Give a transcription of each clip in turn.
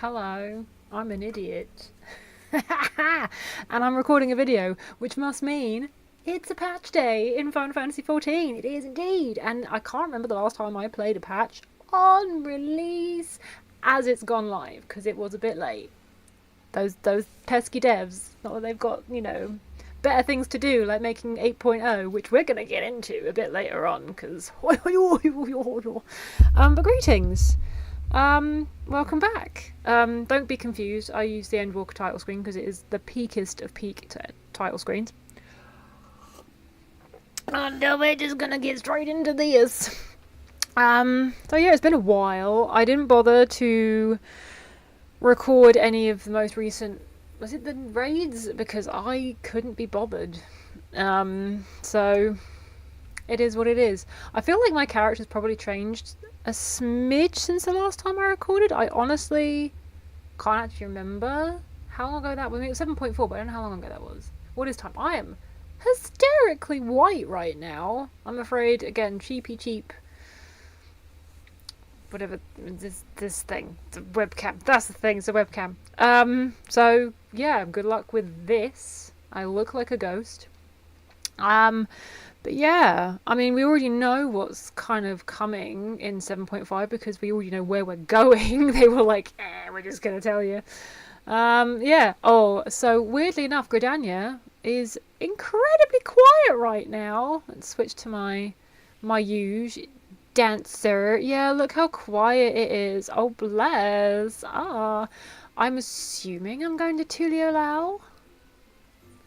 Hello, I'm an idiot. And I'm recording a video, which must mean it's a patch day in Final Fantasy XIV. It is indeed. And I can't remember the last time I played a patch on release as it's gone live, because it was a bit late. Those pesky devs, not that they've got, better things to do, like making 8.0, which we're going to get into a bit later on, because... but greetings. Welcome back. Don't be confused, I use the Endwalker title screen because it is the peakest of peak title screens. And we're just gonna get straight into this. So yeah, it's been a while. I didn't bother to record any of the most recent, was it the raids? Because I couldn't be bothered. So it is what it is. I feel like my character's probably changed a smidge since the last time I recorded. I honestly can't actually remember how long ago that was. It was 7.4, but I don't know how long ago that was. What is time? I am hysterically white right now. I'm afraid, again, cheap. Whatever, this thing. It's a webcam. That's the thing, it's a webcam. So, yeah, good luck with this. I look like a ghost. But yeah, I mean, we already know what's kind of coming in 7.5 because we already know where we're going. They were like, we're just going to tell you. Yeah. Oh, so weirdly enough, Gridania is incredibly quiet right now. Let's switch to my huge dancer. Yeah, look how quiet it is. Oh, bless. I'm assuming I'm going to Tulio Lao.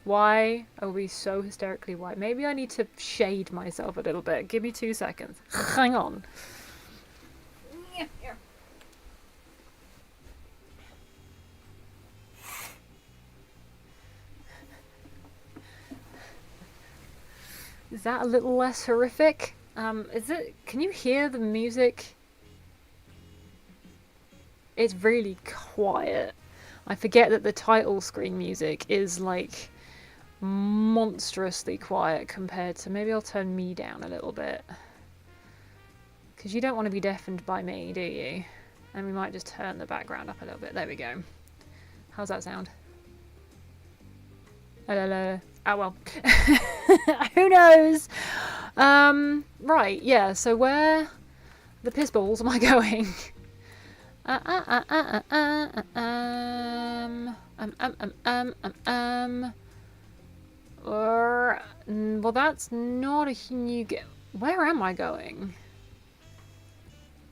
Why are we so hysterically white? Maybe I need to shade myself a little bit. Give me 2 seconds. Hang on. Is that a little less horrific? Is it? Can you hear the music? It's really quiet. I forget that the title screen music is like monstrously quiet compared to... Maybe I'll turn me down a little bit, because you don't want to be deafened by me, do you? And we might just turn the background up a little bit. There we go. How's that sound? Oh well. Who knows? Right, yeah, so where the piss balls am I going? Well, that's not a new game. Where am I going?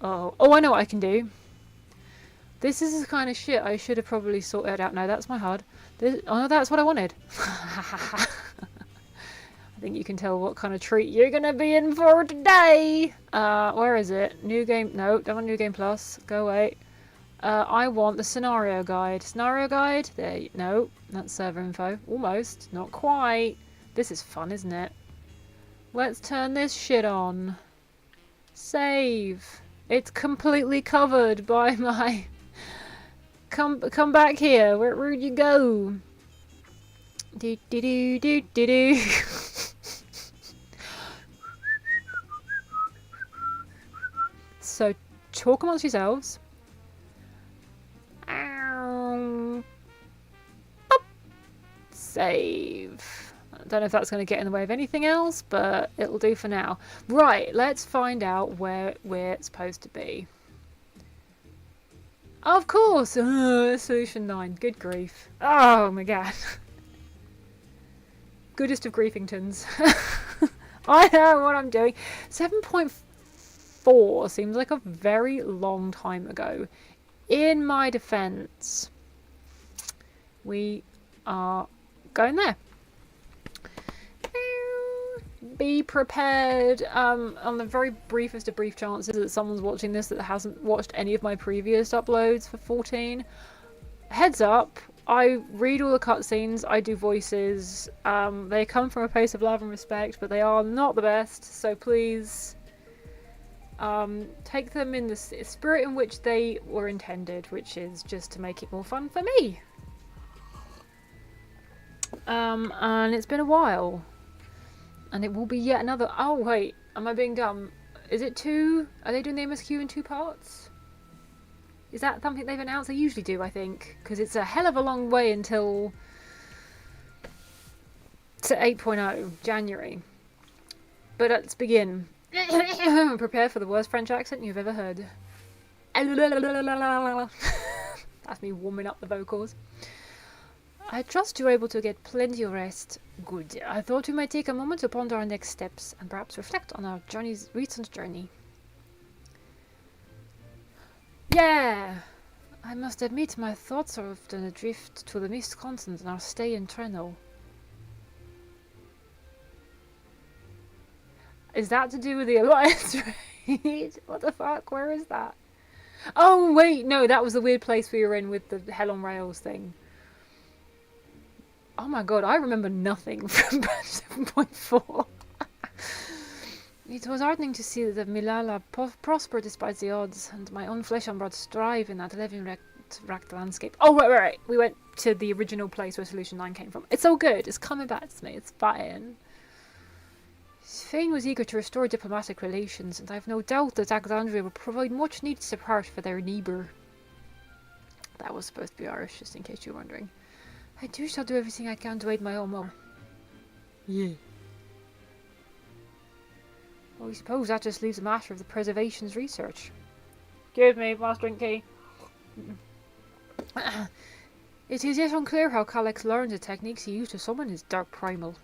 Oh, I know what I can do. This is the kind of shit I should have probably sorted out. No, that's my HUD. Oh, that's what I wanted. I think you can tell what kind of treat you're gonna be in for today. Where is it? New game? No, don't want New Game Plus. Go away. I want the scenario guide. Scenario guide? There. No, that's server info. Almost. Not quite. This is fun, isn't it? Let's turn this shit on. Save. It's completely covered by my... Come back here. Where'd you go? Do. So, talk amongst yourselves. Save. I don't know if that's going to get in the way of anything else, but it'll do for now. Right, let's find out where we're supposed to be. Of course! Solution 9. Good grief. Oh my god. Goodest of griefingtons. I know what I'm doing. 7.4 seems like a very long time ago. In my defense, we are going there. Be prepared. On the very briefest of brief chances that someone's watching this that hasn't watched any of my previous uploads for 14. Heads up, I read all the cutscenes, I do voices. They come from a place of love and respect, but they are not the best, so please take them in the spirit in which they were intended, which is just to make it more fun for me. And it's been a while. And it will be yet another... Oh, wait. Am I being dumb? Is it 2? Are they doing the MSQ in 2 parts? Is that something they've announced? They usually do, I think, because it's a hell of a long way until to 8.0 January. But let's begin. Prepare for the worst French accent you've ever heard. That's me warming up the vocals. I trust you're able to get plenty of rest. Good. I thought we might take a moment to ponder our next steps and perhaps reflect on our recent journey. Yeah! I must admit my thoughts are often adrift to the mist continent and our stay in Trenno. Is that to do with the Alliance raid? What the fuck? Where is that? Oh, wait, no, that was the weird place we were in with the Hell on Rails thing. Oh my god, I remember nothing from 7.4. It was heartening to see that Milala prospered despite the odds, and my own flesh and blood strive in that living-wrecked landscape. Oh, right. We went to the original place where Solution 9 came from. It's all good. It's coming back to me. It's fine. Fane was eager to restore diplomatic relations, and I've no doubt that Alexandria will provide much needed support for their neighbour. That was supposed to be Irish, just in case you're wondering. I shall do everything I can to aid my own. Yeah. Well, I suppose that just leaves a matter of the preservation's research. Excuse me, last drink key. It is yet unclear how Calyx learned the techniques he used to summon his dark primal.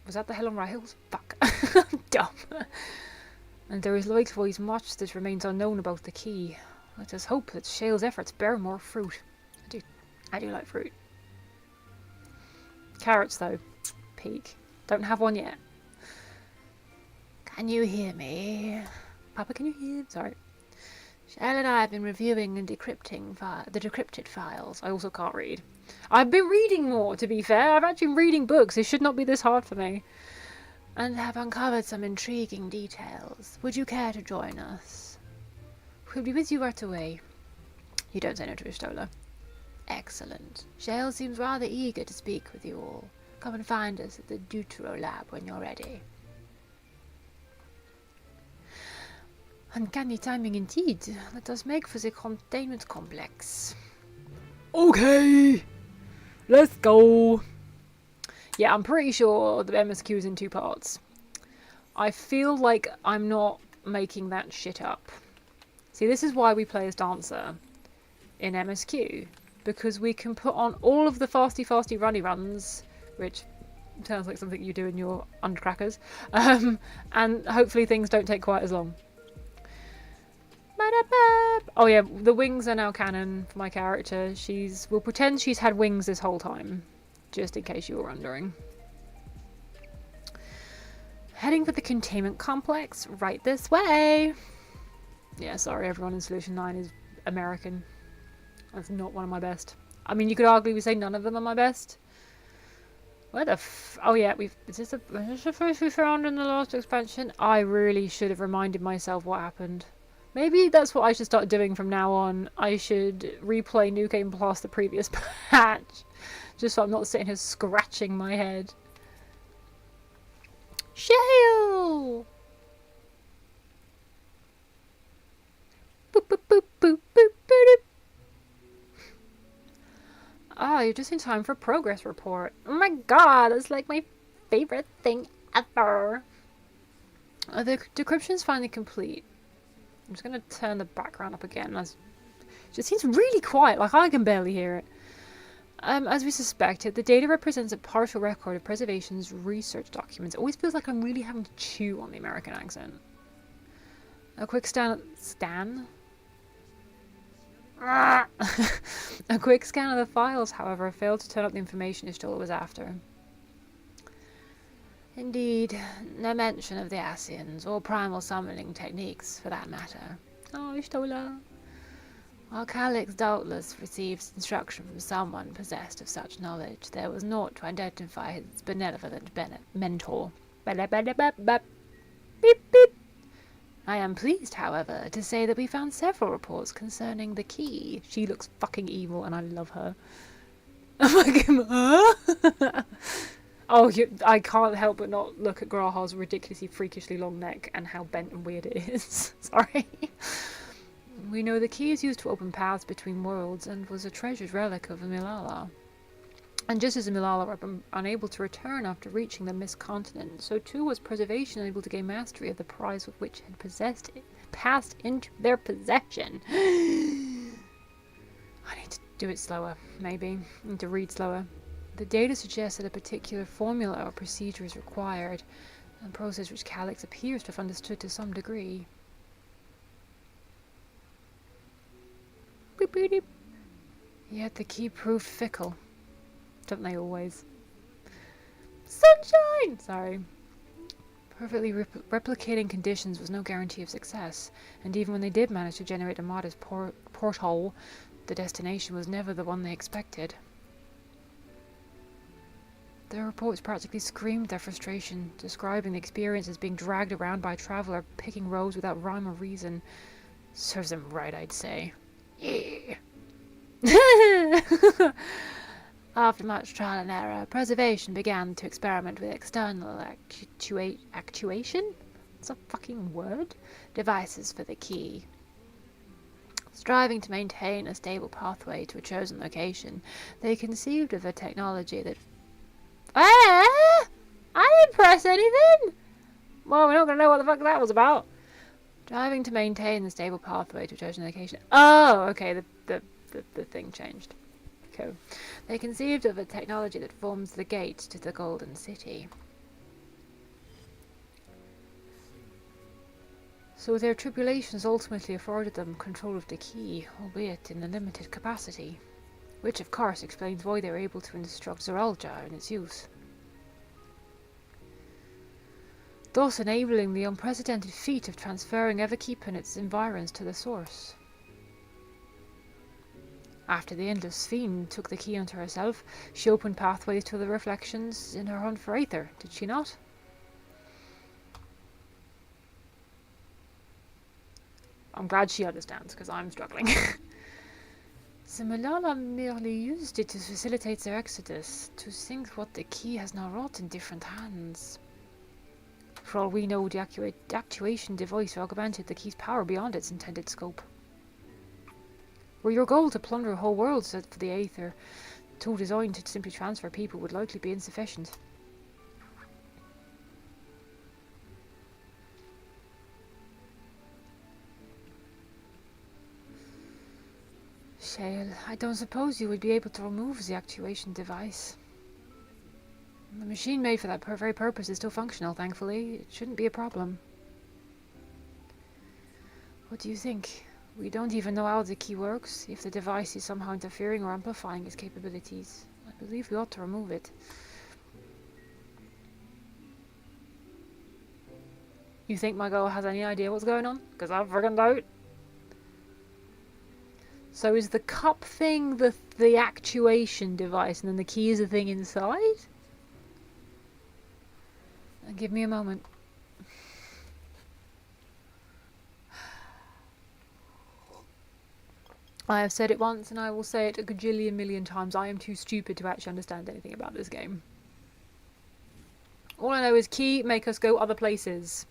Was that the Hell on Rails? Fuck. I'm dumb. And there is likewise much that remains unknown about the key. Let us hope that Shale's efforts bear more fruit. I do like fruit. Carrots though. Peak. Don't have one yet. Can you hear me? Papa, can you hear? Sorry. Shale and I have been reviewing and decrypting the decrypted files. I also can't read. I've been reading more, to be fair. I've actually been reading books. It should not be this hard for me. And have uncovered some intriguing details. Would you care to join us? We'll be with you right away. You don't say no to Ishtola. Excellent. Shale seems rather eager to speak with you all. Come and find us at the Dawntrail lab when you're ready. Uncanny timing indeed. Let us make for the containment complex. Okay! Let's go! Yeah, I'm pretty sure the MSQ is in 2 parts. I feel like I'm not making that shit up. See, this is why we play as Dancer in MSQ. Because we can put on all of the fasty runny runs, which sounds like something you do in your undercrackers, and hopefully things don't take quite as long. Oh yeah, the wings are now canon for my character. We'll pretend she's had wings this whole time, just in case you were wondering. Heading for the containment complex, right this way. Yeah, sorry, everyone in Solution 9 is American. That's not one of my best. I mean, you could arguably say none of them are my best. Where the oh yeah, is this the first we found in the last expansion? I really should have reminded myself what happened. Maybe that's what I should start doing from now on. I should replay New Game Plus the previous patch. Just so I'm not sitting here scratching my head. Shale! Boop, boop, boop, boop, boop, boop. Ah, you're just in time for a progress report. Oh my god, that's like my favorite thing ever. The decryption's finally complete. I'm just going to turn the background up again. It just seems really quiet, like I can barely hear it. As we suspected, the data represents a partial record of preservation's research documents. It always feels like I'm really having to chew on the American accent. A quick scan A quick scan of the files, however, failed to turn up the information Ishtola was after. Indeed, no mention of the Asians, or primal summoning techniques, for that matter. Oh, Ishtola. While Calyx doubtless received instruction from someone possessed of such knowledge, there was naught to identify his benevolent mentor. Beep, beep. I am pleased, however, to say that we found several reports concerning the key. She looks fucking evil, and I love her. I'm like, huh? Oh, I can't help but not look at Graha's ridiculously freakishly long neck and how bent and weird it is. Sorry. We know the key is used to open paths between worlds and was a treasured relic of a Milala. And just as the Milala were unable to return after reaching the Mist Continent, so too was preservation unable to gain mastery of the prize with which had passed into their possession. I need to do it slower, maybe. I need to read slower. The data suggests that a particular formula or procedure is required, a process which Calyx appears to have understood to some degree. Beep, beep, beep. Yet the key proved fickle. Don't they always? Sunshine! Sorry. Perfectly replicating conditions was no guarantee of success, and even when they did manage to generate a modest porthole, the destination was never the one they expected. Their reports practically screamed their frustration, describing the experience as being dragged around by a traveller picking roads without rhyme or reason. Serves them right, I'd say. Yeah. After much trial and error, preservation began to experiment with external actuation? It's a fucking word? Devices for the key. Striving to maintain a stable pathway to a chosen location, they conceived of a technology that... I didn't press anything! Well, we're not going to know what the fuck that was about. Striving to maintain the stable pathway to a chosen location. Oh, okay, the thing changed. Cool. They conceived of a technology that forms the gate to the Golden City. So their tribulations ultimately afforded them control of the key, albeit in a limited capacity, which of course explains why they were able to instruct Zeralja in its use, thus enabling the unprecedented feat of transferring Everkeep and its environs to the source. After the Endless Fiend took the key unto herself, she opened pathways to the reflections in her hunt for Aether, did she not? I'm glad she understands, because I'm struggling. The Milala merely used it to facilitate their exodus. To think what the key has now wrought in different hands. For all we know, the actuation device augmented the key's power beyond its intended scope. Were your goal to plunder whole worlds for the Aether, the tool designed to simply transfer people would likely be insufficient. Shale, I don't suppose you would be able to remove the actuation device. The machine made for that very purpose is still functional, thankfully. It shouldn't be a problem. What do you think? We don't even know how the key works, if the device is somehow interfering or amplifying its capabilities. I believe we ought to remove it. You think my girl has any idea what's going on? Because I friggin' don't. So is the cup thing the actuation device, and then the key is the thing inside? Give me a moment. I have said it once and I will say it a gajillion million times. I am too stupid to actually understand anything about this game. All I know is key make us go other places,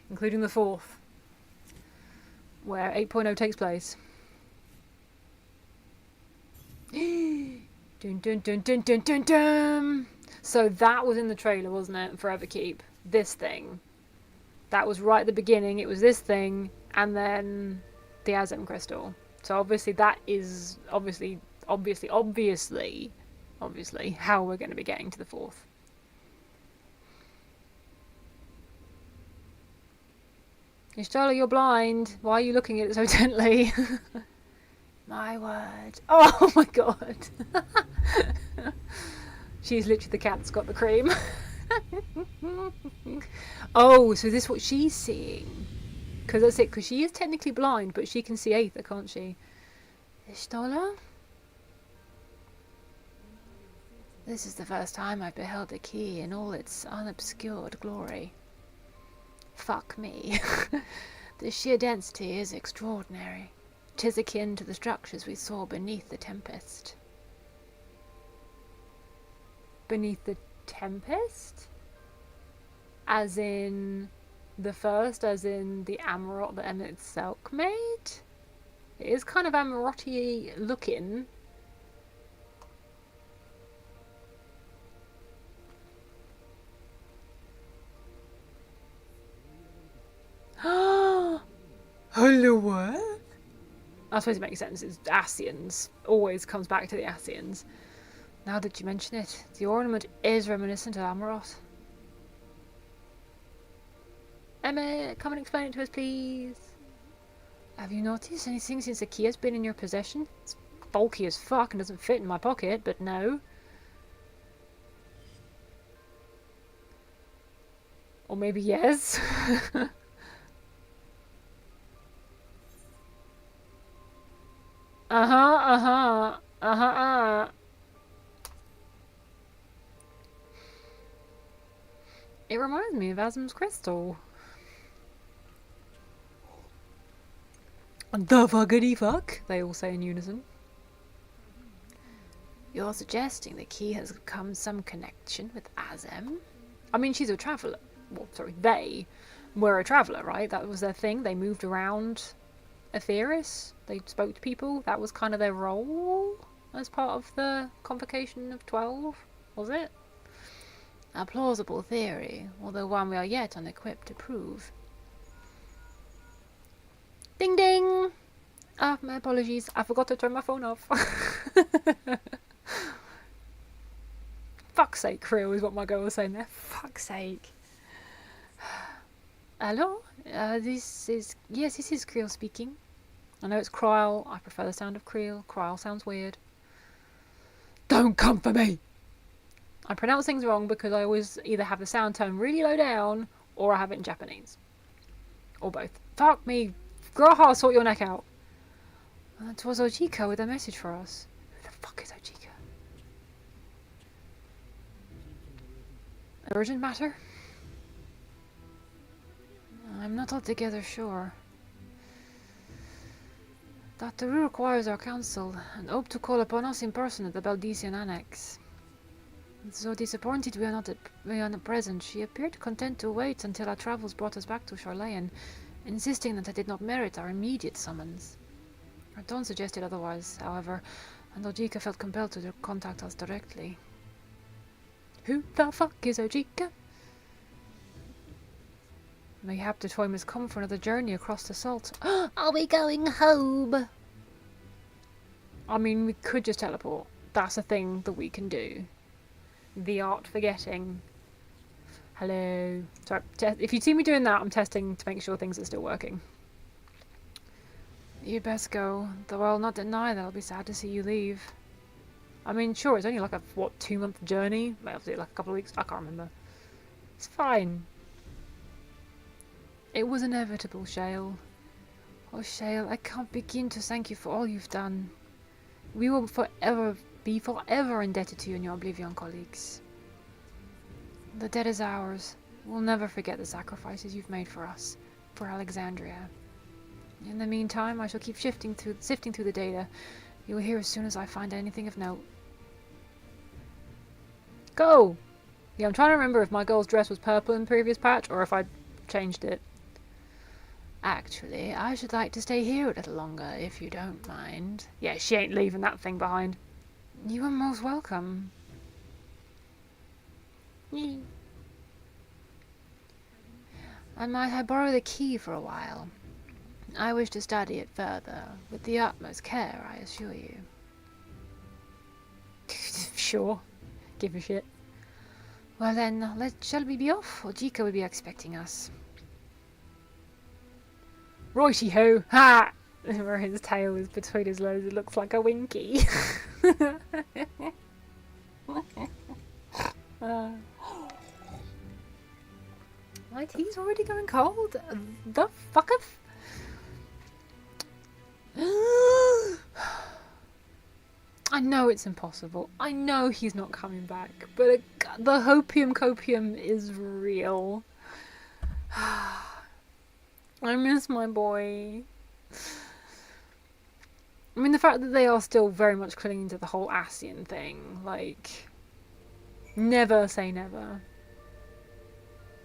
including the 4th, where 8.0 takes place. Dun dun dun dun dun dun dun. So that was in the trailer, wasn't it? For Everkeep. This thing. That was right at the beginning. It was this thing, and then the Azem crystal. So obviously that is obviously how we're going to be getting to the 4th. Ishtola, you're blind. Why are you looking at it so intently? My word. Oh my god. She's literally the cat that's got the cream. Oh, so this is what she's seeing. Because that's it, because she is technically blind, but she can see Aether, can't she? Ishtola? This is the first time I've beheld the key in all its unobscured glory. Fuck me. The sheer density is extraordinary. 'Tis akin to the structures we saw beneath the Tempest. Beneath the Tempest? As in the first, as in the Amarok that Emmett Selk made? It is kind of Amarotty looking. Hello, what? I suppose it makes sense. It's Asians. Always comes back to the Asians. Now that you mention it, the ornament is reminiscent of Amarot. Emma, come and explain it to us, please. Have you noticed anything since the key has been in your possession? It's bulky as fuck and doesn't fit in my pocket, but no. Or maybe yes. It reminds me of Asm's crystal. The fuckity fuck, they all say in unison. You're suggesting the key has come some connection with Azem? I mean, she's a traveller. Well, sorry, they were a traveller, right? That was their thing. They moved around Aetheris. They spoke to people. That was kind of their role as part of the Convocation of 12, was it? A plausible theory, although one we are yet unequipped to prove. Ding ding! Ah, my apologies. I forgot to turn my phone off. Fuck's sake, Creel is what my girl was saying there. Fuck's sake. Hello? This is Creel speaking. I know it's Cryle. I prefer the sound of Creel. Cryle sounds weird. Don't come for me! I pronounce things wrong because I always either have the sound tone really low down or I have it in Japanese. Or both. Fuck me! Graha, sort your neck out! That was Ojika with a message for us. Who the fuck is Ojika? Urgent matter? I'm not altogether sure. Dr. Ru requires our counsel and hoped to call upon us in person at the Baldesian Annex. So disappointed we are not present, she appeared content to wait until our travels brought us back to Charlayan, insisting that I did not merit our immediate summons. Her tone suggested otherwise, however, and Ojika felt compelled to contact us directly. Who the fuck is Ojika? Mayhap the time has come for another journey across the salt. Are we going home? I mean, we could just teleport. That's a thing that we can do. The art forgetting. Hello. Sorry, if you see me doing that, I'm testing to make sure things are still working. You'd best go, though I'll not deny that I'll be sad to see you leave. I mean, sure, it's only like a, 2-month journey? Maybe like a couple of weeks? I can't remember. It's fine. It was inevitable, Shale. Oh, Shale, I can't begin to thank you for all you've done. We will be forever indebted to you and your Oblivion colleagues. The debt is ours. We'll never forget the sacrifices you've made for us, for Alexandria. In the meantime, I shall keep sifting through the data. You will hear as soon as I find anything of note. Go! Yeah, I'm trying to remember if my girl's dress was purple in the previous patch or if I changed it. Actually, I should like to stay here a little longer, if you don't mind. Yeah, she ain't leaving that thing behind. You are most welcome. And might I borrow the key for a while? I wish to study it further, with the utmost care, I assure you. Sure. Give a shit. Well then, shall we be off? Ojika will be expecting us. Righty-ho! Ha! Where his tail is between his legs, it looks like a winky. My tea's already going cold? The fucketh? I know it's impossible. I know he's not coming back. But the hopium copium is real. I miss my boy. I mean, the fact that they are still very much clinging to the whole Asian thing, like, never say never.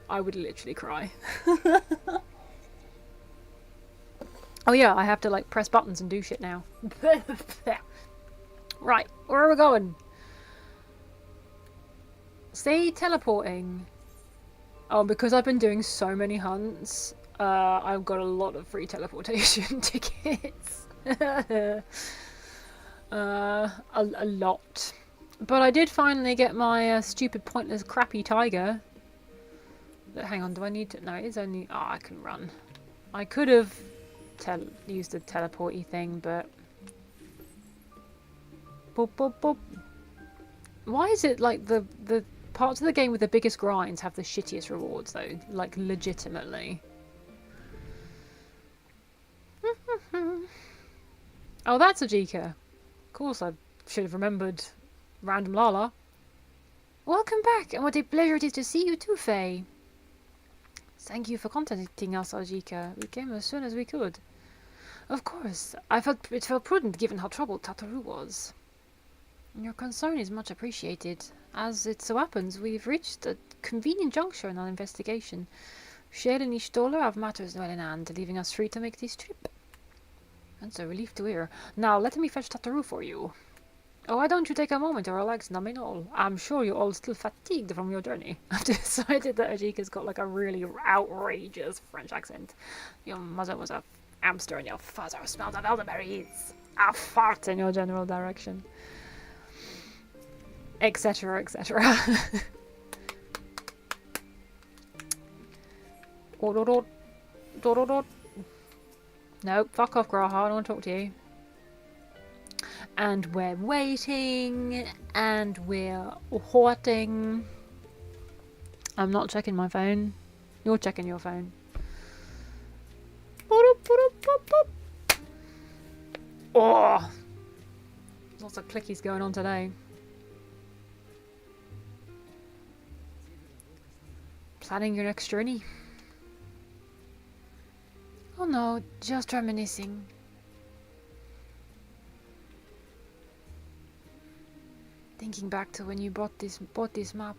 I would literally cry. Oh yeah, I have to like press buttons and do shit now. Right, where are we going? Say teleporting. Oh, because I've been doing so many hunts, I've got a lot of free teleportation tickets. A lot. But I did finally get my stupid, pointless, crappy tiger. But hang on, do I need to... No, it is only... Oh, I can run. I could have used the teleporty thing, but... Boop, boop, boop. Why is it like the parts of the game with the biggest grinds have the shittiest rewards, though? Like, legitimately. Oh, that's a Jika. Of course, I should have remembered Random Lala. Welcome back, and what a pleasure it is to see you too, Faye. Thank you for contacting us, Ajika. We came as soon as we could. Of course, it felt prudent given how troubled Tataru was. Your concern is much appreciated. As it so happens, we've reached a convenient juncture in our investigation. Shale and Ishtola have matters well in hand, leaving us free to make this trip. That's a relief to hear. Now, let me fetch Tataru for you. Oh, why don't you take a moment to relax, numbing all? I'm sure you're all still fatigued from your journey. I've decided that Ajika's got like a really outrageous French accent. Your mother was a hamster and your father smelled of elderberries. A fart in your general direction. Etc, etc. Nope, fuck off, Graha, I don't want to talk to you. And we're waiting, and we're hoarding. I'm not checking my phone. You're checking your phone. Oh! Lots of clickies going on today. Planning your next journey? Oh no, just reminiscing. Thinking back to when you bought this map,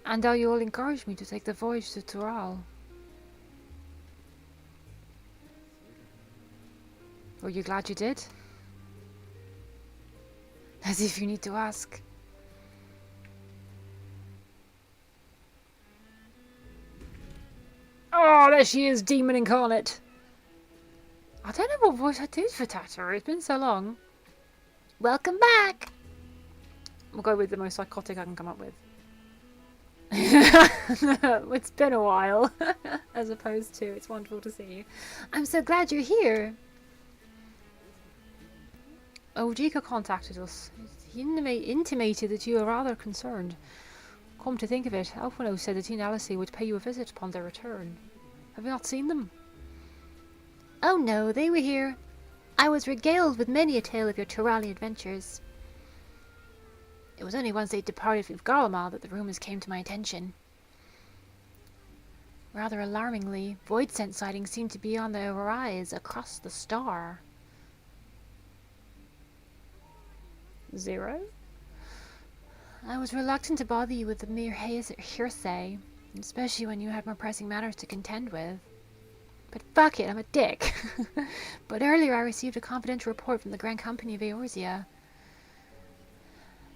and how you all encouraged me to take the voyage to Tural. Were you glad you did? As if you need to ask. Oh, there she is, demon incarnate. I don't know what voice I did for Tataru. It's been so long. Welcome back. We'll go with the most psychotic I can come up with. It's been a while, as opposed to it's wonderful to see you. I'm so glad you're here. Ojika contacted us. He intimated that you are rather concerned. Come to think of it, Alphino said that he and Alice would pay you a visit upon their return. Have you not seen them? Oh no, they were here. I was regaled with many a tale of your Turali adventures. It was only once they departed with Garlemald that the rumours came to my attention. Rather alarmingly, void scent sightings seem to be on the rise across the star. 0? I was reluctant to bother you with the mere hearsay, especially when you had more pressing matters to contend with. But fuck it, I'm a dick. But earlier I received a confidential report from the Grand Company of Eorzea.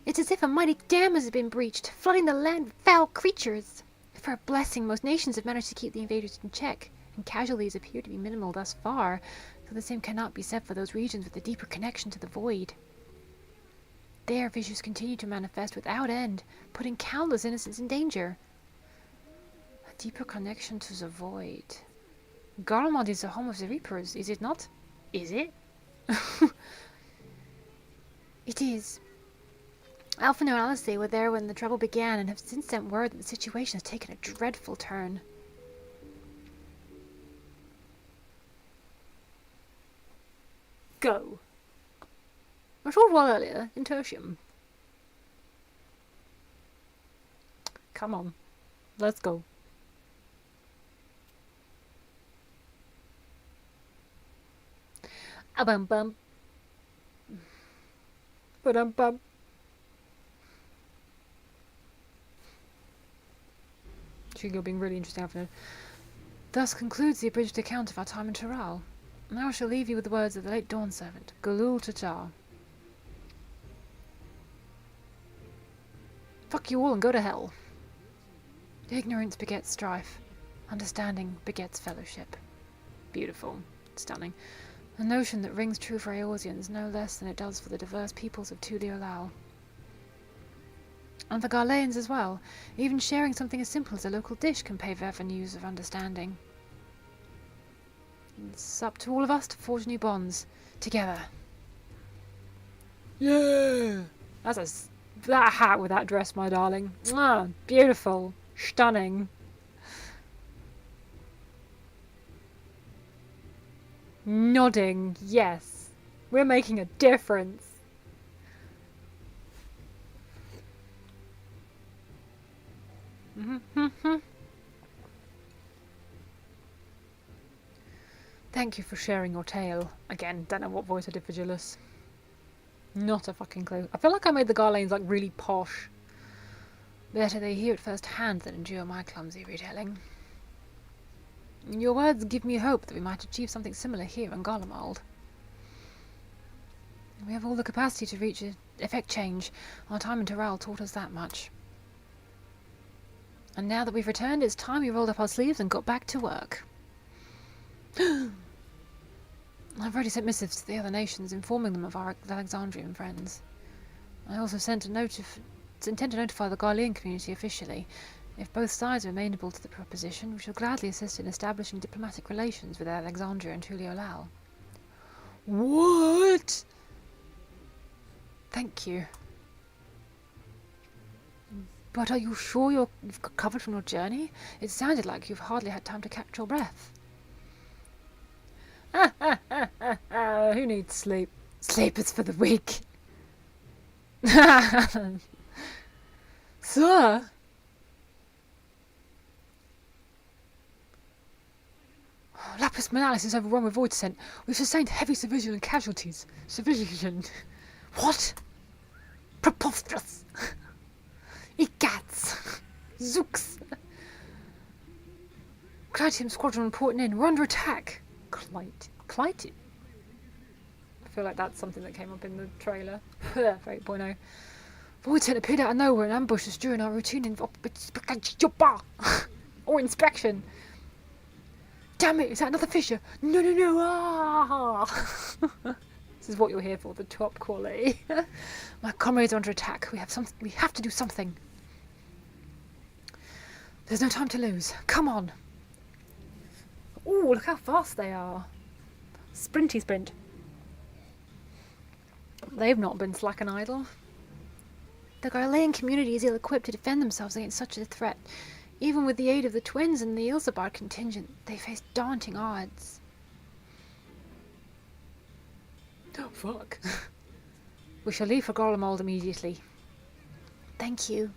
It's as if a mighty dam has been breached, flooding the land with foul creatures. For a blessing, most nations have managed to keep the invaders in check, and casualties appear to be minimal thus far, though the same cannot be said for those regions with a deeper connection to the void. There, visions continue to manifest without end, putting countless innocents in danger. A deeper connection to the void. Garlemald is the home of the Reapers, is it not? Is it? It is. Alphino and Alice were there when the trouble began and have since sent word that the situation has taken a dreadful turn. Go. A short while earlier, in Tertium. Come on. Let's go. A-bum bum. Ba-dum bum. You're being really interesting afternoon. Thus concludes the abridged account of our time in Tural. Now I shall leave you with the words of the late Dawn servant, Galul Tatar. Fuck you all and go to hell. Ignorance begets strife. Understanding begets fellowship. Beautiful. Stunning. A notion that rings true for Eorzeans no less than it does for the diverse peoples of Tuliolal. And for Garleans as well. Even sharing something as simple as a local dish can pave avenues of understanding. It's up to all of us to forge new bonds. Together. Yeah! That hat with that dress, my darling. Ah, beautiful. Stunning. Nodding. Yes. We're making a difference. Thank you for sharing your tale. Again, don't know what voice I did for Julius. Not a fucking clue. I feel like I made the Garlanes like really posh. Better they hear it first hand than endure my clumsy retelling. Your words give me hope that we might achieve something similar here in Garlemald. We have all the capacity to reach an effect change. Our time in Toral taught us that much. And now that we've returned, it's time we rolled up our sleeves and got back to work. I've already sent missives to the other nations, informing them of our Alexandrian friends. I also intend to notify the Garlean community officially. If both sides are amenable to the proposition, we shall gladly assist in establishing diplomatic relations with Alexandria and Tuliolal. What? Thank you. But are you sure you've recovered from your journey? It sounded like you've hardly had time to catch your breath. Who needs sleep? Sleep is for the weak. Sir? Lapis Manalis is overrun with void descent. We've sustained heavy civilian casualties. Civilian? What? Preposterous! Egats! Zooks! Clytium squadron reporting in. We're under attack. Clytium? I feel like that's something that came up in the trailer for 8.0. Void descent appeared out of nowhere and ambushed us during our routine or inspection. Damn it, is that another fissure? No, ah! This is what you're here for, the top quality. My comrades are under attack. We have to do something. There's no time to lose. Come on. Ooh, look how fast they are. Sprinty sprint. They've not been slack and idle. The Garlean community is ill-equipped to defend themselves against such a threat. Even with the aid of the twins and the Ilzabar contingent, they face daunting odds. Oh, fuck. We shall leave for Garlemald immediately. Thank you.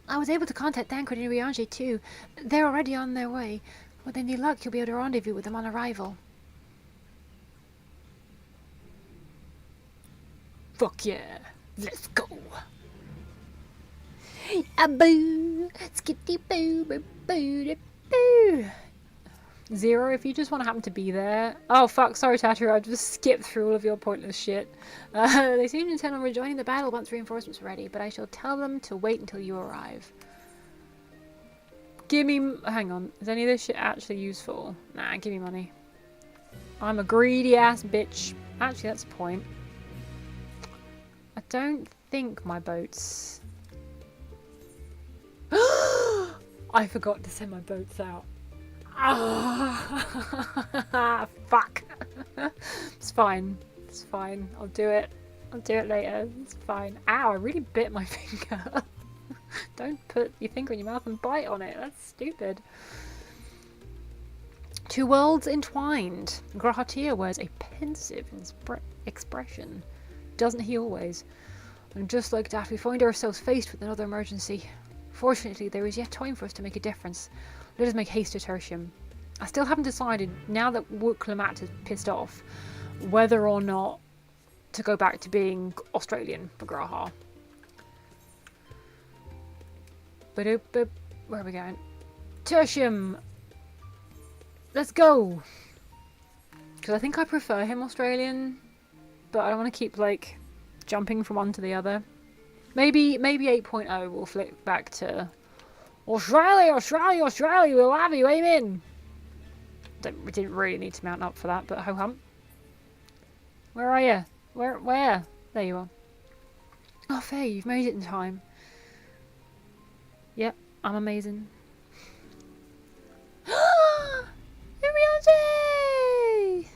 I was able to contact Thancred and Riange too. They're already on their way. With any luck, you'll be able to rendezvous with them on arrival. Fuck yeah. Let's go. A-boo. Skitty-boo. Boo-boo-boo. Zero, if you just want to happen to be there. Oh fuck, sorry Tattoo, I just skipped through all of your pointless shit. They seem to intend on rejoining the battle once reinforcements are ready, but I shall tell them to wait until you arrive. Give me... hang on, is any of this shit actually useful? Nah, give me money. I'm a greedy ass bitch. Actually, that's the point. I don't think my boats... I forgot to send my boats out. Ah, fuck. It's fine. It's fine. I'll do it. I'll do it later. It's fine. Ow, I really bit my finger. Don't put your finger in your mouth and bite on it. That's stupid. Two worlds entwined. Grahatia wears a pensive expression. Doesn't he always? And just like that, we find ourselves faced with another emergency. Fortunately, there is yet time for us to make a difference. Let us make haste to Tertium. I still haven't decided, now that Wooklimat is pissed off, whether or not to go back to being Australian for Graha. Where are we going? Tertium! Let's go! Because I think I prefer him Australian, but I don't want to keep, like, jumping from one to the other. Maybe 8.0 will flip back to Australia, Australia, Australia, we'll have you, amen. We didn't really need to mount up for that, but ho hum. Where are you? Where? There you are. Oh, Faye, you've made it in time. Yep, I'm amazing. Yay!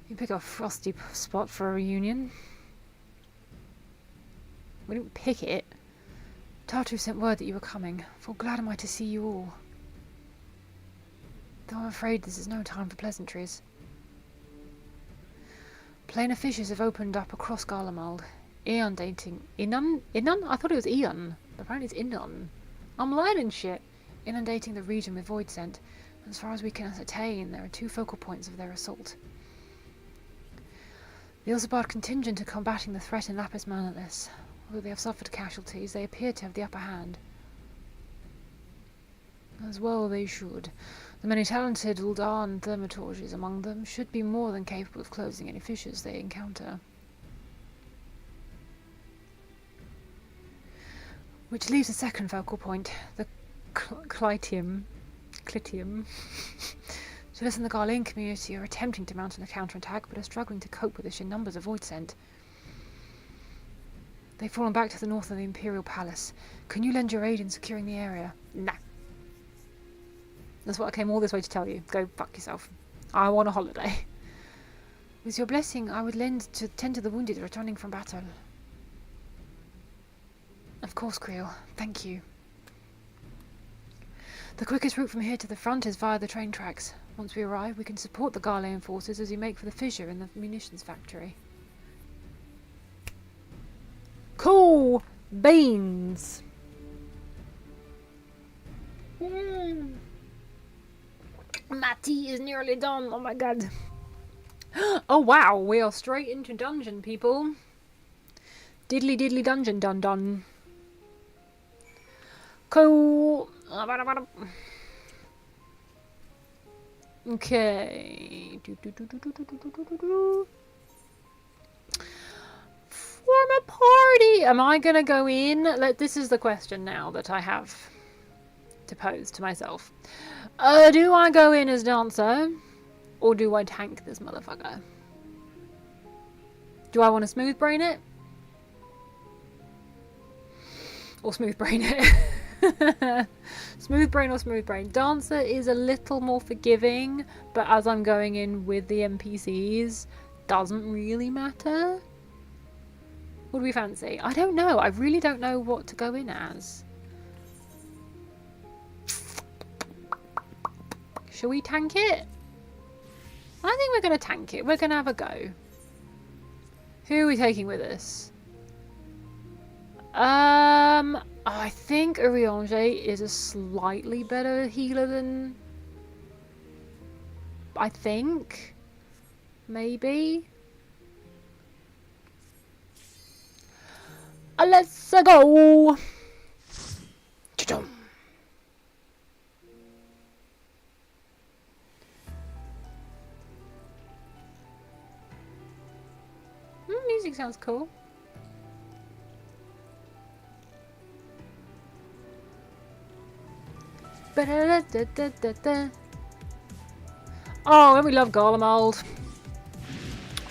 You pick a frosty spot for a reunion. We didn't pick it. Tartu sent word that you were coming. Full glad am I to see you all. Though I'm afraid this is no time for pleasantries. Plainer fishes have opened up across Garlemald, inundating... Inun? I thought it was Eon. Apparently it's Inun. I'm learning shit. Inundating the region with void scent. As far as we can ascertain, there are 2 focal points of their assault. The Ilsabard contingent are combating the threat in Lapis Manalus. Although they have suffered casualties, they appear to have the upper hand. As well they should. The many talented Uldan thaumaturges among them should be more than capable of closing any fissures they encounter. Which leaves a second focal point, the Clitium. Civis and the Garlean community are attempting to mount a counterattack, but are struggling to cope with the sheer numbers of void scent. They've fallen back to the north of the Imperial Palace. Can you lend your aid in securing the area? Nah. That's what I came all this way to tell you. Go fuck yourself. I want a holiday. With your blessing, I would lend to tend to the wounded returning from battle. Of course, Creel. Thank you. The quickest route from here to the front is via the train tracks. Once we arrive, we can support the Garlean forces as we make for the fissure in the munitions factory. Cool beans. My tea is nearly done. Oh my god. Oh wow, we are straight into dungeon, people. Diddly diddly dungeon dun dun. Cool. Okay. Form a party. Am I gonna go in? This is the question now that I have to pose to myself. Do I go in as dancer, or do I tank this motherfucker? Do I want to smooth brain it, or smooth brain it? Smooth brain or smooth brain. Dancer is a little more forgiving, but as I'm going in with the NPCs, doesn't really matter. What do we fancy? I don't know. I really don't know what to go in as. Shall we tank it? I think we're going to tank it. We're going to have a go. Who are we taking with us? I think Urianger is a slightly better healer than... I think. Maybe. Let's go! Cha-chum. Music sounds cool. Oh, and we love Garlemald.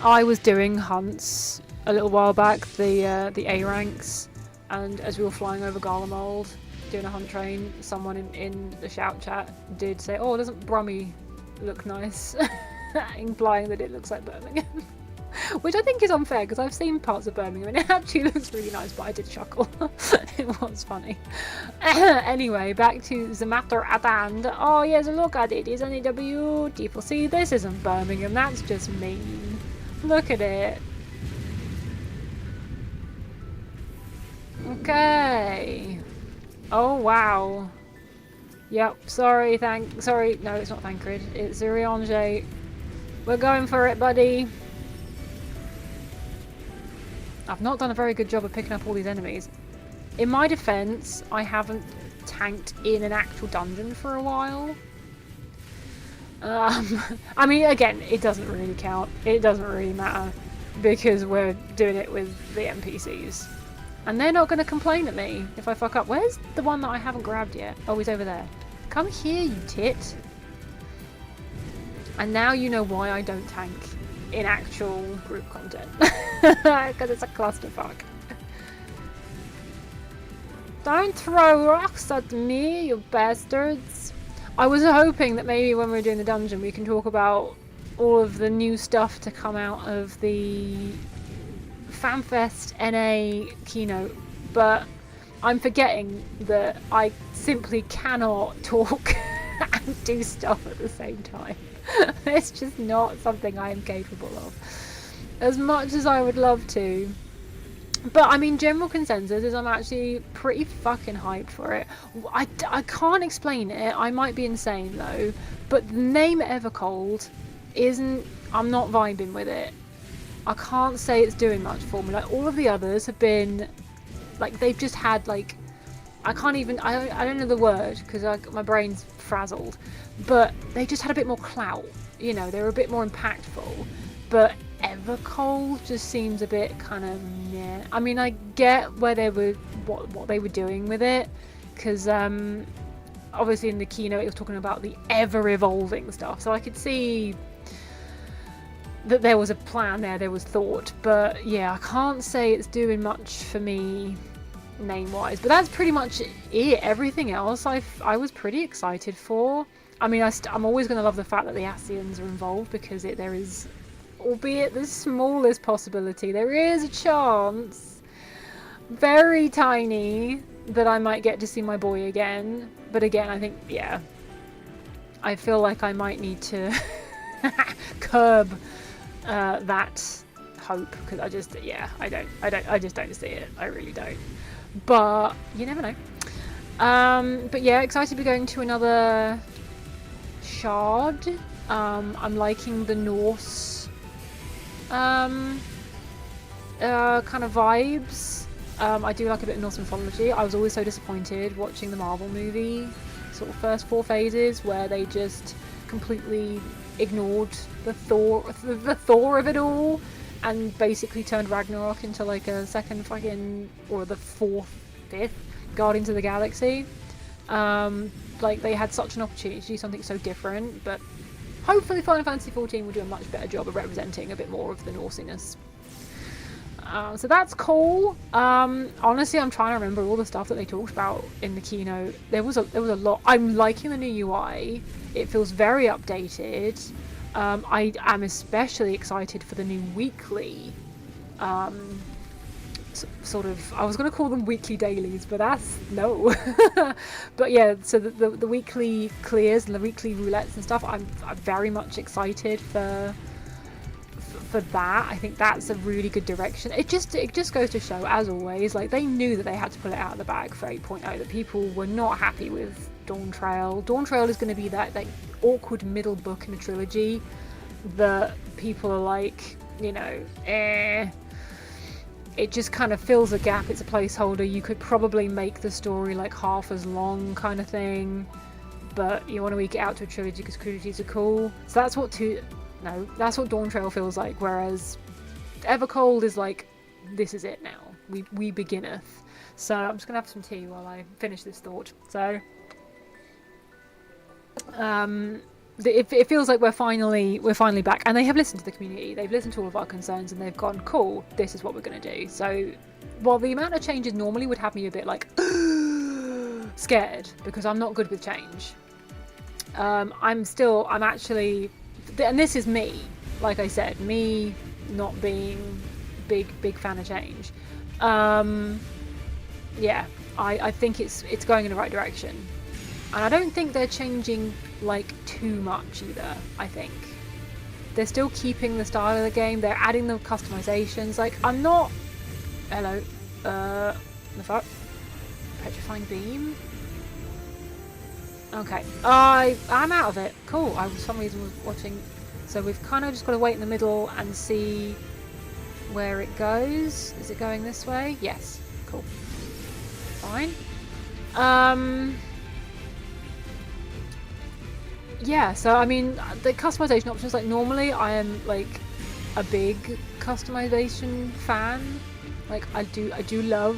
I was doing hunts a little while back, the A ranks, and as we were flying over Garlemald, doing a hunt train, someone in the shout chat did say, "Oh, doesn't Brummy look nice?" implying that it looks like Birmingham. Which I think is unfair, because I've seen parts of Birmingham and it actually looks really nice, but I did chuckle. It was funny. Anyway, back to the matter at hand. Oh yes, look at it, isn't it beautiful? See, this isn't Birmingham, that's just mean. Look at it. Okay. Oh wow. Yep, sorry, no, it's not Thancred, it's Urianger. We're going for it, buddy. I've not done a very good job of picking up all these enemies. In my defense, I haven't tanked in an actual dungeon for a while. I mean, again, it doesn't really count. It doesn't really matter because we're doing it with the NPCs. And they're not going to complain at me if I fuck up. Where's the one that I haven't grabbed yet? Oh, he's over there. Come here, you tit. And now you know why I don't tank in actual group content. Because it's a clusterfuck. Don't throw rocks at me, you bastards. I was hoping that maybe when we're doing the dungeon we can talk about all of the new stuff to come out of the FanFest NA keynote, but I'm forgetting that I simply cannot talk and do stuff at the same time. It's just not something I am capable of, as much as I would love to. But I mean, general consensus is I'm actually pretty fucking hyped for it. I can't explain it. I might be insane though, but the name Evercold isn't. I'm not vibing with it. I can't say it's doing much for me. Like all of the others have been, like they've just had like, I can't even. I don't know the word because my brain's frazzled. But they just had a bit more clout. You know, they were a bit more impactful. But Evercold just seems a bit kind of meh. I mean, I get where they were, what they were doing with it, because obviously in the keynote it was talking about the ever-evolving stuff, so I could see that there was a plan there was thought, but yeah, I can't say it's doing much for me name-wise, but that's pretty much it. Everything else I was pretty excited for. I mean, I'm always going to love the fact that the Asians are involved, because there is, albeit the smallest possibility, there is a chance, very tiny, that I might get to see my boy again. But again, I think, yeah, I feel like I might need to curb that hope, because I just, yeah, I just don't see it. I really don't. But you never know. But yeah, excited to be going to another shard. I'm liking the Norse kind of vibes. I do like a bit of Norse mythology. I was always so disappointed watching the Marvel movie sort of first 4 phases where they just completely ignored the Thor of it all and basically turned Ragnarok into like a second fucking, or the 4th, 5th Guardians of the Galaxy. Like they had such an opportunity to do something so different, but hopefully Final Fantasy XIV will do a much better job of representing a bit more of the Norsiness. So that's cool. Honestly, I'm trying to remember all the stuff that they talked about in the keynote. There was a lot. I'm liking the new UI. It feels very updated. I am especially excited for the new weekly sort of, I was going to call them weekly dailies, but that's no. But yeah, so the weekly clears and the weekly roulettes and stuff, I'm very much excited for that. I think that's a really good direction. It just goes to show, as always, like they knew that they had to pull it out of the bag for 8.0, that people were not happy with Dawntrail. Dawntrail is going to be that like awkward middle book in a trilogy that people are like, you know, it just kind of fills a gap. It's a placeholder. You could probably make the story like half as long kind of thing, but you want to eke it out to a trilogy because trilogies are cool. So that's what that's what Dawntrail feels like, whereas Evercold is like, this is it now. We beginneth. So I'm just gonna have some tea while I finish this thought. So it feels like we're finally back, and they have listened to the community. They've listened to all of our concerns, and they've gone, cool, this is what we're gonna do. So while the amount of changes normally would have me a bit like scared, because I'm not good with change, I'm actually, and this is me, like I said, me not being big fan of change. Yeah, I think it's going in the right direction. And I don't think they're changing like too much either. I think they're still keeping the style of the game. They're adding the customizations. Like, I'm not, hello, the fuck, petrifying beam. Okay, I'm out of it. Cool. I for some reason was watching, so we've kind of just got to wait in the middle and see where it goes. Is it going this way? Yes. Cool. Fine. yeah, so I mean, the customization options, like normally I am like a big customization fan. Like I do love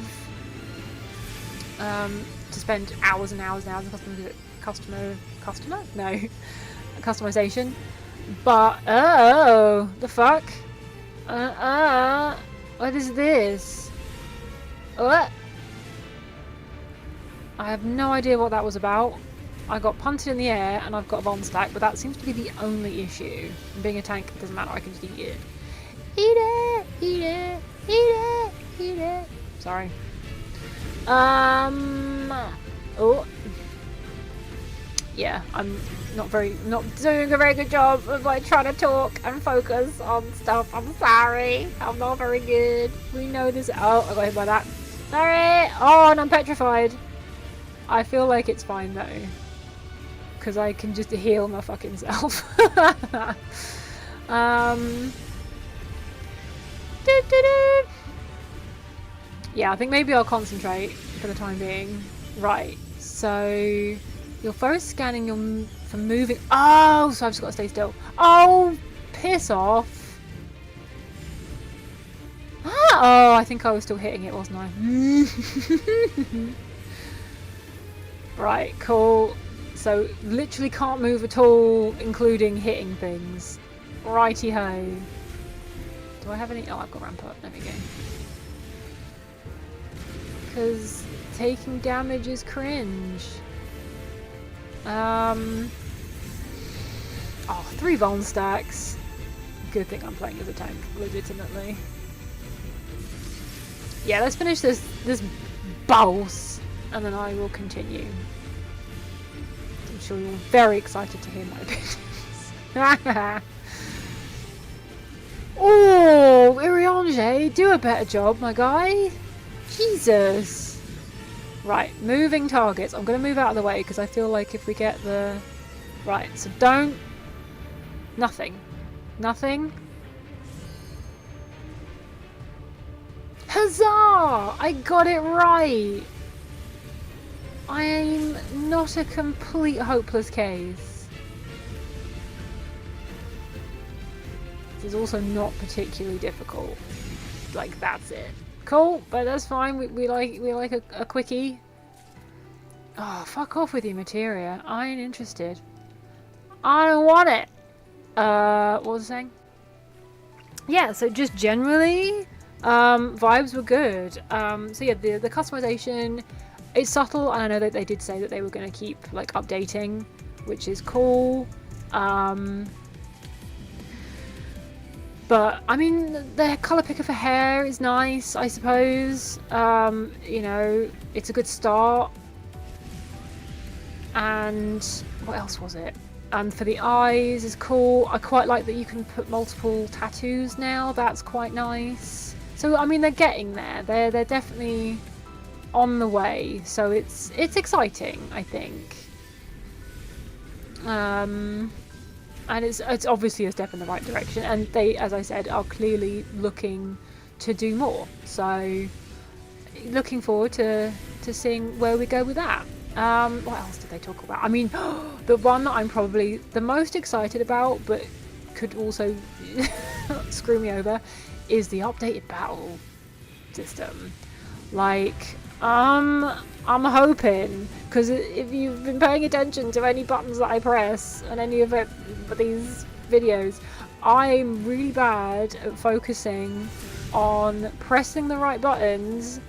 to spend hours and hours and hours in customization. But oh, the fuck? What is this? What? I have no idea what that was about. I got punted in the air and I've got a bomb stack, but that seems to be the only issue. And being a tank, it doesn't matter, I can just eat it. Eat it! Eat it! Eat it! Eat it! Sorry. Oh. Yeah, I'm not doing a very good job of like trying to talk and focus on stuff. I'm sorry. I'm not very good. We know this. Oh, I got hit by that. Sorry. Oh, and I'm petrified. I feel like it's fine though, because I can just heal my fucking self. Yeah, I think maybe I'll concentrate for the time being. Right, so you're first scanning for moving. Oh, so I've just got to stay still. Oh, piss off. Oh, I think I was still hitting it, wasn't I? Right, cool. So literally can't move at all, including hitting things. Righty ho. Do I have any? Oh, I've got ramp up. There we go. Because taking damage is cringe. Oh, 3 vuln stacks. Good thing I'm playing as a tank, legitimately. Yeah, let's finish this boss, and then I will continue. I'm sure you're very excited to hear my opinions. Oh, Iriange, do a better job, my guy. Jesus. Right, moving targets. I'm going to move out of the way because I feel like if we get the... Right, so don't... Nothing. Nothing. Huzzah! I got it right! I'm not a complete hopeless case. This is also not particularly difficult. Like, that's it. Cool, but that's fine. We like a quickie. Oh, fuck off with your materia. I ain't interested. I don't want it. What was I saying? Yeah, so just generally, vibes were good. So yeah, the customization, it's subtle, and I know that they did say that they were going to keep like updating, which is cool. But I mean, the colour picker for hair is nice, I suppose. You know, it's a good start. And what else was it? And for the eyes is cool. I quite like that you can put multiple tattoos now. That's quite nice. So I mean, they're getting there. They're definitely on the way. So it's exciting, I think. And it's obviously a step in the right direction, and they, as I said, are clearly looking to do more. So looking forward to seeing where we go with that. What else did they talk about? I mean, the one that I'm probably the most excited about, but could also screw me over, is the updated battle system. Like, I'm hoping, because if you've been paying attention to any buttons that I press and any of these videos, I'm really bad at focusing on pressing the right buttons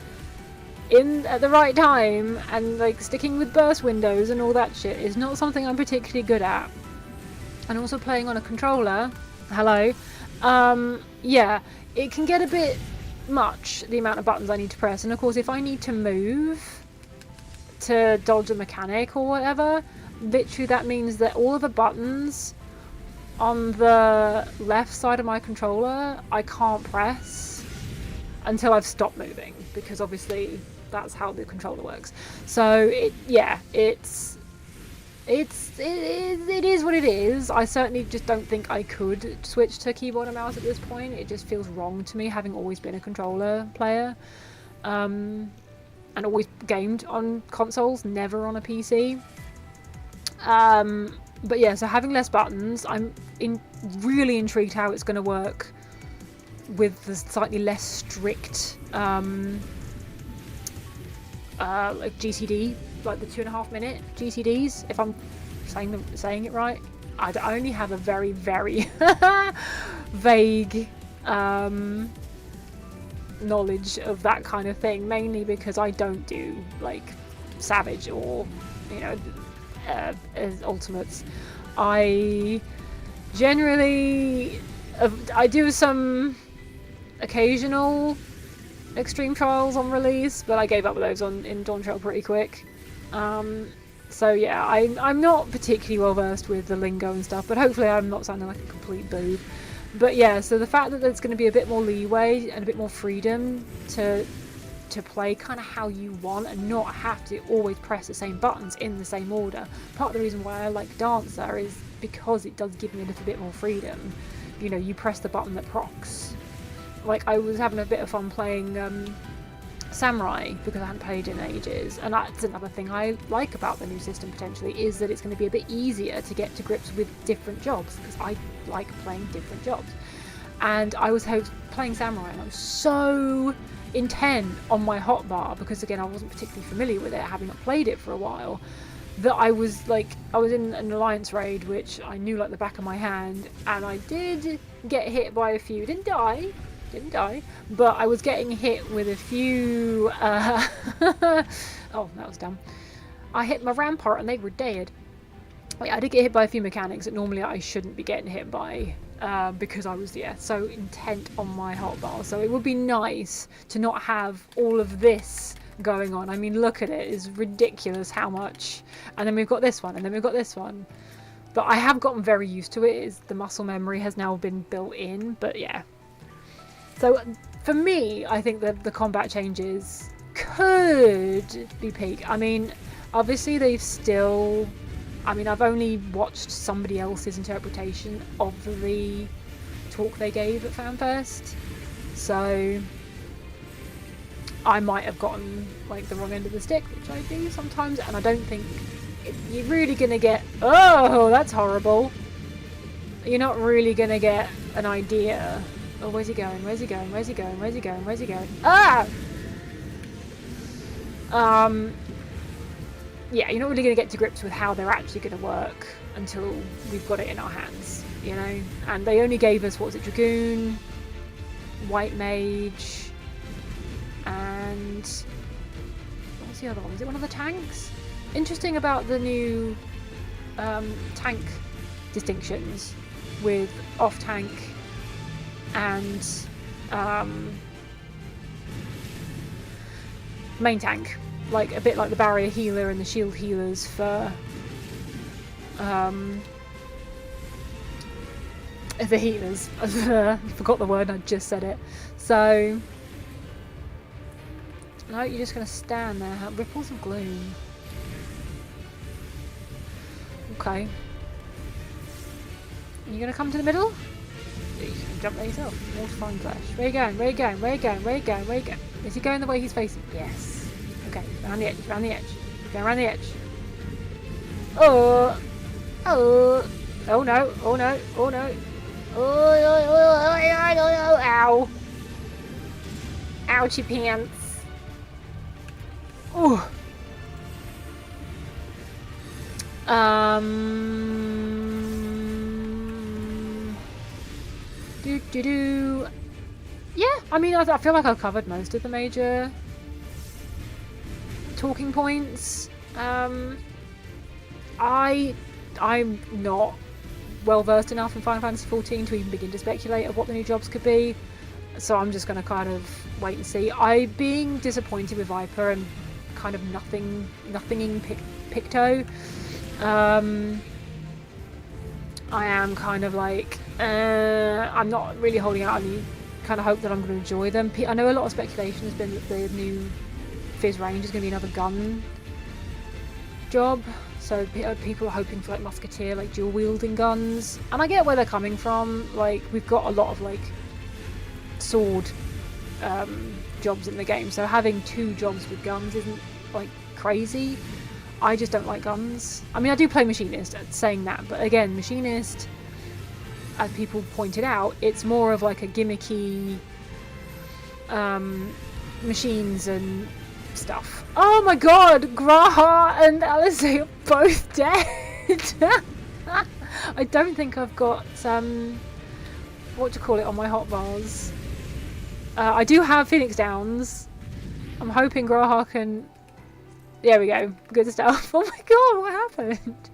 at the right time, and like sticking with burst windows and all that shit is not something I'm particularly good at. And also playing on a controller, hello, yeah, it can get a bit much, the amount of buttons I need to press. And of course, if I need to move to dodge a mechanic or whatever, literally that means that all of the buttons on the left side of my controller I can't press until I've stopped moving, because obviously that's how the controller works. So it is what it is. I certainly just don't think I could switch to keyboard and mouse at this point. It just feels wrong to me, having always been a controller player, and always gamed on consoles, never on a PC. But yeah, so having less buttons, I'm really intrigued how it's going to work with the slightly less strict like GTD, like the 2.5 minute GTDs, if I'm saying it right. I only have a very, very vague knowledge of that kind of thing, mainly because I don't do like Savage or, you know, as ultimates. I generally I do some occasional extreme trials on release, but I gave up with those in Dawntrail pretty quick. So yeah, I'm not particularly well versed with the lingo and stuff, but hopefully I'm not sounding like a complete boob. But yeah, so the fact that there's going to be a bit more leeway and a bit more freedom to play kind of how you want and not have to always press the same buttons in the same order. Part of the reason why I like Dancer is because it does give me a little bit more freedom. You know, you press the button that procs. Like, I was having a bit of fun playing Samurai because I hadn't played in ages, and that's another thing I like about the new system potentially, is that it's going to be a bit easier to get to grips with different jobs, because I like playing different jobs. And I was playing Samurai and I was so intent on my hotbar, because again I wasn't particularly familiar with it, having not played it for a while, that I was in an alliance raid which I knew like the back of my hand, and I did get hit by a few, didn't die, but I was getting hit with a few oh, that was dumb. I hit my rampart and they were dead. I did get hit by a few mechanics that normally I shouldn't be getting hit by, because I was so intent on my hotbar. So it would be nice to not have all of this going on. I mean, look at it, it's ridiculous how much. And then we've got this one, and then we've got this one. But I have gotten very used to it. The muscle memory has now been built in, but yeah. So for me, I think that the combat changes could be peak. I mean, obviously they've still... I mean, I've only watched somebody else's interpretation of the talk they gave at FanFest, so I might have gotten like the wrong end of the stick, which I do sometimes, and I don't think you're really gonna get... Oh, that's horrible. You're not really gonna get an idea. Oh, where's he going? Where's he going? Where's he going? Where's he going? Where's he going? Ah! Yeah, you're not really going to get to grips with how they're actually going to work until we've got it in our hands, you know? And they only gave us, what was it, Dragoon, White Mage, and... what was the other one? Was it one of the tanks? Interesting about the new tank distinctions with off-tank and main tank. Like a bit like the barrier healer and the shield healers for the healers. I forgot the word, I just said it. So no, you're just gonna stand there. Ripples of gloom. Okay. You're gonna come to the middle? You can jump there yourself. Mortifying flesh. Where are you going? Where are you going? Where are you going? Where are you going? Where are you going? Is he going the way he's facing? Yes. Okay, around the edge, around the edge. Go around the edge. Oh! Oh! Oh no! Oh no! Oh no! Oh! Ow! Ouchie pants! Oh! Yeah, I mean, I feel like I've covered most of the major talking points. I'm not well versed enough in Final Fantasy XIV to even begin to speculate of what the new jobs could be, so I'm just going to kind of wait and see. I'm being disappointed with Viper and kind of nothinging Picto. I am kind of like, I'm not really holding out any kind of hope that I'm going to enjoy them. I know a lot of speculation has been that the new Fizz range is going to be another gun job, so people are hoping for like musketeer, like dual wielding guns, and I get where they're coming from. Like, we've got a lot of like sword jobs in the game, so having 2 jobs with guns isn't like crazy. I just don't like guns. I mean, I do play Machinist, saying that, but again, Machinist, as people pointed out, it's more of like a gimmicky machines and stuff. Oh my god, Graha and Alice are both dead. I don't think I've got what to call it on my hotbars. I do have Phoenix Downs. I'm hoping Graha can. There we go, good stuff. Oh my god, what happened?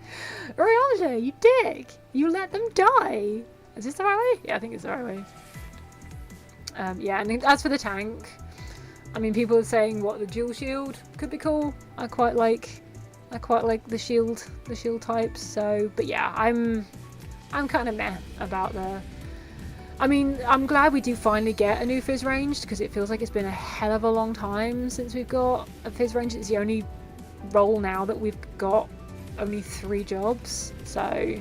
Oriange, you dick! You let them die. Is this the right way? Yeah, I think it's the right way. Yeah, and as for the tank, I mean, people are saying what the dual shield could be cool. I quite like the shield types. So, but yeah, I'm kind of meh about the. I mean, I'm glad we do finally get a new Fizz ranged, because it feels like it's been a hell of a long time since we've got a Fizz ranged. It's the only role now that we've got only 3 jobs, so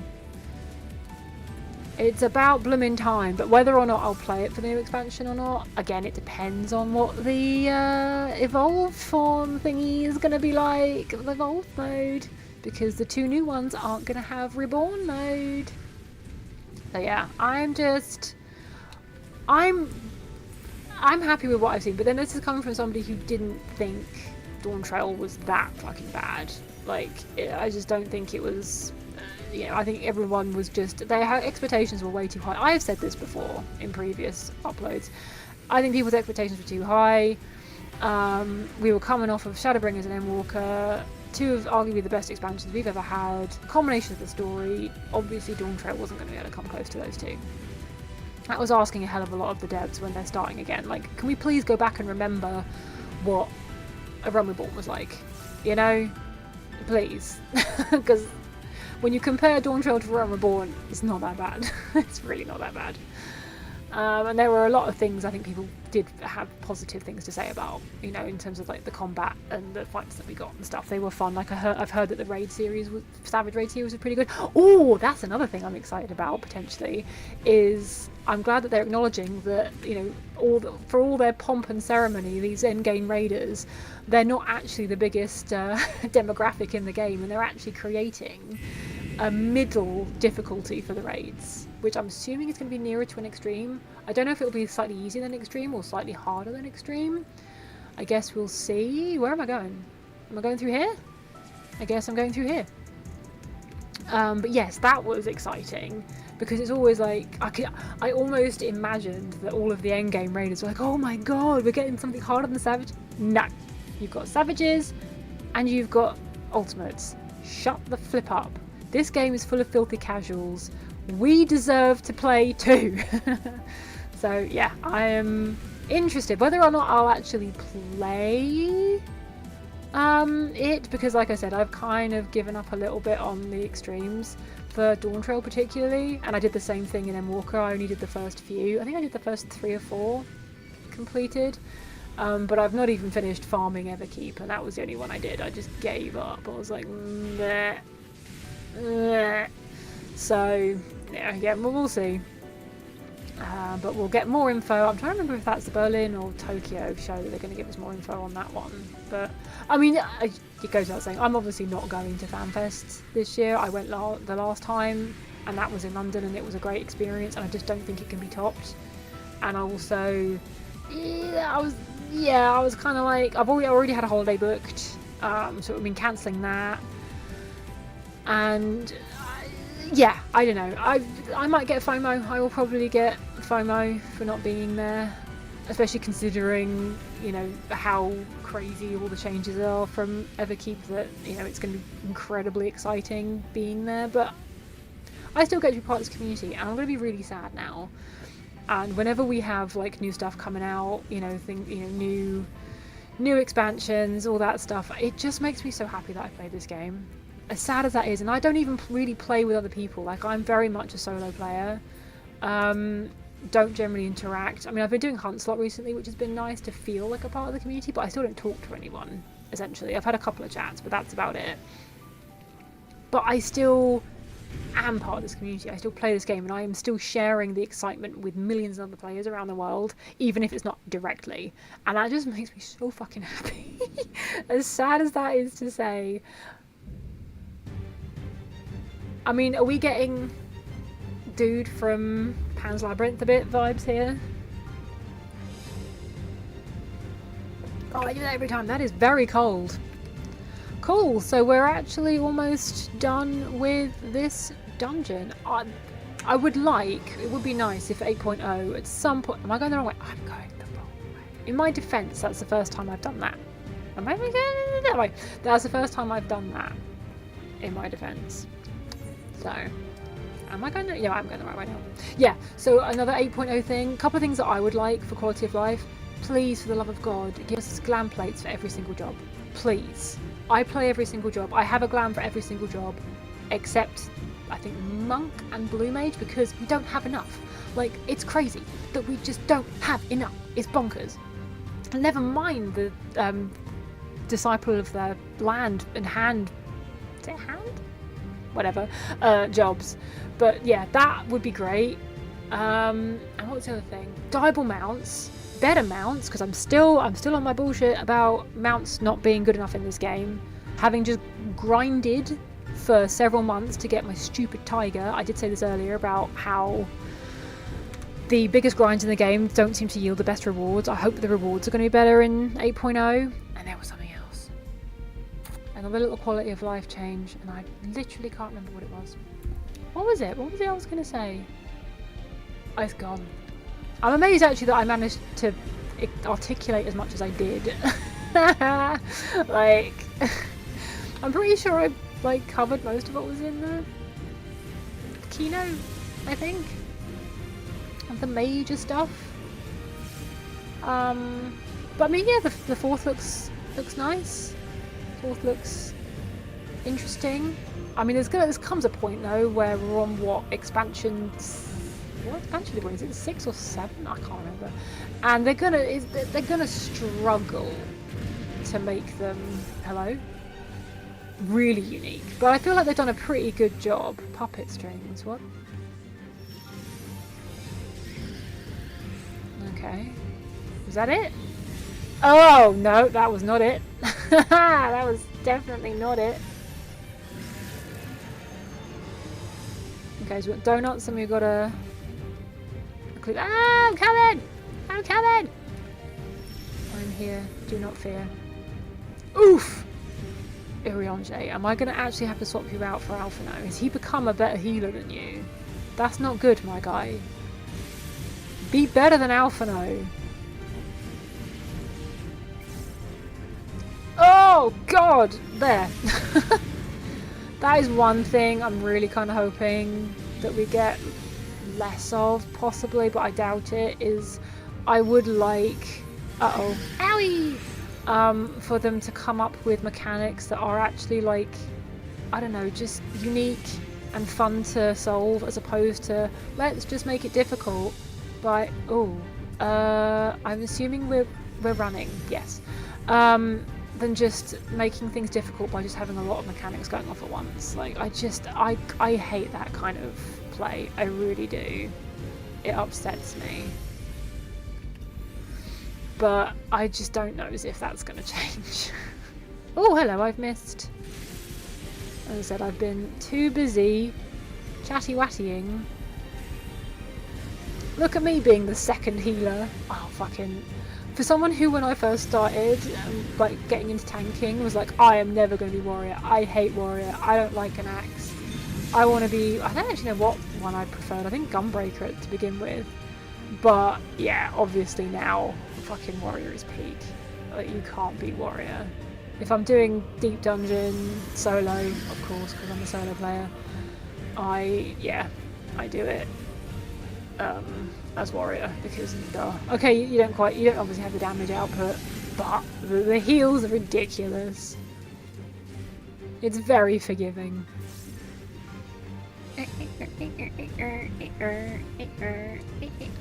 it's about blooming time. But whether or not I'll play it for the new expansion or not, again, it depends on what the evolved form thingy is going to be like, the evolved mode, because the 2 new ones aren't going to have reborn mode. So yeah, I'm happy with what I've seen, but then this is coming from somebody who didn't think Dawntrail was that fucking bad. Like, I just don't think it was. I think everyone was just, their expectations were way too high. I have said this before in previous uploads. I think people's expectations were too high. We were coming off of Shadowbringers and Endwalker, 2 of arguably the best expansions we've ever had. Combination of the story. Obviously, Dawntrail wasn't going to be able to come close to those 2. That was asking a hell of a lot of the devs when they're starting again. Like, can we please go back and remember what a Realm Reborn was like? You know? Please. Because when you compare Dawntrail to Realm Reborn, it's not that bad. It's really not that bad. And there were a lot of things I think people did have positive things to say about, in terms of like the combat and the fights that we got and stuff. They were fun. Like I've heard that the raid series, Savage raid series, was pretty good. Oh, that's another thing I'm excited about potentially. Is I'm glad that they're acknowledging that for all their pomp and ceremony, these endgame raiders, they're not actually the biggest demographic in the game, and they're actually creating a middle difficulty for the raids, which I'm assuming is going to be nearer to an extreme. I don't know if it'll be slightly easier than extreme or slightly harder than extreme. I guess we'll see. Where am I going? Am I going through here? I guess I'm going through here. But yes, that was exciting, because it's always like, I almost imagined that all of the endgame raiders were like, oh my god, we're getting something harder than Savage. No, you've got Savages and you've got Ultimates. Shut the flip up. This game is full of filthy casuals. We deserve to play too. So yeah, I am interested whether or not I'll actually play it, because like I said, I've kind of given up a little bit on the extremes for Dawntrail particularly, and I did the same thing in Endwalker. I only did the first few. I think I did the first 3 or 4 completed. But I've not even finished farming Everkeep, and that was the only one I did. I just gave up. I was like, meh. So yeah, we'll see. But we'll get more info. I'm trying to remember if that's the Berlin or Tokyo show that they're going to give us more info on that one. But I mean, it goes without saying, I'm obviously not going to FanFest this year. I went the last time, and that was in London, and it was a great experience, and I just don't think it can be topped. And also, I was kind of like, I already had a holiday booked, so we've been cancelling that. And yeah, I don't know. I might get FOMO. I will probably get FOMO for not being there, especially considering how crazy all the changes are from Everkeep. That it's going to be incredibly exciting being there. But I still get to be part of this community, and I'm going to be really sad now. And whenever we have like new stuff coming out, new expansions, all that stuff, it just makes me so happy that I played this game. As sad as that is, and I don't even really play with other people. Like, I'm very much a solo player. Don't generally interact. I mean, I've been doing Hunt Slot recently, which has been nice to feel like a part of the community, but I still don't talk to anyone, essentially. I've had a couple of chats, but that's about it. But I still am part of this community. I still play this game, and I am still sharing the excitement with millions of other players around the world, even if it's not directly. And that just makes me so fucking happy. As sad as that is to say, I mean, are we getting dude from Pan's Labyrinth a bit vibes here? Oh, I do that every time. That is very cold. Cool, so we're actually almost done with this dungeon. I would like, it would be nice if 8.0 at some point... Am I going the wrong way? I'm going the wrong way. In my defence, that's the first time I've done that. Am I going that way? That's the first time I've done that. In my defence. So... Am I going the... Yeah, I'm going the right way now. Yeah, so another 8.0 thing. A couple of things that I would like for quality of life. Please, for the love of God, give us glam plates for every single job. Please. I play every single job. I have a glam for every single job. Except, I think, Monk and Blue Mage, because we don't have enough. Like, it's crazy that we just don't have enough. It's bonkers. And never mind the Disciple of the Land and Hand... Is it Hand? Whatever. Jobs. But yeah, that would be great. And what was the other thing? Diable mounts. Better mounts, because I'm still on my bullshit about mounts not being good enough in this game. Having just grinded for several months to get my stupid tiger. I did say this earlier about how the biggest grinds in the game don't seem to yield the best rewards. I hope the rewards are going to be better in 8.0. And there was something else. Another little quality of life change, and I literally can't remember what it was. What was it? What was it I was going to say? Oh, it's gone. I'm amazed actually that I managed to articulate as much as I did. Like, I'm pretty sure I like covered most of what was in the keynote, I think, of the major stuff. But I mean, yeah, the fourth looks nice. Fourth looks interesting. I mean, there comes a point though where we're on what expansion is it, 6 or 7? I can't remember. And they're gonna struggle to make them really unique. But I feel like they've done a pretty good job. Puppet strings, what? Okay. Was that it? Oh no, that was not it. That was definitely not it. Okay, so we've got donuts and we've got a... Ah, I'm coming! I'm coming! I'm here. Do not fear. Oof! Iriange, am I going to actually have to swap you out for Alpha now? Has he become a better healer than you? That's not good, my guy. Be better than Alphino. Oh, God! There. That is one thing I'm really kind of hoping that we get less of, possibly, but I doubt it, is I would like... Uh-oh. Owie! For them to come up with mechanics that are actually, like, I don't know, just unique and fun to solve, as opposed to, let's just make it difficult by... Oh. I'm assuming we're running, yes. Than just making things difficult by just having a lot of mechanics going off at once. Like, I hate that kind of play. I really do. It upsets me. But I just don't know as if that's going to change. Oh, hello, I've missed. As I said, I've been too busy chatty-wattying. Look at me being the second healer. Oh, fucking... For someone who, when I first started, like, getting into tanking, was like, I am never going to be warrior. I hate warrior. I don't like an axe. I want to be... I don't actually know what one I preferred. I think Gunbreaker to begin with. But, yeah, obviously now, fucking warrior is peak. Like, you can't beat warrior. If I'm doing deep dungeon solo, of course, because I'm a solo player, I do it. As warrior, because duh. Okay, you don't obviously have the damage output, but the heals are ridiculous. It's very forgiving.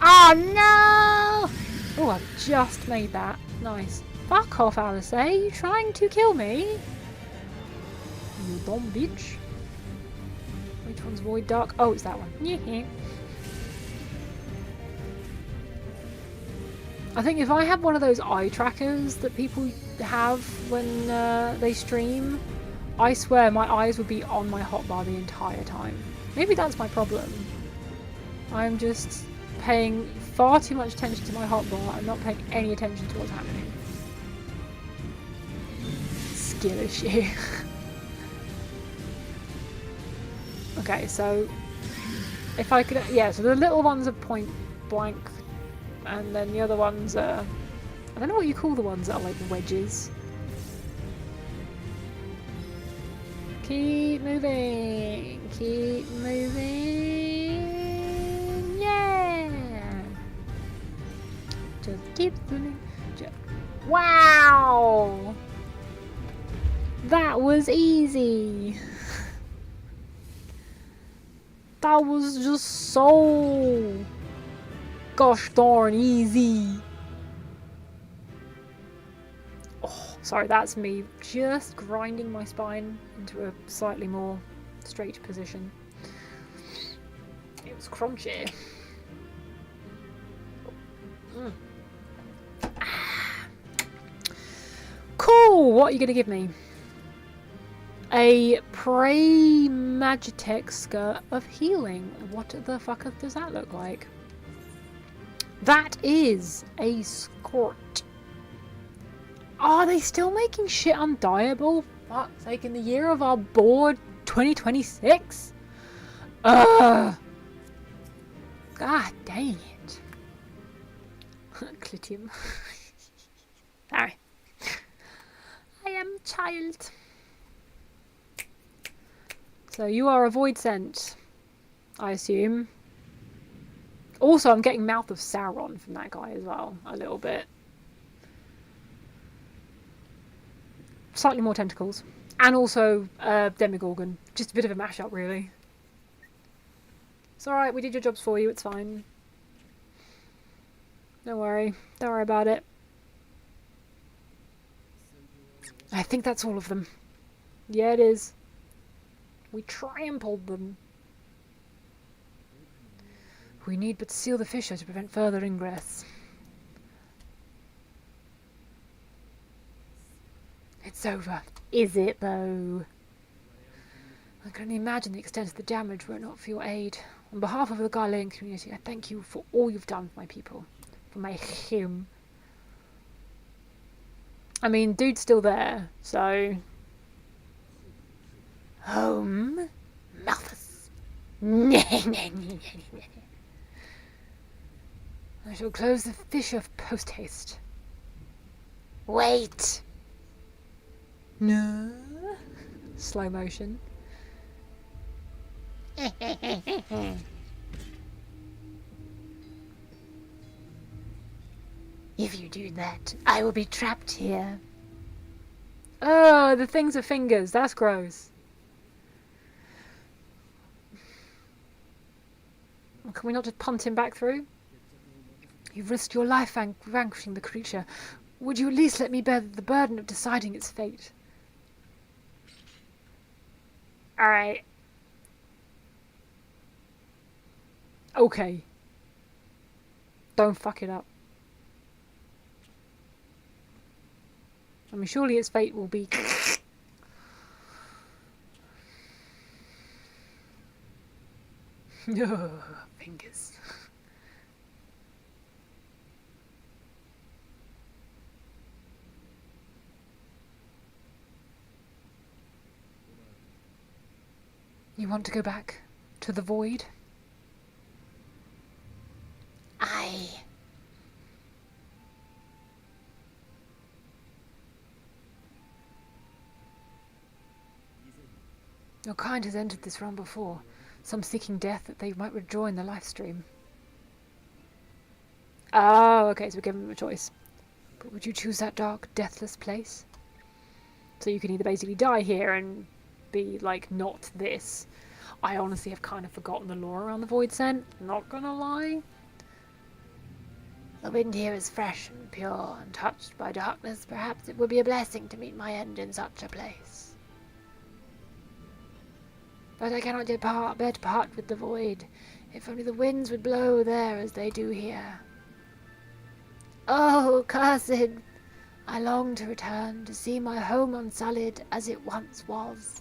Oh no! Oh, I've just made that. Nice. Fuck off, Alice. Are you trying to kill me? You dumb bitch. Which one's Void Dark? Oh, it's that one. Yeah. I think if I had one of those eye trackers that people have when they stream, I swear my eyes would be on my hotbar the entire time. Maybe that's my problem. I'm just paying far too much attention to my hotbar and not paying any attention to what's happening. Skill issue. Okay, so if I could, yeah, so the little ones are point blank, and then the other ones are, I don't know what you call the ones that are like wedges. Keep moving, yeah. Just keep moving. Wow, that was easy. That was just so gosh darn easy. Oh, sorry, that's me just grinding my spine into a slightly more straight position. It was crunchy. Mm. Cool, what are you going to give me? A Prey Magitech skirt of healing. What the fuck does that look like? That is a skirt. Are they still making shit undyeable? Fuck's sake, in the year of our board 2026? Ugh. God dang it. Clitium. Sorry. I am a child. So you are a void scent, I assume. Also, I'm getting Mouth of Sauron from that guy as well, a little bit. Slightly more tentacles. And also Demigorgon. Just a bit of a mashup, really. It's alright, we did your jobs for you, it's fine. Don't worry about it. I think that's all of them. Yeah, it is. We trampled them. We need but seal the fissure to prevent further ingress. It's over. Is it, though? I can only imagine the extent of the damage were it not for your aid. On behalf of the Galilean community, I thank you for all you've done for my people. For my him. I mean, dude's still there, so... Home, Malthus. I shall close the fissure post haste. Wait. No. Slow motion. If you do that, I will be trapped here. Oh, the things are fingers. That's gross. Can we not just punt him back through? You've risked your life vanquishing the creature. Would you at least let me bear the burden of deciding its fate? Alright. Okay. Don't fuck it up. I mean, surely its fate will be... No, fingers. You want to go back to the void? Aye. Your kind has entered this realm before, some seeking death that they might rejoin the life stream. Oh, okay, so we're giving them a choice. But would you choose that dark, deathless place? So you can either basically die here and be, like, not this. I honestly have kind of forgotten the lore around the Void Scent, not gonna lie. The wind here is fresh and pure, untouched by darkness. Perhaps it would be a blessing to meet my end in such a place. But I cannot yet bear to part with the void. If only the winds would blow there as they do here. Oh, cursed! I long to return, to see my home unsullied as it once was.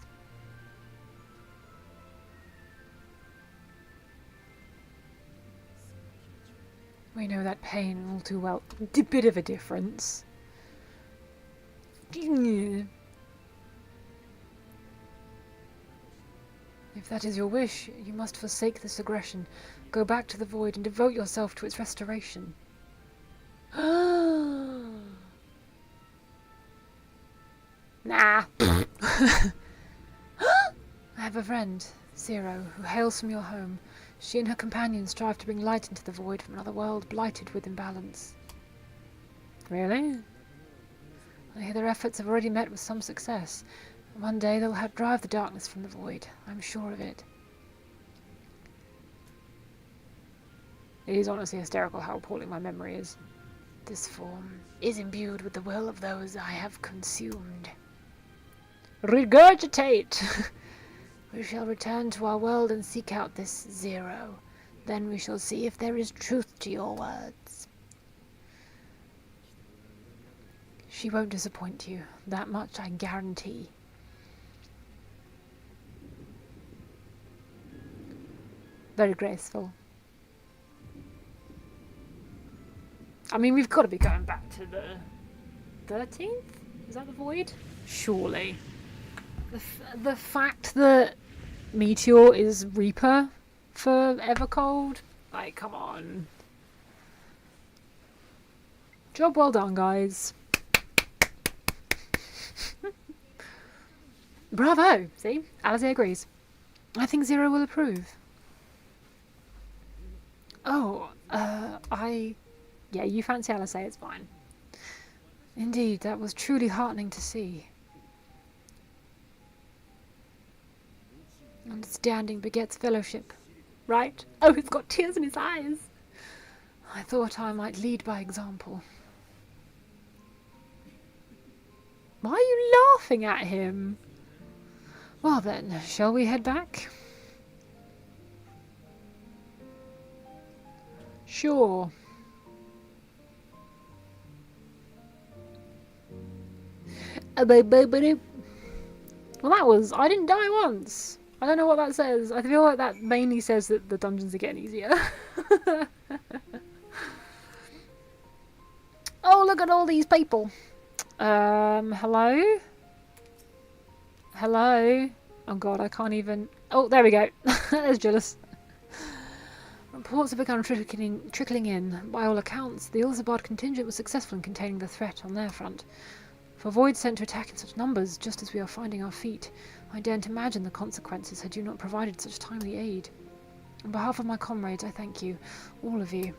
We know that pain all too well. A bit of a difference. If that is your wish, you must forsake this aggression, go back to the void and devote yourself to its restoration. Nah. I have a friend, Zero, who hails from your home. She and her companions strive to bring light into the void from another world blighted with imbalance. Really? I hear their efforts have already met with some success. One day they'll help drive the darkness from the void. I'm sure of it. It is honestly hysterical how appalling my memory is. This form is imbued with the will of those I have consumed. Regurgitate! We shall return to our world and seek out this Zero. Then we shall see if there is truth to your words. She won't disappoint you. That much I guarantee. Very graceful. I mean, we've got to be going back to the 13th? Is that the void? Surely. The fact that Meteor is Reaper for Evercold? Like, come on. Job well done, guys. Bravo! See? Alice agrees. I think Zero will approve. Oh, yeah, you fancy Alice, it's fine. Indeed, that was truly heartening to see. Understanding begets fellowship, right? Oh, he's got tears in his eyes. I thought I might lead by example. Why are you laughing at him? Well then, shall we head back? Sure. Well, that was... I didn't die once. I don't know what that says. I feel like that mainly says that the dungeons are getting easier. Oh, look at all these people. Hello? Hello? Oh god, I can't even... Oh, there we go. There's Julius. Reports have begun trickling in. By all accounts, the Ilzabard contingent was successful in containing the threat on their front. For voids sent to attack in such numbers, just as we are finding our feet, I daren't imagine the consequences had you not provided such timely aid. On behalf of my comrades, I thank you, all of you.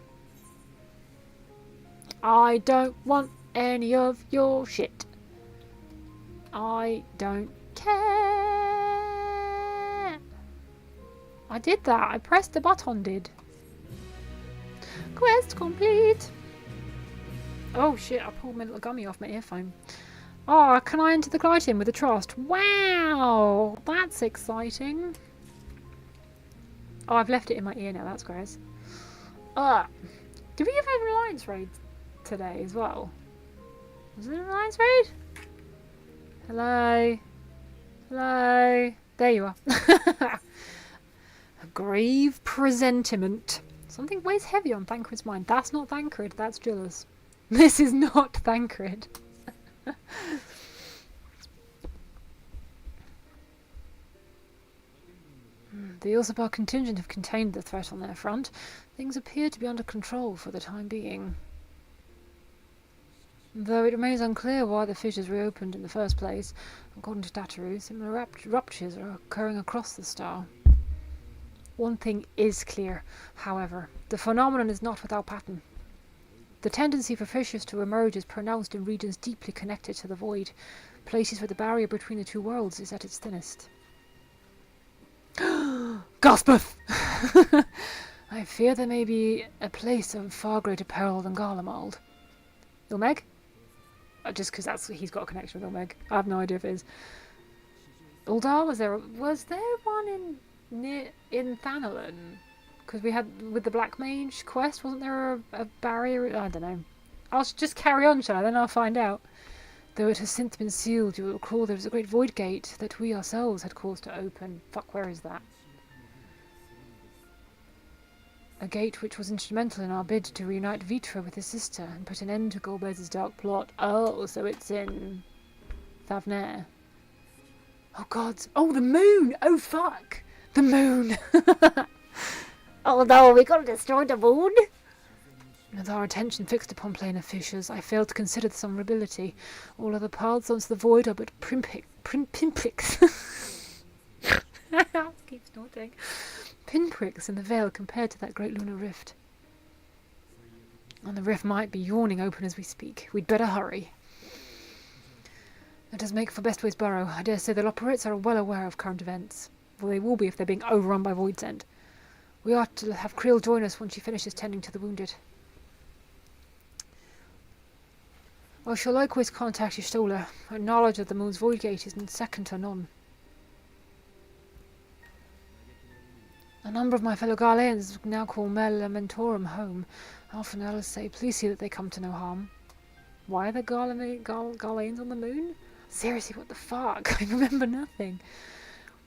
I don't want any of your shit. I don't care. I did that. I pressed the button, did. Quest complete. Oh shit, I pulled my little gummy off my earphone. Oh, can I enter the Glycerin with a trust? Wow, that's exciting. Oh, I've left it in my ear now, that's gross. Did we have a Reliance raid today as well? Was it a Reliance raid? Hello? Hello? There you are. A grave presentiment. Something weighs heavy on Thancred's mind. That's not Thancred, that's Julius. This is not Thancred. The Ilzabard contingent have contained the threat on their front. Things appear to be under control for the time being. Though it remains unclear why the fissures reopened in the first place, according to Dataru, similar ruptures are occurring across the star. One thing is clear, however. The phenomenon is not without pattern. The tendency for fissures to emerge is pronounced in regions deeply connected to the void, places where the barrier between the two worlds is at its thinnest. Gaspeth! I fear there may be a place of far greater peril than Garlemald. Ilmeg? Just because he's got a connection with Ilmeg. I have no idea if it is. Uldar, was there one in Thanalon? Because we had, with the Black Mage quest, wasn't there a barrier? I don't know. I'll just carry on, shall I? Then I'll find out. Though it has since been sealed, you will recall there is a great void gate that we ourselves had caused to open. Fuck, where is that? A gate which was instrumental in our bid to reunite Vitra with his sister and put an end to Golbez's dark plot. Oh, so it's in Thavnair. Oh god. Oh, the moon! Oh fuck! The moon! Oh no, we gotta destroy the moon! With our attention fixed upon planar fissures, I failed to consider the vulnerability. All other paths onto the void are but pinpricks. Keep snorting. Pinpricks in the veil compared to that great lunar rift. And the rift might be yawning open as we speak. We'd better hurry. That does make for Bestway's Burrow. I dare say the Loporrits are well aware of current events. Well, they will be if they're being overrun by Voidsent. We ought to have Creel join us when she finishes tending to the wounded. I shall likewise contact Y'shtola. Her knowledge of the moon's void gate is second to none. A number of my fellow Garleans now call Mel Mentorum home. Often others say, please see that they come to no harm. Why are the Garleans on the moon? Seriously, what the fuck? I remember nothing.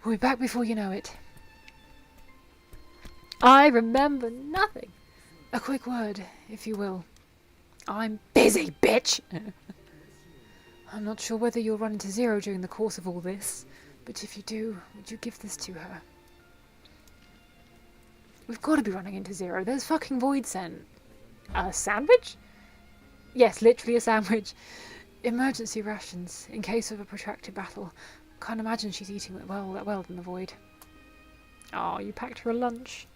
We'll be back before you know it. I remember nothing. A quick word, if you will. I'm busy, bitch! I'm not sure whether you'll run into Zero during the course of all this, but if you do, would you give this to her? We've got to be running into Zero. There's fucking Voidsent. A sandwich? Yes, literally a sandwich. Emergency rations, in case of a protracted battle. Can't imagine she's eating that well in the void. Oh, you packed her a lunch.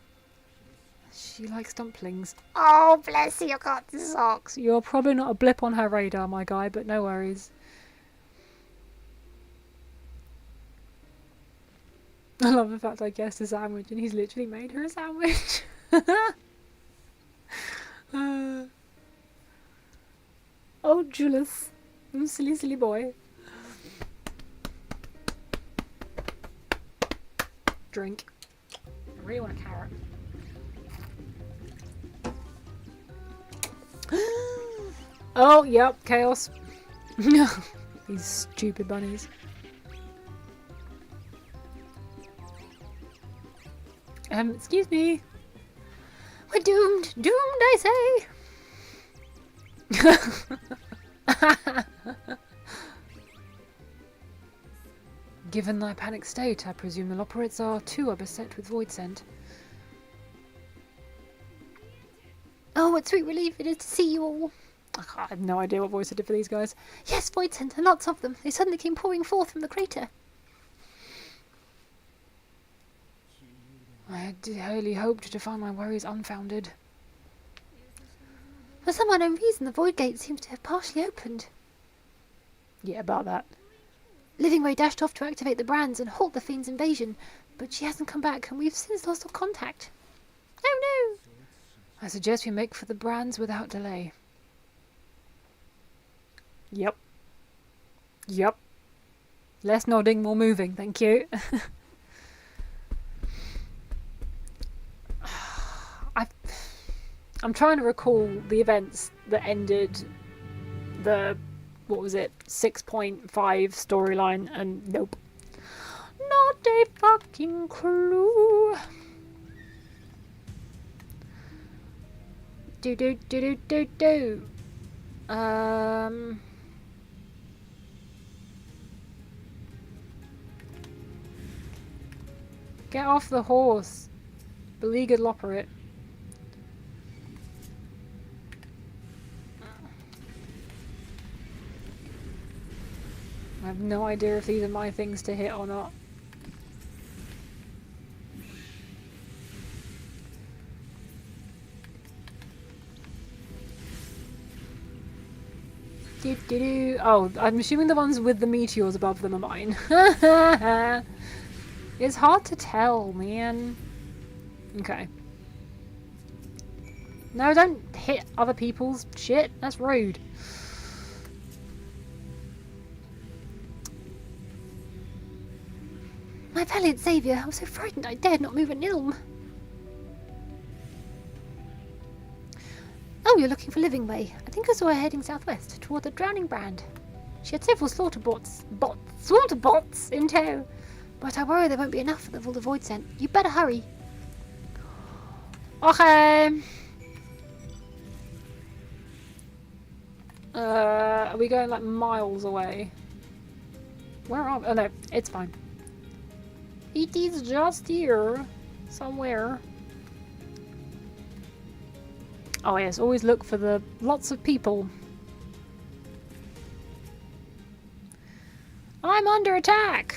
She likes dumplings. Oh, bless you, got the socks. You're probably not a blip on her radar, my guy, but no worries. I love the fact I guessed a sandwich and he's literally made her a sandwich. Oh, Julius. Silly, silly boy. Drink. I really want a carrot. Oh, yep, chaos. These stupid bunnies. Excuse me. We're doomed. Doomed, I say. Given thy panic state, I presume the Loporrits are beset with Voidsent. Oh, what sweet relief it is to see you all. I have no idea what voice I did for these guys. Yes, Voidsent, and lots of them. They suddenly came pouring forth from the crater. I had dearly hoped to find my worries unfounded. For some unknown reason, the void gate seems to have partially opened. Yeah, about that. Living Ray dashed off to activate the brands and halt the Fiend's invasion, but she hasn't come back, and we've since lost all contact. Oh no! I suggest we make for the brands without delay. Yep. Yep. Less nodding, more moving, thank you. I'm trying to recall the events that ended the, what was it, 6.5 storyline, and nope. Not a fucking clue. Do. Get off the horse, beleaguered Loporrit. I have no idea if these are my things to hit or not. Oh, I'm assuming the ones with the meteors above them are mine. It's hard to tell, man. Okay. No, don't hit other people's shit. That's rude. My valiant saviour, I was so frightened I dared not move an ilm. Oh, you're looking for Living Way. I think I saw her heading southwest, toward the Drowning Brand. She had several slaughter bots in tow. But I worry there won't be enough of all the void scent. You better hurry. Okay. Are we going like miles away? Where are we? Oh no, it's fine. It is just here. Somewhere. Oh yes, always look for the lots of people. I'm under attack!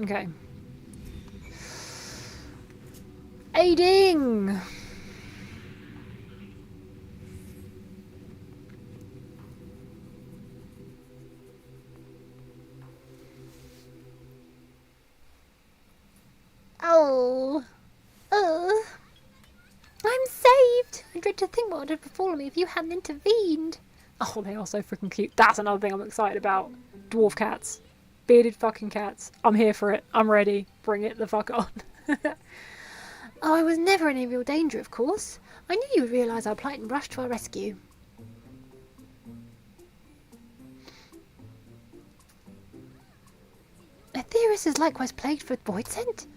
Okay. Aiding! Oh. I'm saved. I dread to think what would have befallen me if you hadn't intervened. Oh, they are so freaking cute. That's another thing I'm excited about. Dwarf cats. Bearded fucking cats. I'm here for it. I'm ready. Bring it the fuck on. Oh, I was never in any real danger, of course. I knew you would realise our plight and rush to our rescue. Aetheris is likewise plagued with void scent.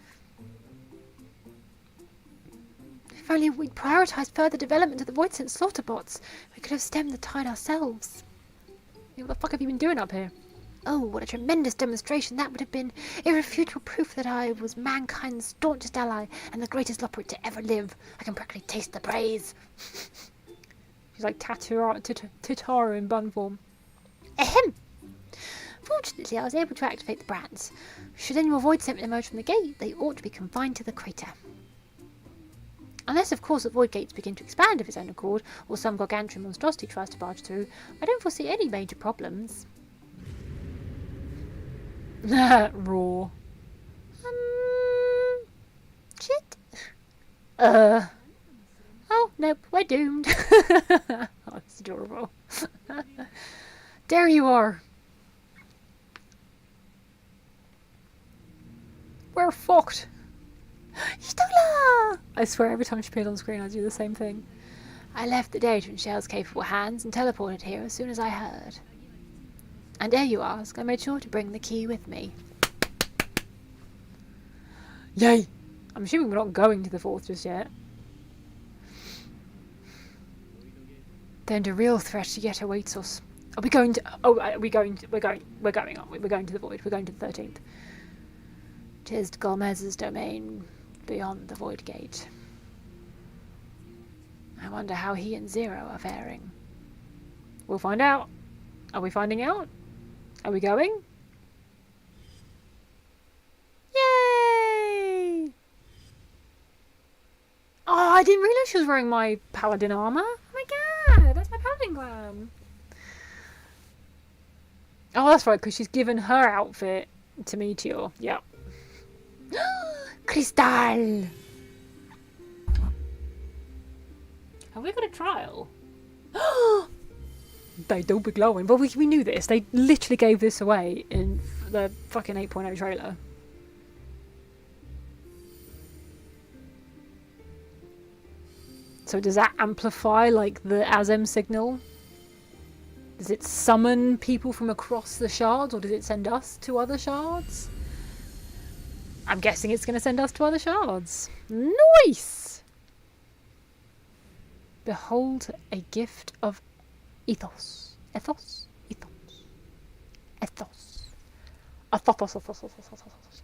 If only we'd prioritised further development of the void scent slaughter bots, we could have stemmed the tide ourselves. What the fuck have you been doing up here? Oh, what a tremendous demonstration that would have been. Irrefutable proof that I was mankind's staunchest ally and the greatest loperate to ever live. I can practically taste the praise. She's like Tataru in bun form. Ahem! Fortunately, I was able to activate the brands. Should any more void scent emerge from the gate, they ought to be confined to the crater. Unless, of course, the void gates begin to expand of its own accord, or some gargantuan monstrosity tries to barge through, I don't foresee any major problems. Raw. Shit. Oh, nope, we're doomed. Oh, it's adorable. There you are. We're fucked. Stola! I swear every time she appeared on screen I do the same thing. I left the data in Shell's capable hands and teleported here as soon as I heard. And ere you ask, I made sure to bring the key with me. Yay! I'm assuming we're not going to the fourth just yet. Then the real threat yet awaits us. Are we going to... Oh, we're going, aren't we? We're going to the void. We're going to the 13th. 'Tis Golmez's domain beyond the void gate. I wonder how he and Zero are faring. We'll find out. Are we finding out? Are we going? Yay! Oh, I didn't realise she was wearing my paladin armour. Oh my god, that's my paladin glam. Oh, that's right, because she's given her outfit to Meteor. Yep. Crystal! Have we got a trial? They don't be glowing. But we knew this. They literally gave this away in the fucking 8.0 trailer. So does that amplify like the ASM signal? Does it summon people from across the shards, or does it send us to other shards? I'm guessing it's going to send us to other shards. Nice! Behold a gift of ethos. Ethos? Ethos. Ethos. Ethos.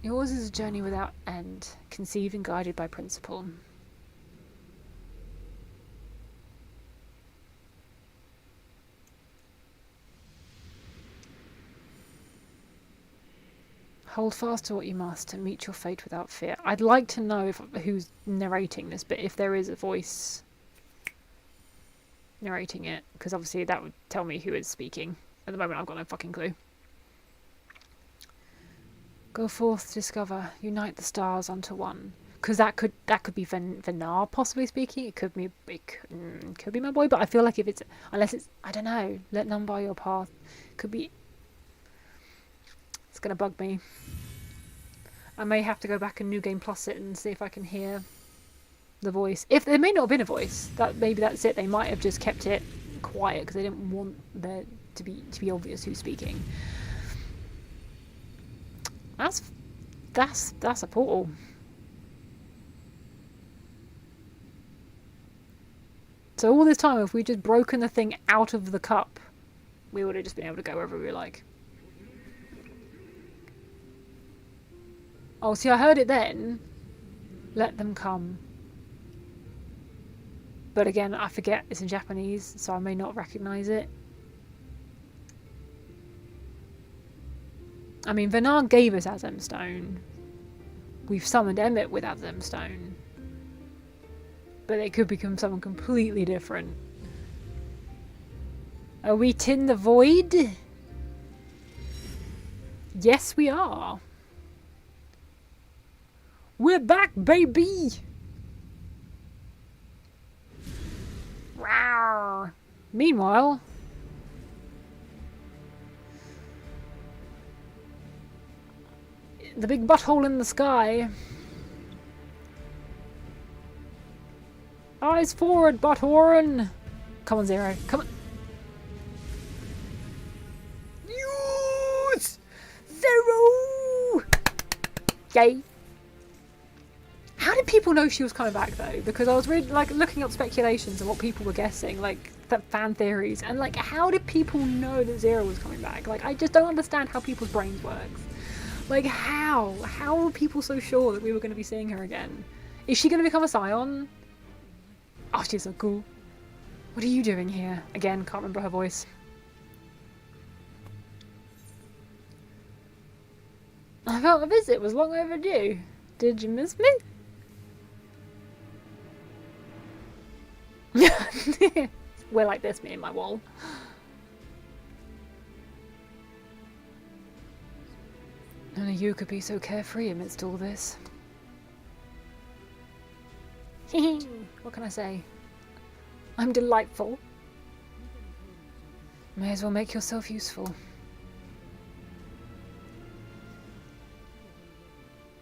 Yours is a journey without end, conceived and guided by principle. Hold fast to what you must and meet your fate without fear. I'd like to know who's narrating this, but if there is a voice narrating it, because obviously that would tell me who is speaking. At the moment I've got no fucking clue. Go forth, discover, unite the stars unto one. Because that could be Venar possibly speaking. It could be my boy, but I feel like if it's, unless it's, I don't know, let none bar your path. Could be. It's gonna bug me. I may have to go back and New Game Plus it and see if I can hear the voice. If there may not have been a voice, that maybe that's it. They might have just kept it quiet because they didn't want there to be obvious who's speaking. That's a portal. So all this time, if we just broken the thing out of the cup, we would have just been able to go wherever we like. Oh, see, I heard it then. Let them come. But again, I forget it's in Japanese, so I may not recognise it. I mean, Vanar gave us Azem Stone. We've summoned Emmett with Azem Stone. But they could become someone completely different. Are we Tin the Void? Yes, we are. We're back, baby! Rawr. Meanwhile... the big butthole in the sky. Eyes forward, Butthorn! Come on, Zero. Come on. Yes! Zero! Yay! How did people know she was coming back though? Because I was really looking up speculations and what people were guessing, the fan theories, and how did people know that Zero was coming back? I just don't understand how people's brains works. How? How were people so sure that we were going to be seeing her again? Is she going to become a Scion? Oh, she's so cool. What are you doing here? Again, can't remember her voice. I felt a visit was long overdue. Did you miss me? We're like this, me and my wall. Only you could be so carefree amidst all this. What can I say? I'm delightful. May as well make yourself useful.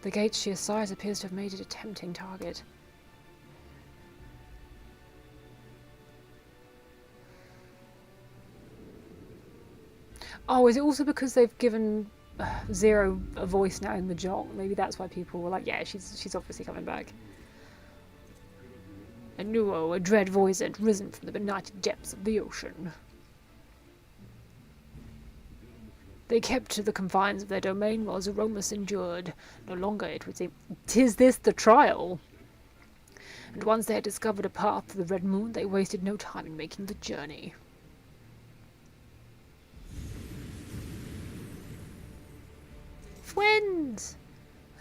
The gate's sheer size appears to have made it a tempting target. Oh, is it also because they've given Zero a voice now in the Jong? Maybe that's why people were like, yeah, she's obviously coming back. A Nuo, a dread voice had risen from the benighted depths of the ocean. They kept to the confines of their domain while Zeromus endured. No longer, it would seem, 'tis this the trial. And once they had discovered a path to the Red Moon, they wasted no time in making the journey. Friends!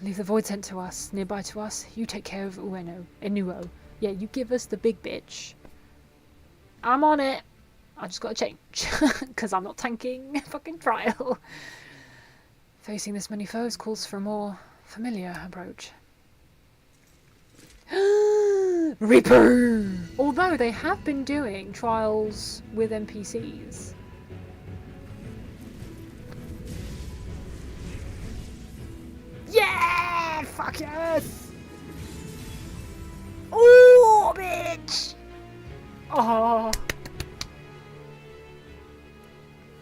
Leave the void sent to us, nearby to us. You take care of Enuo. Yeah, you give us the big bitch. I'm on it. I just gotta change. Because I'm not tanking a fucking trial. Facing this many foes calls for a more familiar approach. Reaper! Although they have been doing trials with NPCs. Yeah! Fuck yes! Oh, bitch! Oh.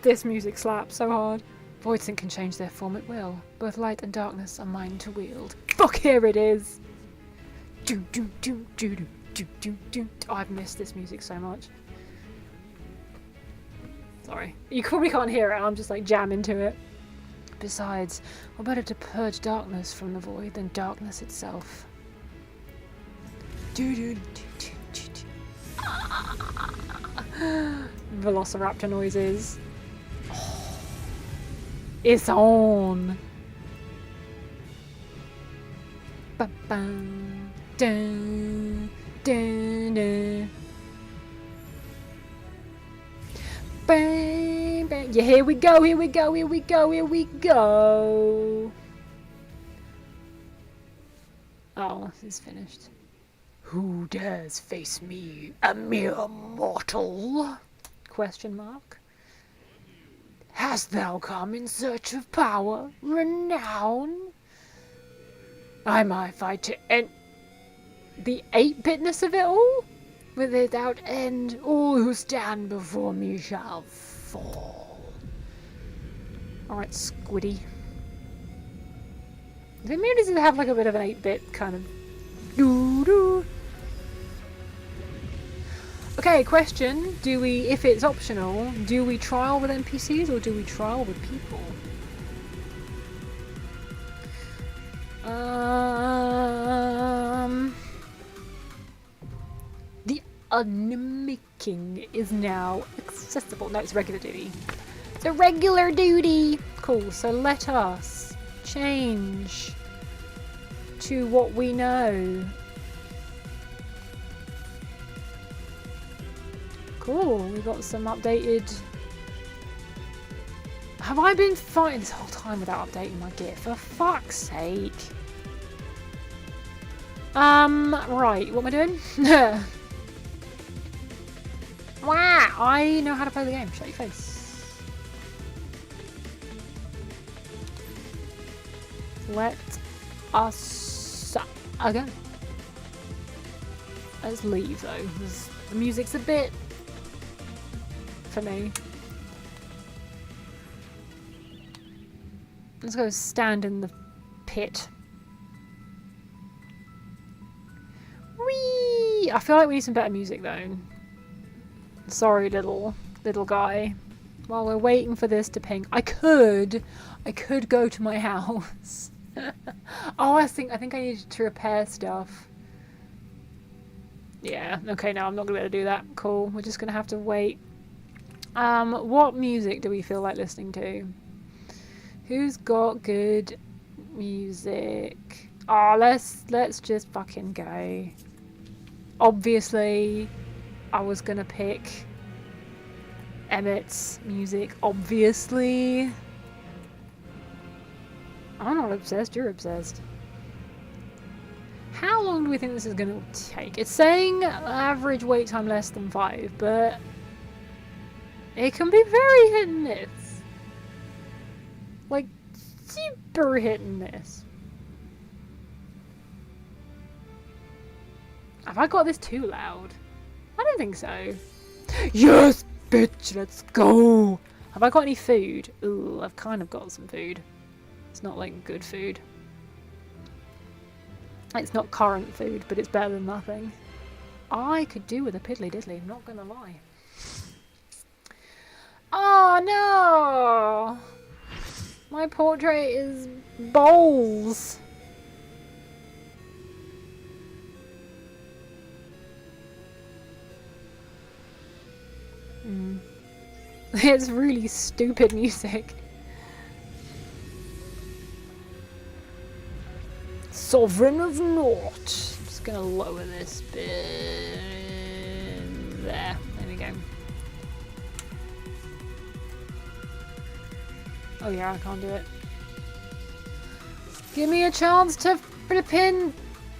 This music slaps so hard. Voidsync can change their form at will. Both light and darkness are mine to wield. Fuck, here it is! Do do do do do do do do. Oh, I've missed this music so much. Sorry. You probably can't hear it, I'm just jamming to it. Besides, we're better to purge darkness from the void than darkness itself. Do do do do do do. Velociraptor noises. Oh, it's on. Ba bam dun dun dun. Bang bang. Yeah, here we go, here we go, here we go, here we go. Oh, it's finished. Who dares face me, a mere mortal? Question mark. Hast thou come in search of power, renown? I might fight to end the 8-bitness of it all. Without end, all who stand before me shall fall. Alright, Squiddy. Maybe does it have like a bit of an 8-bit kind of doo-doo? Okay, question. Do we, if it's optional, do we trial with NPCs or do we trial with people? The unmicking is now accessible. No, it's regular duty. It's a regular duty! Cool, so let us change to what we know. Cool, we got some updated... Have I been fighting this whole time without updating my gear? For fuck's sake. Right, what am I doing? Wow, I know how to play the game. Shut your face. Let us go. Let's leave though, because the music's a bit for me. Let's go stand in the pit. Whee! I feel like we need some better music though. Sorry, little guy. While we're waiting for this to ping, I could go to my house. Oh, I think I needed to repair stuff. Yeah. Okay. No, I'm not gonna be able to do that. Cool. We're just gonna have to wait. What music do we feel like listening to? Who's got good music? Oh, let's just fucking go. Obviously, I was gonna pick Emmett's music. Obviously. I'm not obsessed, you're obsessed. How long do we think this is gonna take? It's saying average wait time less than 5, but it can be very hit and miss. Like, super hit and miss. Have I got this too loud? I don't think so. Yes, bitch, let's go. Have I got any food? Ooh, I've kind of got some food. It's not like good food. It's not current food, but it's better than nothing. I could do with a piddly diddly, I'm not gonna lie. Oh no! My portrait is bowls. It's really stupid music. Sovereign of Naught. I'm just gonna lower this bit. There we go. Oh yeah, I can't do it. Give me a chance to flippin'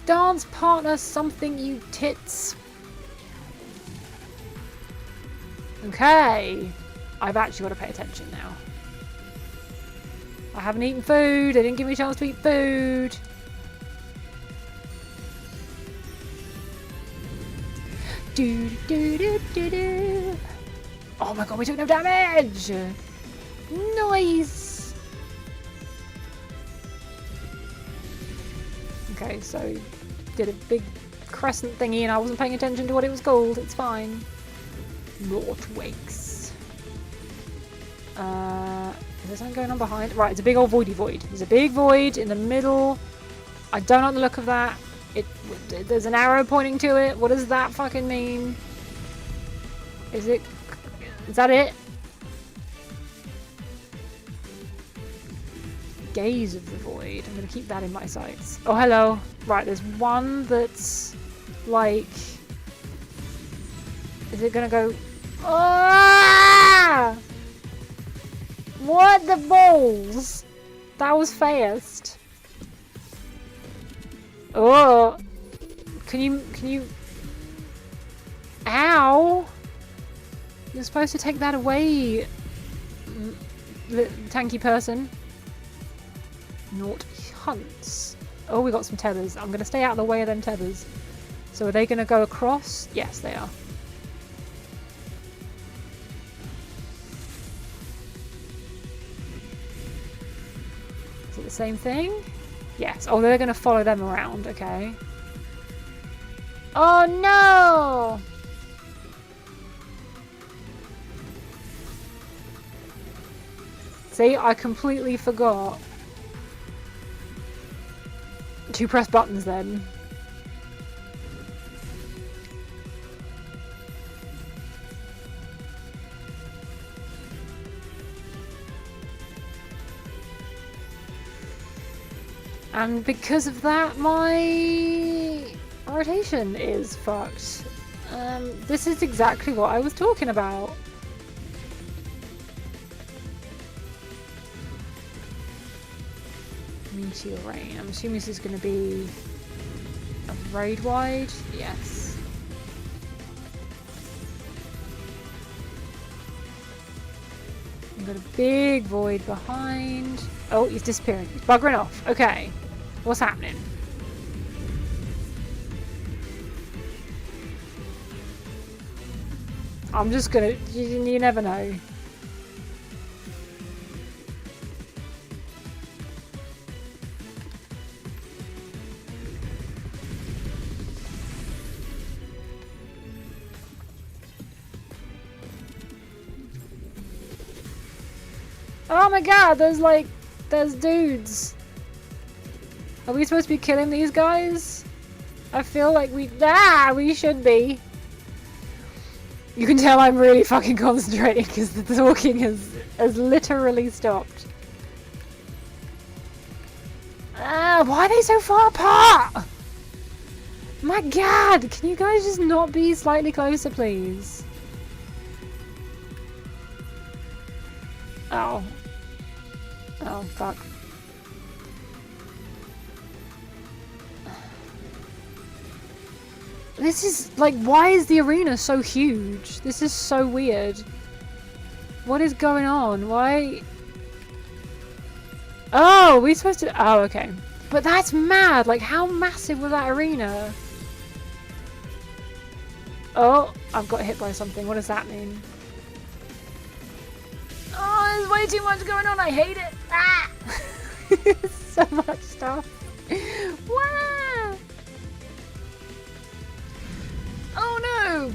dance partner something, you tits. Okay. I've actually got to pay attention now. I haven't eaten food. They didn't give me a chance to eat food. Do do do do do. Oh my god, we took no damage. Nice. Okay, so did a big crescent thingy and I wasn't paying attention to what it was called. It's fine. Naught wakes. Is there something going on behind? Right, it's a big old voidy void. There's a big void in the middle. I don't like the look of that. There's an arrow pointing to it. What does that fucking mean? Is that it? Gaze of the void. I'm gonna keep that in my sights. Oh, hello. Right, there's one that's like... Is it gonna go... Ah! What the balls? That was fast. Oh. Can you... Ow! You're supposed to take that away, tanky person. Naught hunts. Oh, we got some tethers. I'm going to stay out of the way of them tethers. So are they going to go across? Yes, they are. Is it the same thing? Yes. Oh, they're going to follow them around. Okay. Oh no! See, I completely forgot to press buttons then. And because of that, my rotation is fucked. This is exactly what I was talking about. Meteor rain. I'm assuming this is going to be a road wide. Yes. I've got a big void behind. Oh, he's disappearing. He's buggering off. Okay. What's happening? I'm just gonna... You never know. Oh my god, there's dudes. Are we supposed to be killing these guys? I feel like we should be. You can tell I'm really fucking concentrating because the talking has literally stopped. Why are they so far apart? My god, can you guys just not be slightly closer, please? Oh. Oh, fuck. This is, like, why is the arena so huge? This is so weird. What is going on? Why? Oh, are we supposed to? Oh, okay. But that's mad. Like, how massive was that arena? Oh, I've got hit by something. What does that mean? Oh, there's way too much going on. I hate it. Ah! So much stuff. Wow. Oh no!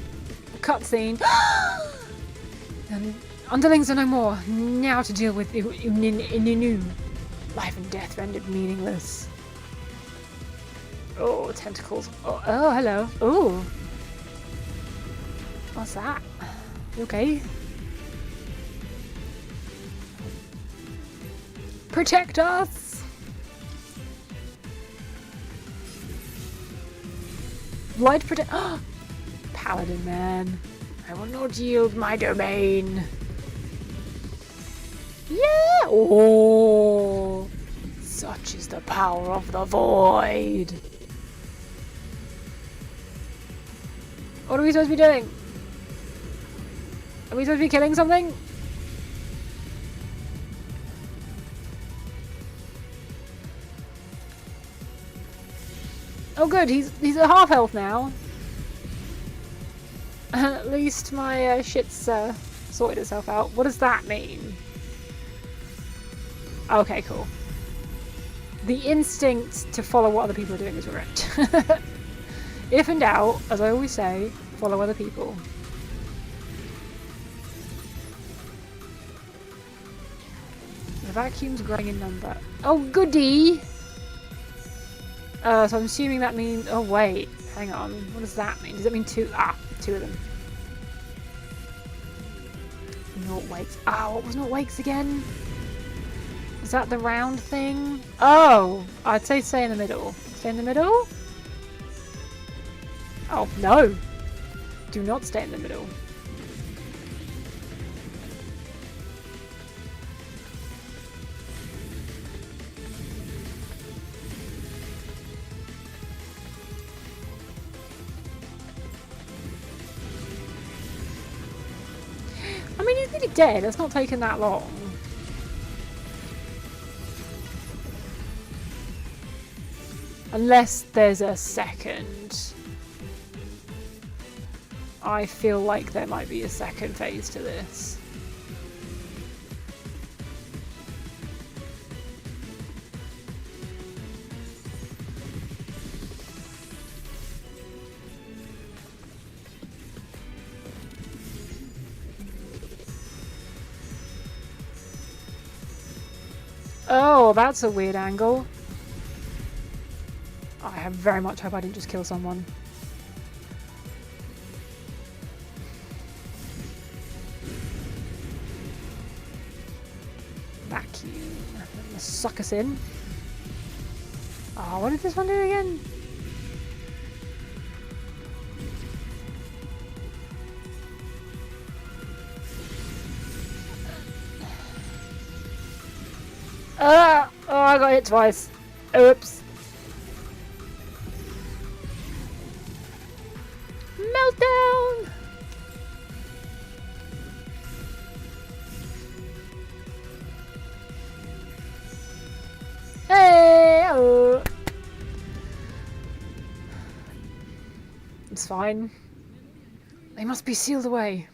Cutscene. And underlings are no more. Now to deal with Ininu. Life and death rendered meaningless. Oh, tentacles. Oh, oh, hello. Oh. What's that? You okay? Protect us! Light protect. Paladin man. I will not yield my domain. Yeah! Oh! Such is the power of the void. What are we supposed to be doing? Are we supposed to be killing something? Oh good, he's at half health now. At least my shit's sorted itself out. What does that mean? Okay, cool. The instinct to follow what other people are doing is correct. If in doubt, as I always say, follow other people. The vacuum's growing in number. Oh goody! So I'm assuming that means... Oh wait, hang on. What does that mean? Does it mean two? Ah, two of them. Naught wakes. Ah, what was Naught wakes again? Is that the round thing? Oh, I'd say stay in the middle. Stay in the middle? Oh, no. Do not stay in the middle. I mean, he's nearly dead. It's not taken that long. Unless there's a second. I feel like there might be a second phase to this. Oh, that's a weird angle. I very much hope I didn't just kill someone. Vacuum. Suck us in. Oh, what did this one do again? Oh, I got hit twice. Oops. Meltdown! Hey! Oh. It's fine. They must be sealed away.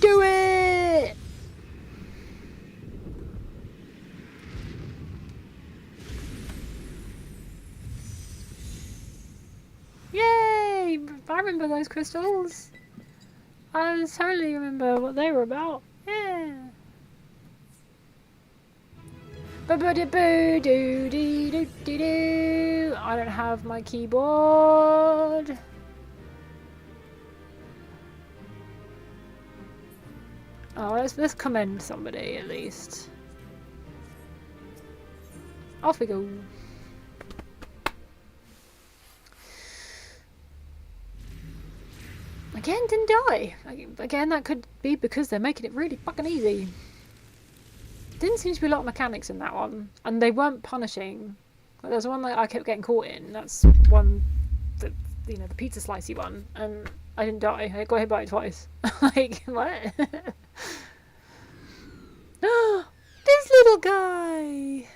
Do it! Yay! I remember those crystals. I totally remember what they were about. Yeah. Ba-ba-da-boo-doo-dee-doo-dee-doo. I don't have my keyboard. Oh, let's commend somebody at least. Off we go. Again, didn't die. Again, that could be because they're making it really fucking easy. Didn't seem to be a lot of mechanics in that one, and they weren't punishing. Like, there was one that I kept getting caught in. That's one that, you know, the pizza slicey one, and I didn't die. I got hit by it twice. Like, what? This little guy.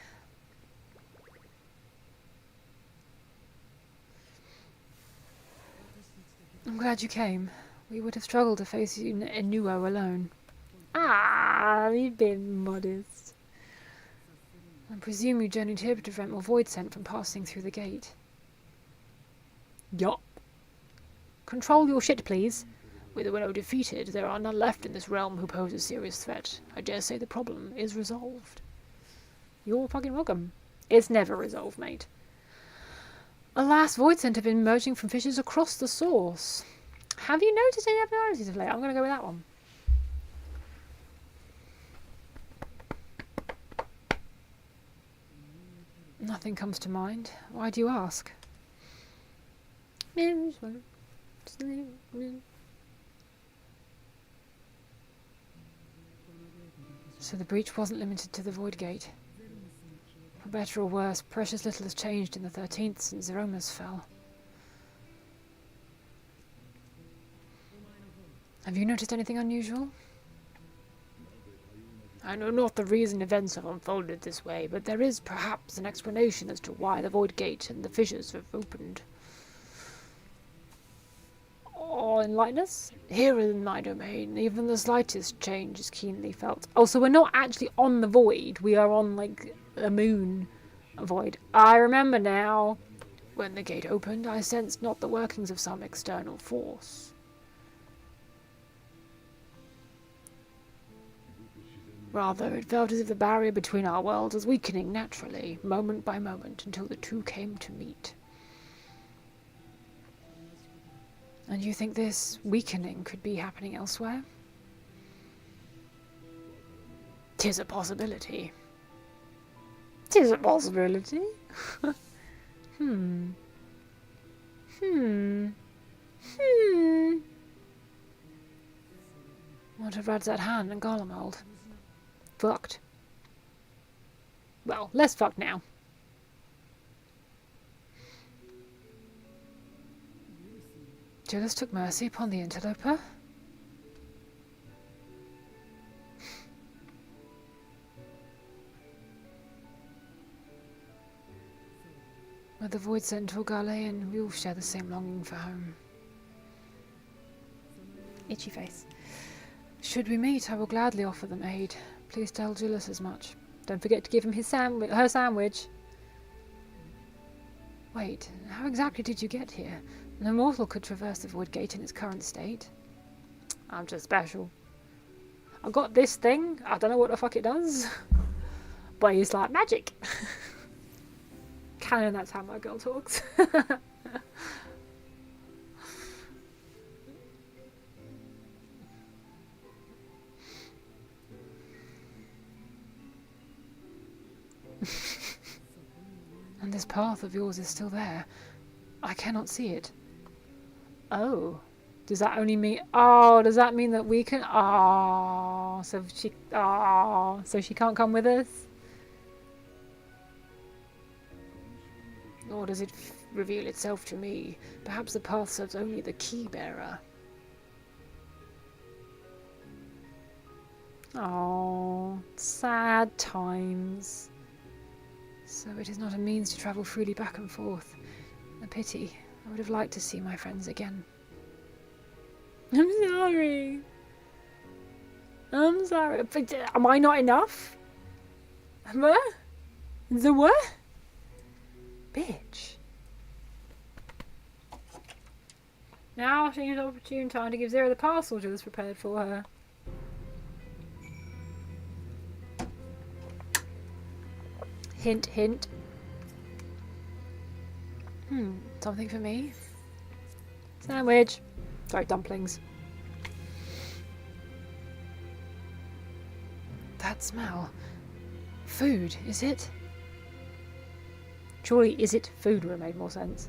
I'm glad you came. We would have struggled to face you in Nuo alone. Ah, you've been modest. I presume you journeyed here to prevent more void sent from passing through the gate. Yup. Control your shit, please. With the Winnow defeated, there are none left in this realm who pose a serious threat. I dare say the problem is resolved. You're fucking welcome. It's never resolved, mate. Alas, void scent have been emerging from fissures across the source. Have you noticed any abnormalities of late? I'm going to go with that one. Nothing comes to mind. Why do you ask? So the breach wasn't limited to the Void Gate. For better or worse, precious little has changed in the 13th since Zeromas fell. Have you noticed anything unusual? I know not the reason events have unfolded this way, but there is perhaps an explanation as to why the Void Gate and the fissures have opened. Or enlighten us? Here in my domain, even the slightest change is keenly felt. Oh, so we're not actually on the Void, we are on, like, a moon void. I remember now. When the gate opened, I sensed not the workings of some external force. Rather, it felt as if the barrier between our worlds was weakening naturally, moment by moment, until the two came to meet. And you think this weakening could be happening elsewhere? 'Tis a possibility. 'Tis a possibility? What have Radzat Han and Garlemald? Fucked. Well, less fucked now. Julius took mercy upon the interloper? With the Void Centaur Garlean, we all share the same longing for home. Itchy face. Should we meet, I will gladly offer them aid. Please tell Julius as much. Don't forget to give him his her sandwich. Wait, how exactly did you get here? No mortal could traverse the Void Gate in its current state. I'm just special. I got this thing. I don't know what the fuck it does. But it's like magic. Canon, that's how my girl talks. And this path of yours is still there. I cannot see it. Oh. Does that only mean... Oh, does that mean that we can... Oh, so she... Oh, so she can't come with us? Or does it reveal itself to me? Perhaps the path serves only the key bearer. Oh, sad times. So it is not a means to travel freely back and forth. A pity. I would have liked to see my friends again. I'm sorry. I'm sorry. But, am I not enough? What? The what? Bitch. Now seems an opportune time to give Zero the parcel Jules prepared for her. Hint, hint. Something for me? Sandwich. Sorry, dumplings. That smell. Food, is it? Surely, is it food would have made more sense.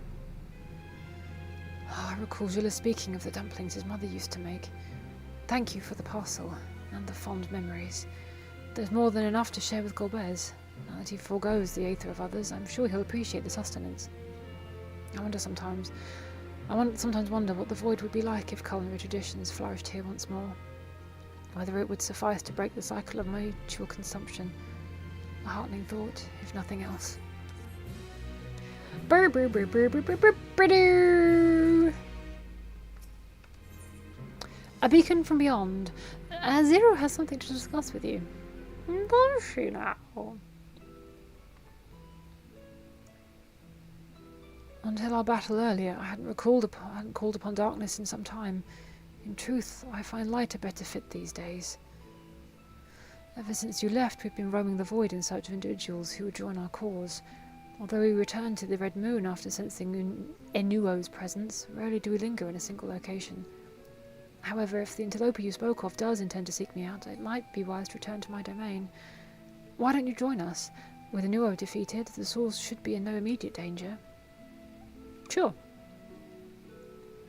Oh, I recall Jules speaking of the dumplings his mother used to make. Thank you for the parcel and the fond memories. There's more than enough to share with Golbez. Now that he forgoes the aether of others, I'm sure he'll appreciate the sustenance. I sometimes wonder what the Void would be like if culinary traditions flourished here once more. Whether it would suffice to break the cycle of mutual consumption. A heartening thought, if nothing else. A beacon from beyond. Zero has something to discuss with you. Does she now? Until our battle earlier, I hadn't called upon darkness in some time. In truth, I find light a better fit these days. Ever since you left, we've been roaming the void in search of individuals who would join our cause. Although we returned to the Red Moon after sensing Enuo's presence, rarely do we linger in a single location. However, if the interloper you spoke of does intend to seek me out, it might be wise to return to my domain. Why don't you join us? With Enuo defeated, the source should be in no immediate danger. Sure.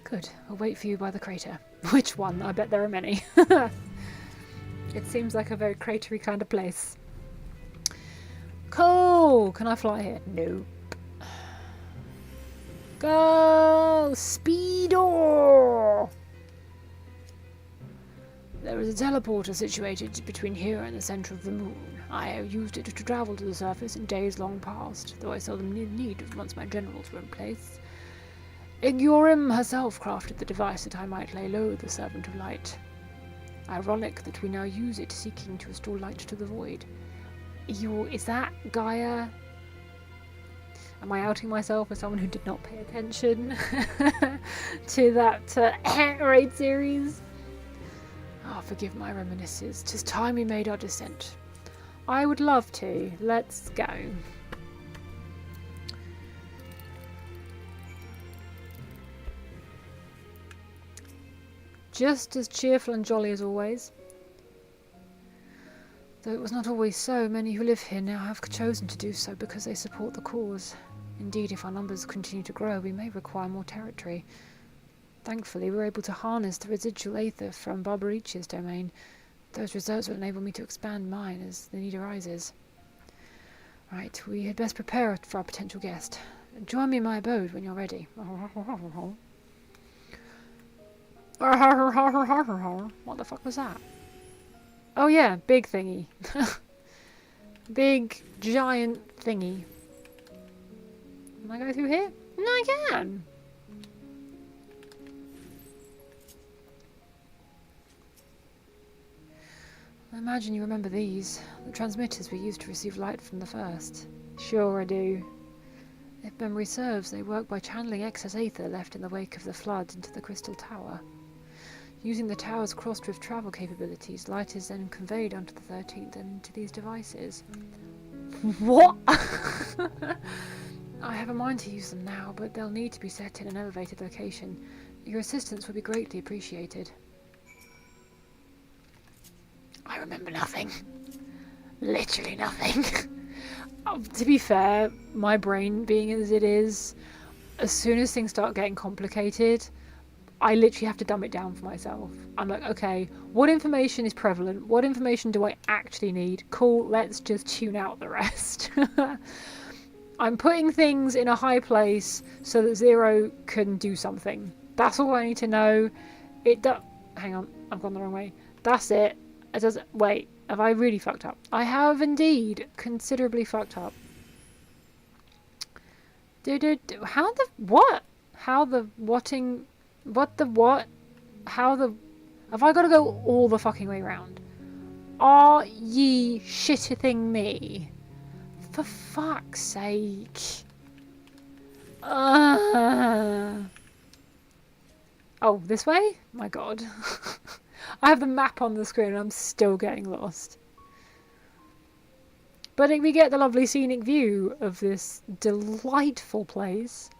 Good. I'll wait for you by the crater. Which one? I bet there are many. It seems like a very cratery kind of place. Cool! Can I fly here? Nope. Go! Speedo! There is a teleporter situated between here and the centre of the moon. I have used it to travel to the surface in days long past, though I seldom need it once my generals were in place. Igyorim herself crafted the device that I might lay low the Servant of Light. Ironic that we now use it seeking to restore light to the void. Is that Gaia? Am I outing myself as someone who did not pay attention to that raid series? Oh, forgive my reminiscences. 'Tis time we made our descent. I would love to. Let's go. Just as cheerful and jolly as always. Though it was not always so, many who live here now have chosen to do so because they support the cause. Indeed, if our numbers continue to grow, we may require more territory. Thankfully, we were able to harness the residual aether from Barbarich's domain. Those results will enable me to expand mine as the need arises. Right, we had best prepare for our potential guest. Join me in my abode when you're ready. What the fuck was that? Oh yeah, big thingy. Big, giant thingy. I go through here? No, I can. I imagine you remember these. The transmitters we used to receive light from the first. Sure I do. If memory serves, they work by channeling excess aether left in the wake of the flood into the crystal tower. Using the tower's cross-drift travel capabilities, light is then conveyed onto the 13th and into these devices. What? I have a mind to use them now, but they'll need to be set in an elevated location. Your assistance would be greatly appreciated. I remember nothing. Literally nothing. To be fair, my brain being as it is, as soon as things start getting complicated, I literally have to dumb it down for myself. I'm like, okay, what information is prevalent? What information do I actually need? Cool, let's just tune out the rest. I'm putting things in a high place so that Zero can do something. That's all I need to know. Hang on, I've gone the wrong way. That's it. Wait, have I really fucked up? I have indeed considerably fucked up. How the what? How the whatting? What the what? How the? Have I got to go all the fucking way round? Are ye shitting me? For fuck's sake. Oh, this way? My god. I have the map on the screen and I'm still getting lost. But we get the lovely scenic view of this delightful place.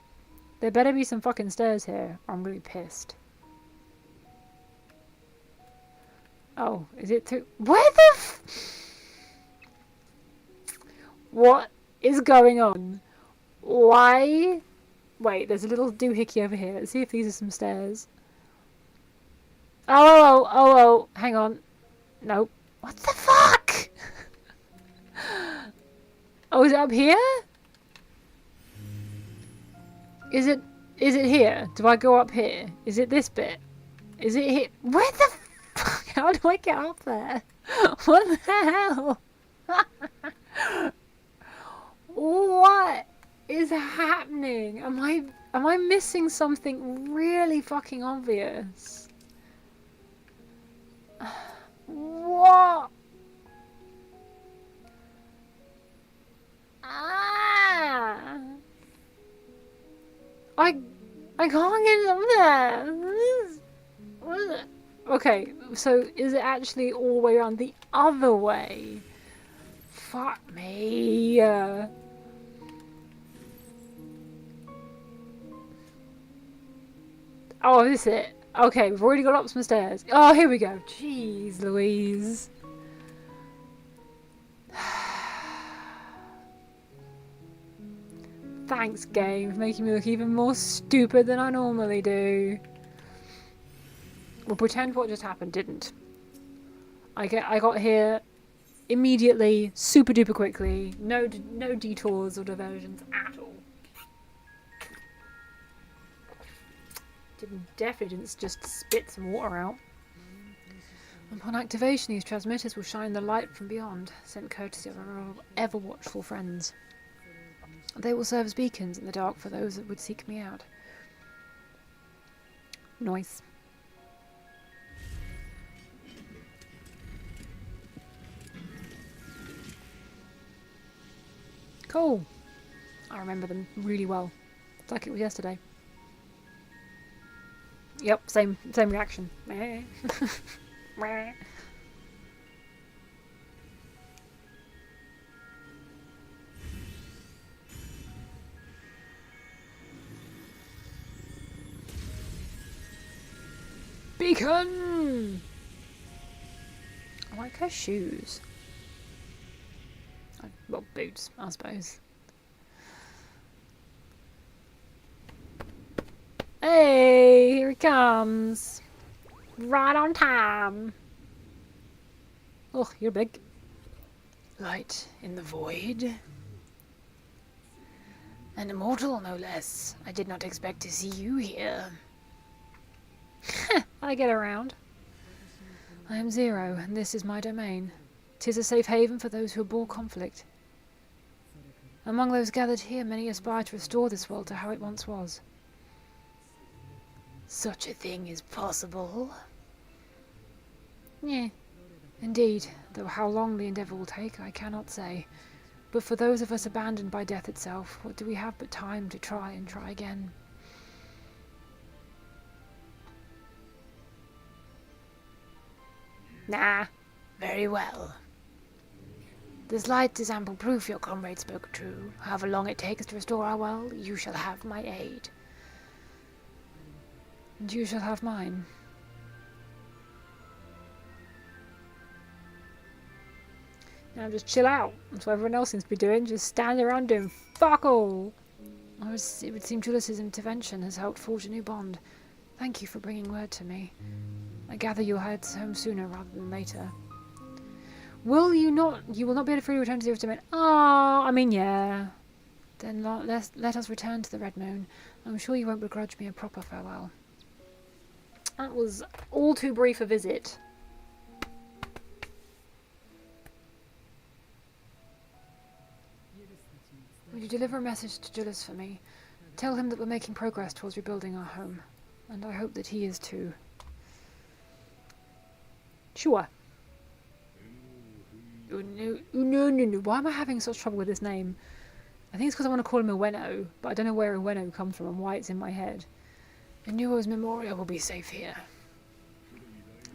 There better be some fucking stairs here, or I'm really pissed. Oh, is it through? Where the What is going on? Why? Wait, there's a little doohickey over here. Let's see if these are some stairs. Oh, hang on. Nope. What the fuck? Oh, is it up here? Is it here? Do I go up here? Is it this bit? Is it here? Where the fuck? How do I get up there? What the hell? What is happening? Am I missing something really fucking obvious? What? Ah! I can't get up there. What is it? Okay, so is it actually all the way around the other way? Fuck me. Oh, this is it. Okay, we've already got up some stairs. Oh, here we go. Jeez Louise. Thanks, game, for making me look even more stupid than I normally do. We'll pretend what just happened didn't. I got here immediately, super duper quickly. No detours or diversions at all. Definitely didn't just spit some water out. Upon activation, these transmitters will shine the light from beyond, sent courtesy of our ever watchful friends. They will serve as beacons in the dark for those that would seek me out. Nice. Cool. I remember them really well. It's like it was yesterday. Yep, same reaction. Beacon! I like her shoes. Well, boots, I suppose. Hey, here he comes. Right on time. Oh, you're big. Light in the void. An immortal, no less. I did not expect to see you here. I get around. I am Zero, and this is my domain. 'Tis a safe haven for those who abhor conflict. Among those gathered here, many aspire to restore this world to how it once was. Such a thing is possible. Yeah, indeed, though how long the endeavour will take, I cannot say. But for those of us abandoned by death itself, what do we have but time to try and try again? Nah, very well. This light is ample proof your comrade spoke true. However long it takes to restore our world, you shall have my aid. And you shall have mine. Now just chill out. That's what everyone else seems to be doing. Just standing around doing fuck all. It would seem Julius's intervention has helped forge a new bond. Thank you for bringing word to me. I gather you'll head home sooner rather than later. Will you not? You will not be able to freely return to Zero Domain. Ah, I mean, yeah. Then let us return to the Red Moon. I'm sure you won't begrudge me a proper farewell. That was all too brief a visit. Will you deliver a message to Julius for me? Tell him that we're making progress towards rebuilding our home. And I hope that he is too. Sure. No. Why am I having such trouble with his name? I think it's because I want to call him Ueno, but I don't know where Ueno comes from and why it's in my head. Inuo's Memoria will be safe here.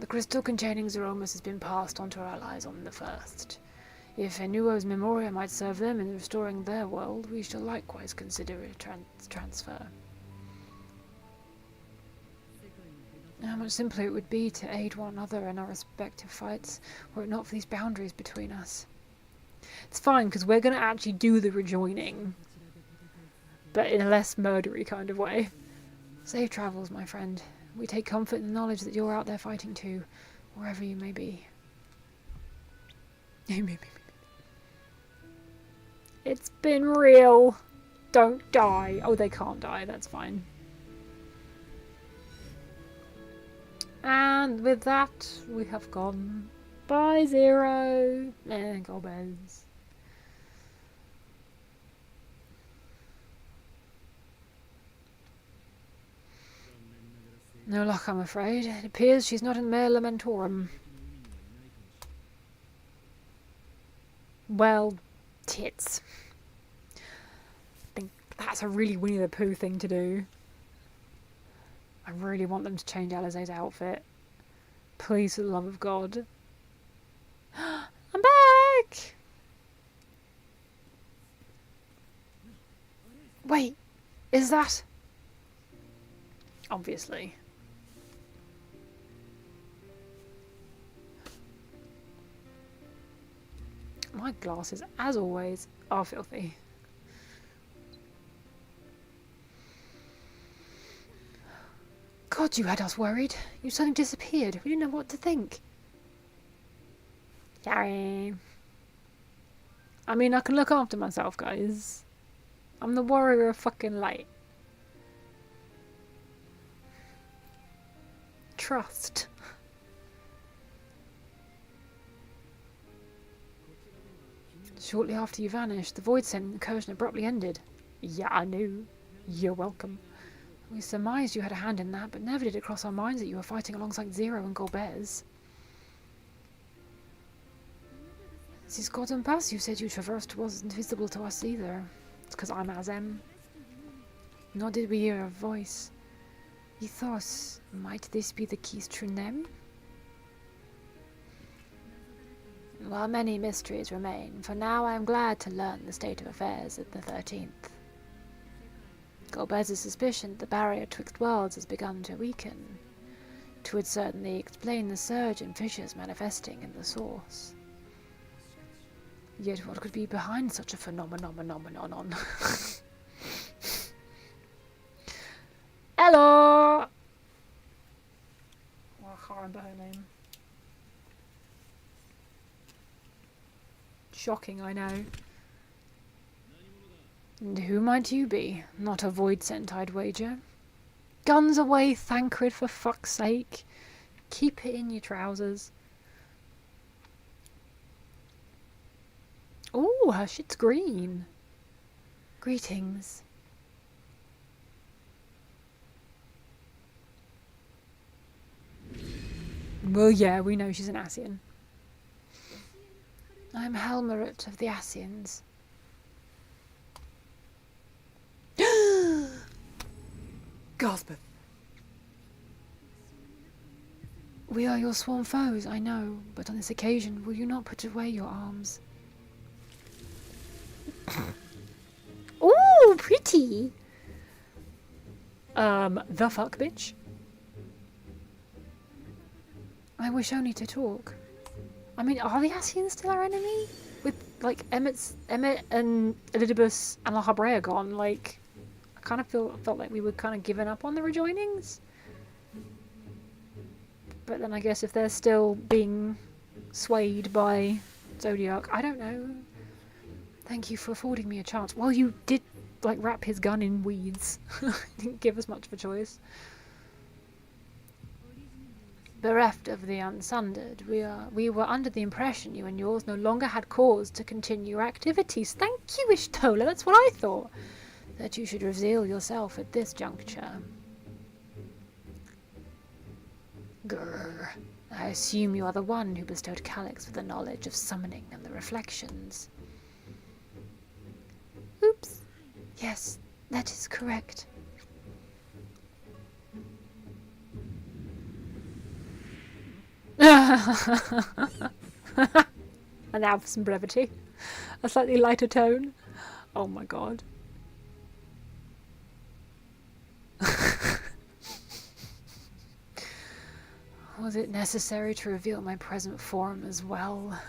The crystal containing Zeromus has been passed on to our allies on the 1st. If Inuo's Memoria might serve them in restoring their world, we shall likewise consider a transfer. How much simpler it would be to aid one another in our respective fights, were it not for these boundaries between us. It's fine, because we're going to actually do the rejoining, but in a less murdery kind of way. Safe travels, my friend. We take comfort in the knowledge that you're out there fighting too, wherever you may be. It's been real. Don't die. Oh, they can't die. That's fine. And with that, we have gone. Bye, Zero. Go Bez. No luck, I'm afraid. It appears she's not in Mare Lamentorum. Well, tits. I think that's a really Winnie the Pooh thing to do. I really want them to change Alize's outfit. Please, for the love of God. I'm back! Wait, is that... Obviously. My glasses, as always, are filthy. God, you had us worried. You suddenly disappeared. We didn't know what to think. Sorry. I mean, I can look after myself, guys. I'm the warrior of fucking light. Trust. Shortly after you vanished, the void sent incursion abruptly ended. Yeah, I knew. You're welcome. We surmised you had a hand in that, but never did it cross our minds that you were fighting alongside Zero and Golbez. These Golden Pass you said you traversed wasn't visible to us either. It's because I'm Azem. Nor did we hear a voice. Ethos, might this be the key's true name? While many mysteries remain, for now I am glad to learn the state of affairs at the 13th. Golbez's suspicion that the barrier twixt worlds has begun to weaken. 'Twould certainly explain the surge in fissures manifesting in the source. Yet what could be behind such a phenomenon? Hello! Well, I can't remember her name. Shocking, I know. And who might you be? Not a void scent, I'd wager. Guns away, Thancred, for fuck's sake. Keep it in your trousers. Ooh, her shit's green. Greetings. Well, yeah, we know she's an Asian. I'm Helmerit of the Asians. Gaspeth. We are your sworn foes, I know, but on this occasion, will you not put away your arms? Ooh, pretty! The fuck, bitch? I wish only to talk. I mean, are the Asians still our enemy? With, like, Emmett and Elidibus and La Habrea gone, like, I kind of felt like we were kind of giving up on the rejoinings. But then I guess if they're still being swayed by Zodiac, I don't know. Thank you for affording me a chance. Well, you did, like, wrap his gun in weeds. Didn't give us much of a choice. Bereft of the Unsundered, we were under the impression you and yours no longer had cause to continue your activities. Thank you, Ishtola, that's what I thought. That you should reveal yourself at this juncture. Grrr. I assume you are the one who bestowed Calyx with the knowledge of summoning and the reflections. Oops. Yes, that is correct. And now for some brevity. A slightly lighter tone. Oh my god. Was it necessary to reveal my present form as well?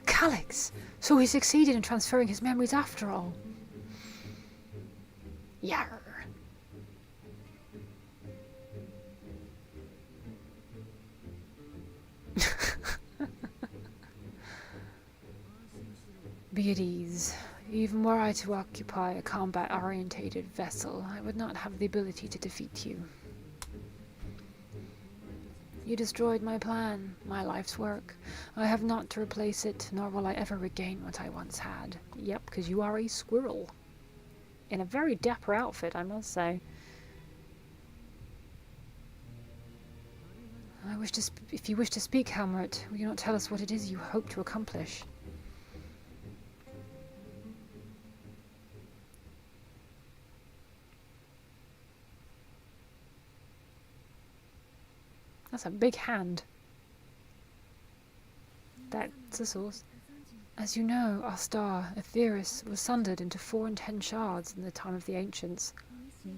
Calyx! So he succeeded in transferring his memories after all. Yarr. Be at ease. Even were I to occupy a combat-orientated vessel, I would not have the ability to defeat you. You destroyed my plan, my life's work. I have not to replace it, nor will I ever regain what I once had. Yep, because you are a squirrel. In a very dapper outfit, I must say. If you wish to speak, Helmerit, will you not tell us what it is you hope to accomplish? That's a big hand. That's a source. As you know, our star, Aetheris, was sundered into 4 and 10 shards in the time of the ancients.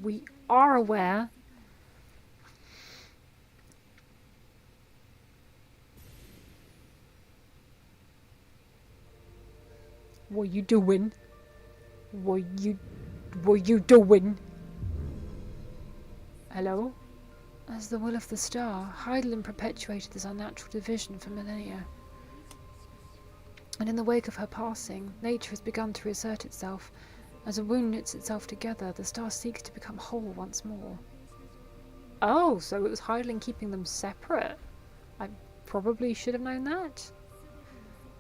We are aware. What you doing? What you doing? Hello? As the will of the star, Heidelin perpetuated this unnatural division for millennia. And in the wake of her passing, nature has begun to reassert itself. As a wound knits itself together, the star seeks to become whole once more. Oh, so it was Heidelin keeping them separate. I probably should have known that.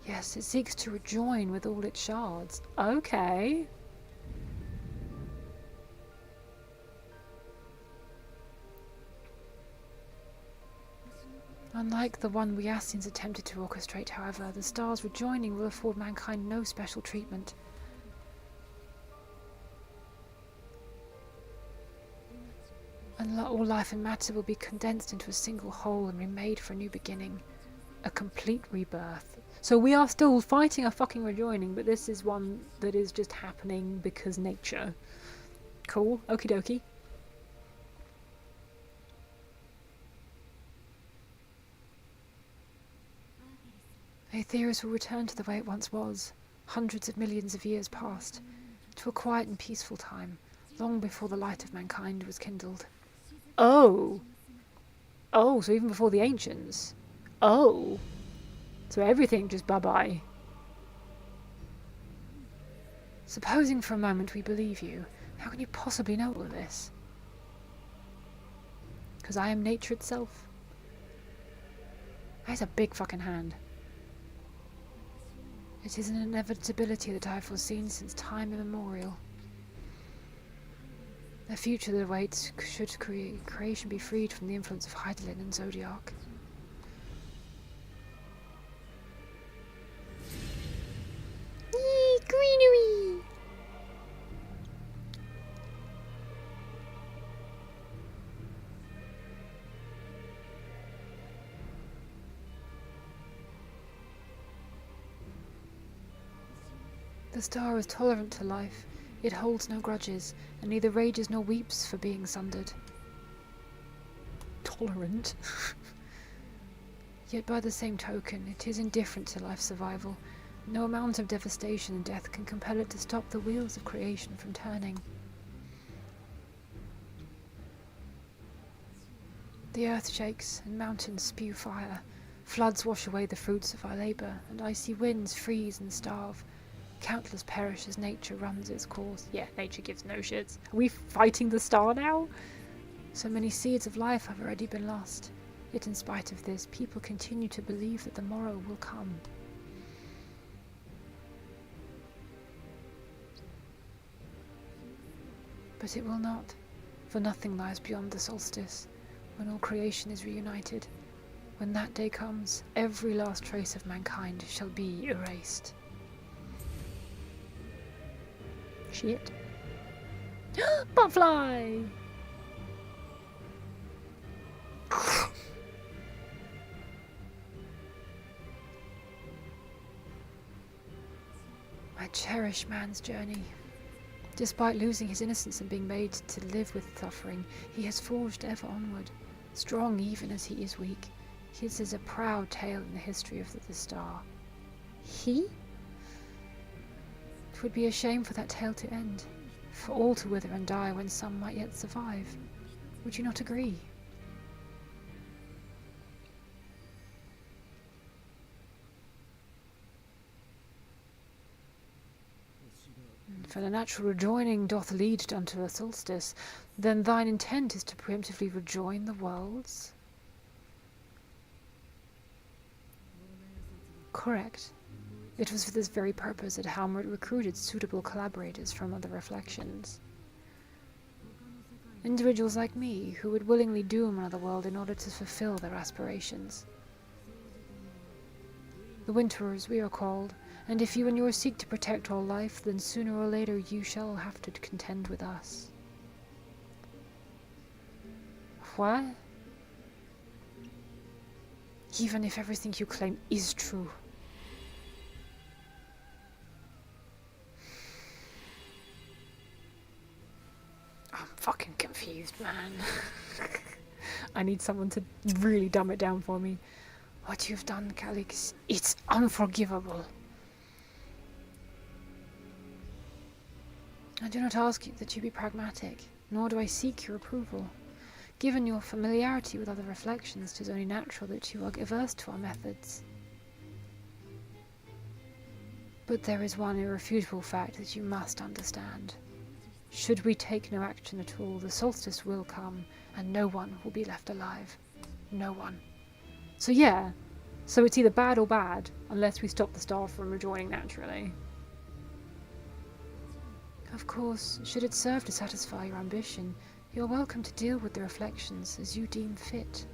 Yes, it seeks to rejoin with all its shards. Okay. Unlike the one we Asians attempted to orchestrate, however, the star's rejoining will afford mankind no special treatment. And all life and matter will be condensed into a single whole and remade for a new beginning. A complete rebirth. So we are still fighting a fucking rejoining, but this is one that is just happening because nature. Cool. Okie dokie. Aetheris will return to the way it once was, hundreds of millions of years past, to a quiet and peaceful time, long before the light of mankind was kindled. Oh. Oh, so even before the ancients. Oh. So everything just bye-bye. Supposing for a moment we believe you, how can you possibly know all of this? Because I am nature itself. That is a big fucking hand. It is an inevitability that I have foreseen since time immemorial. A future that awaits should creation be freed from the influence of Heidelin and Zodiac. Yee, greenery! The star is tolerant to life. It holds no grudges, and neither rages nor weeps for being sundered. Tolerant? Yet by the same token, it is indifferent to life's survival. No amount of devastation and death can compel it to stop the wheels of creation from turning. The earth shakes, and mountains spew fire. Floods wash away the fruits of our labour, and icy winds freeze and starve. Countless perish as nature runs its course. Yeah, nature gives no shits. Are we fighting the star now? So many seeds of life have already been lost. Yet in spite of this, people continue to believe that the morrow will come. But it will not, for nothing lies beyond the solstice, when all creation is reunited. When that day comes, every last trace of mankind shall be erased. Shit. Butterfly! I cherish man's journey. Despite losing his innocence and being made to live with suffering, he has forged ever onward, strong even as he is weak. His is a proud tale in the history of the star. He? It would be a shame for that tale to end, for all to wither and die when some might yet survive. Would you not agree? For the natural rejoining doth lead unto a solstice, then thine intent is to preemptively rejoin the worlds? Correct. It was for this very purpose that Halmert recruited suitable collaborators from other reflections. Individuals like me, who would willingly doom another world in order to fulfill their aspirations. The Winterers, we are called, and if you and yours seek to protect all life, then sooner or later you shall have to contend with us. What? Even if everything you claim is true. I'm fucking confused, man. I need someone to really dumb it down for me. What you've done, Calix, it's unforgivable. I do not ask you that you be pragmatic, nor do I seek your approval. Given your familiarity with other reflections, 'tis only natural that you are averse to our methods. But there is one irrefutable fact that you must understand. Should we take no action at all, the solstice will come, and no one will be left alive. No one. So yeah, so it's either bad or bad, unless we stop the star from rejoining naturally. Of course, should it serve to satisfy your ambition, you are welcome to deal with the reflections as you deem fit.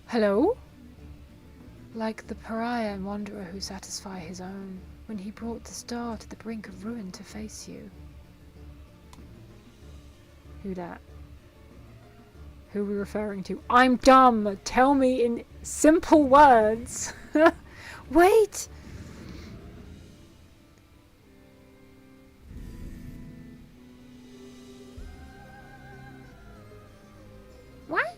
Hello? Like the pariah and wanderer who satisfy his own, when he brought the star to the brink of ruin to face you. Who dat? Who are we referring to? I'm dumb! Tell me in simple words! Wait! What?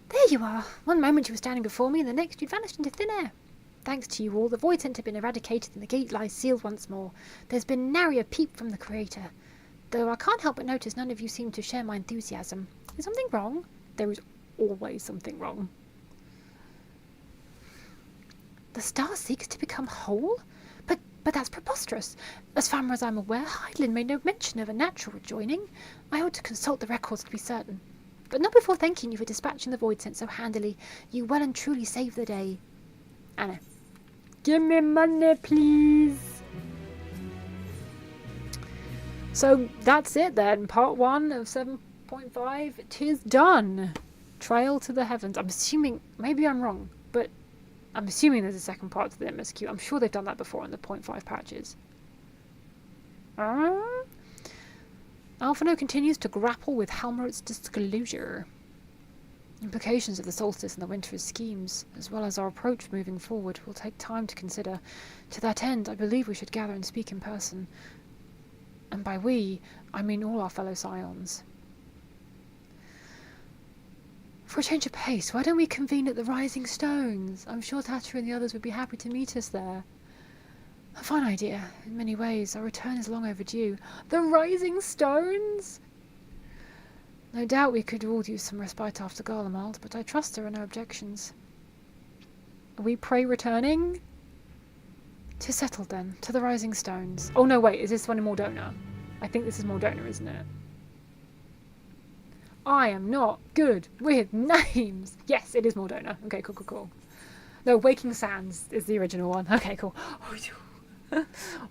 There you are. One moment you were standing before me, and the next you'd vanished into thin air. Thanks to you all, the void scent had been eradicated and the gate lies sealed once more. There's been nary a peep from the Creator. Though I can't help but notice none of you seem to share my enthusiasm. Is something wrong? There is always something wrong. The star seeks to become whole? But But that's preposterous. As far as I'm aware, Hydelin made no mention of a natural rejoining. I ought to consult the records to be certain. But not before thanking you for dispatching the void sense so handily. You well and truly saved the day. Anna. Give me money, please. So that's it then. Part 1 of 7.5. 'Tis done. Trail to the heavens. I'm assuming, maybe I'm wrong, but I'm assuming there's a second part to the MSQ. I'm sure they've done that before in the 0.5 patches. Alphino continues to grapple with Halmerit's disclosure. Implications of the solstice and the winter's schemes, as well as our approach moving forward, will take time to consider. To that end, I believe we should gather and speak in person. And by we, I mean all our fellow Scions. For a change of pace, why don't we convene at the Rising Stones? I'm sure Thatcher and the others would be happy to meet us there. A fine idea. In many ways, our return is long overdue. The Rising Stones? No doubt we could all use some respite after Garlemald, but I trust there are no objections. Are we returning? 'Tis settled then. To the Rising Stones. Oh no, wait, is this one in Mordona? I think this is Mordona, isn't it? I am not good with names. Yes, it is Mordona. Okay, cool. No, Waking Sands is the original one. Okay, cool.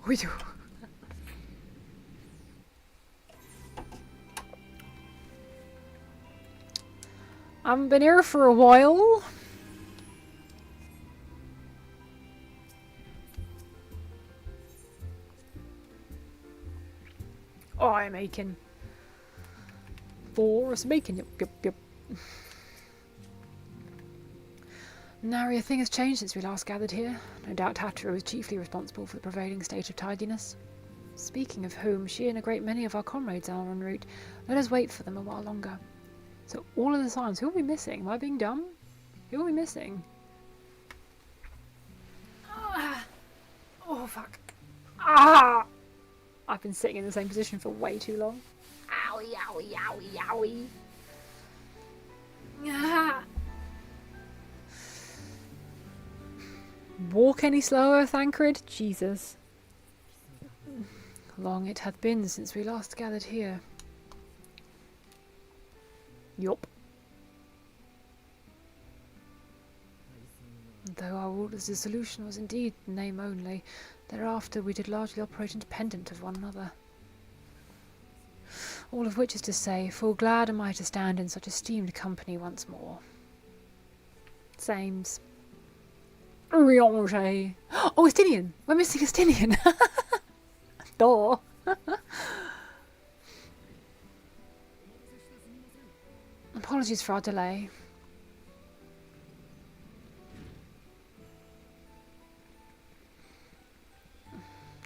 We do. I haven't been here for a while. Oh, I'm aching. For some bacon. Yep. Nary a thing has changed since we last gathered here. No doubt Hatteru is chiefly responsible for the prevailing state of tidiness. Speaking of whom, she and a great many of our comrades are en route. Let us wait for them a while longer. So all of the signs, who are we missing? Am I being dumb? Who are we missing? Oh fuck. I've been sitting in the same position for way too long. Owie. Walk any slower, Thancred? Jesus. Long it hath been since we last gathered here. Yup. Though our order's dissolution was indeed name only, thereafter we did largely operate independent of one another. All of which is to say, full glad am I to stand in such esteemed company once more. Sames. Riange. Oh, Estinian! We're missing Estinian! Duh! Apologies for our delay.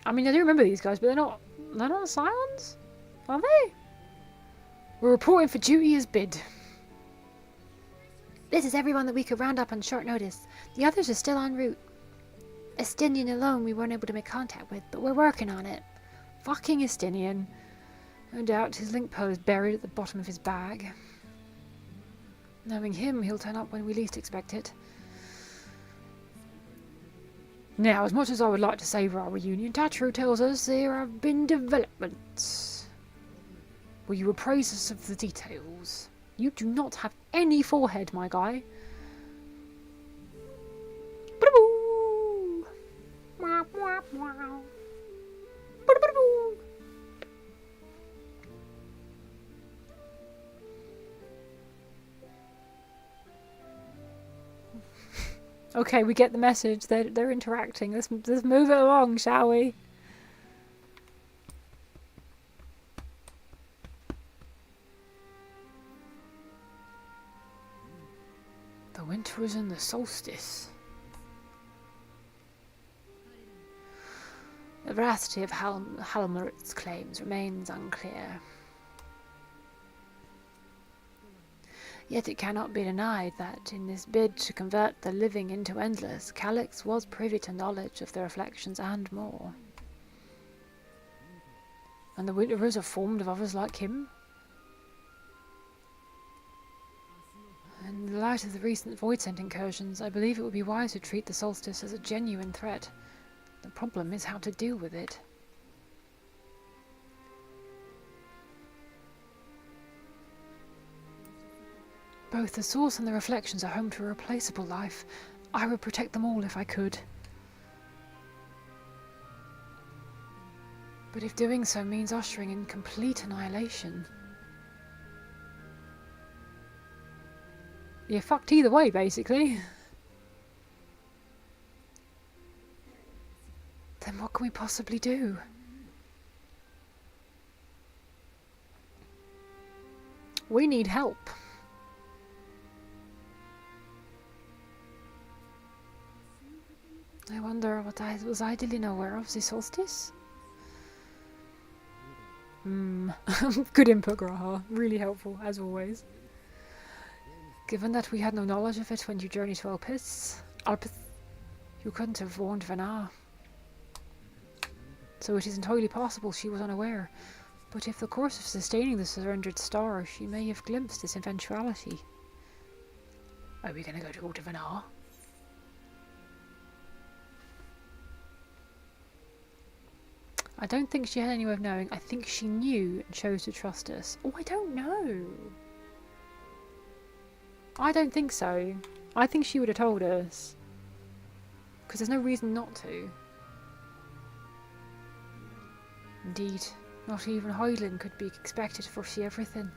I mean, I do remember these guys, but they're not Scions? Are they? We're reporting for duty as bid. This is everyone that we could round up on short notice. The others are still en route. Estinian alone we weren't able to make contact with, but we're working on it. Fucking Estinian. No doubt his link pole is buried at the bottom of his bag. Knowing him, he'll turn up when we least expect it. Now, as much as I would like to savour our reunion, Tatru tells us there have been developments. Will you appraise us of the details? You do not have any forehead, my guy. Okay, we get the message. They're interacting. Let's move it along, shall we? The winter is in the solstice. The veracity of Halmerit's claims remains unclear. Yet it cannot be denied that, in this bid to convert the living into endless, Calix was privy to knowledge of the reflections and more. And the Winterers are formed of others like him? In the light of the recent void-sent incursions, I believe it would be wise to treat the solstice as a genuine threat. The problem is how to deal with it. Both the source and the reflections are home to a replaceable life. I would protect them all if I could. But if doing so means ushering in complete annihilation... You're fucked either way, basically. Then what can we possibly do? We need help. I wonder what I was ideally aware of the solstice? Good input, Graha. Really helpful, as always. Given that we had no knowledge of it when you journeyed to Alpith, you couldn't have warned Vanar. So it is entirely possible she was unaware. But if the course of sustaining the surrendered star, she may have glimpsed this eventuality. Are we going to go talk to Vanar? I don't think she had any way of knowing. I think she knew and chose to trust us. Oh, I don't know. I don't think so. I think she would have told us. Because there's no reason not to. Indeed, not even Hyland could be expected to foresee everything.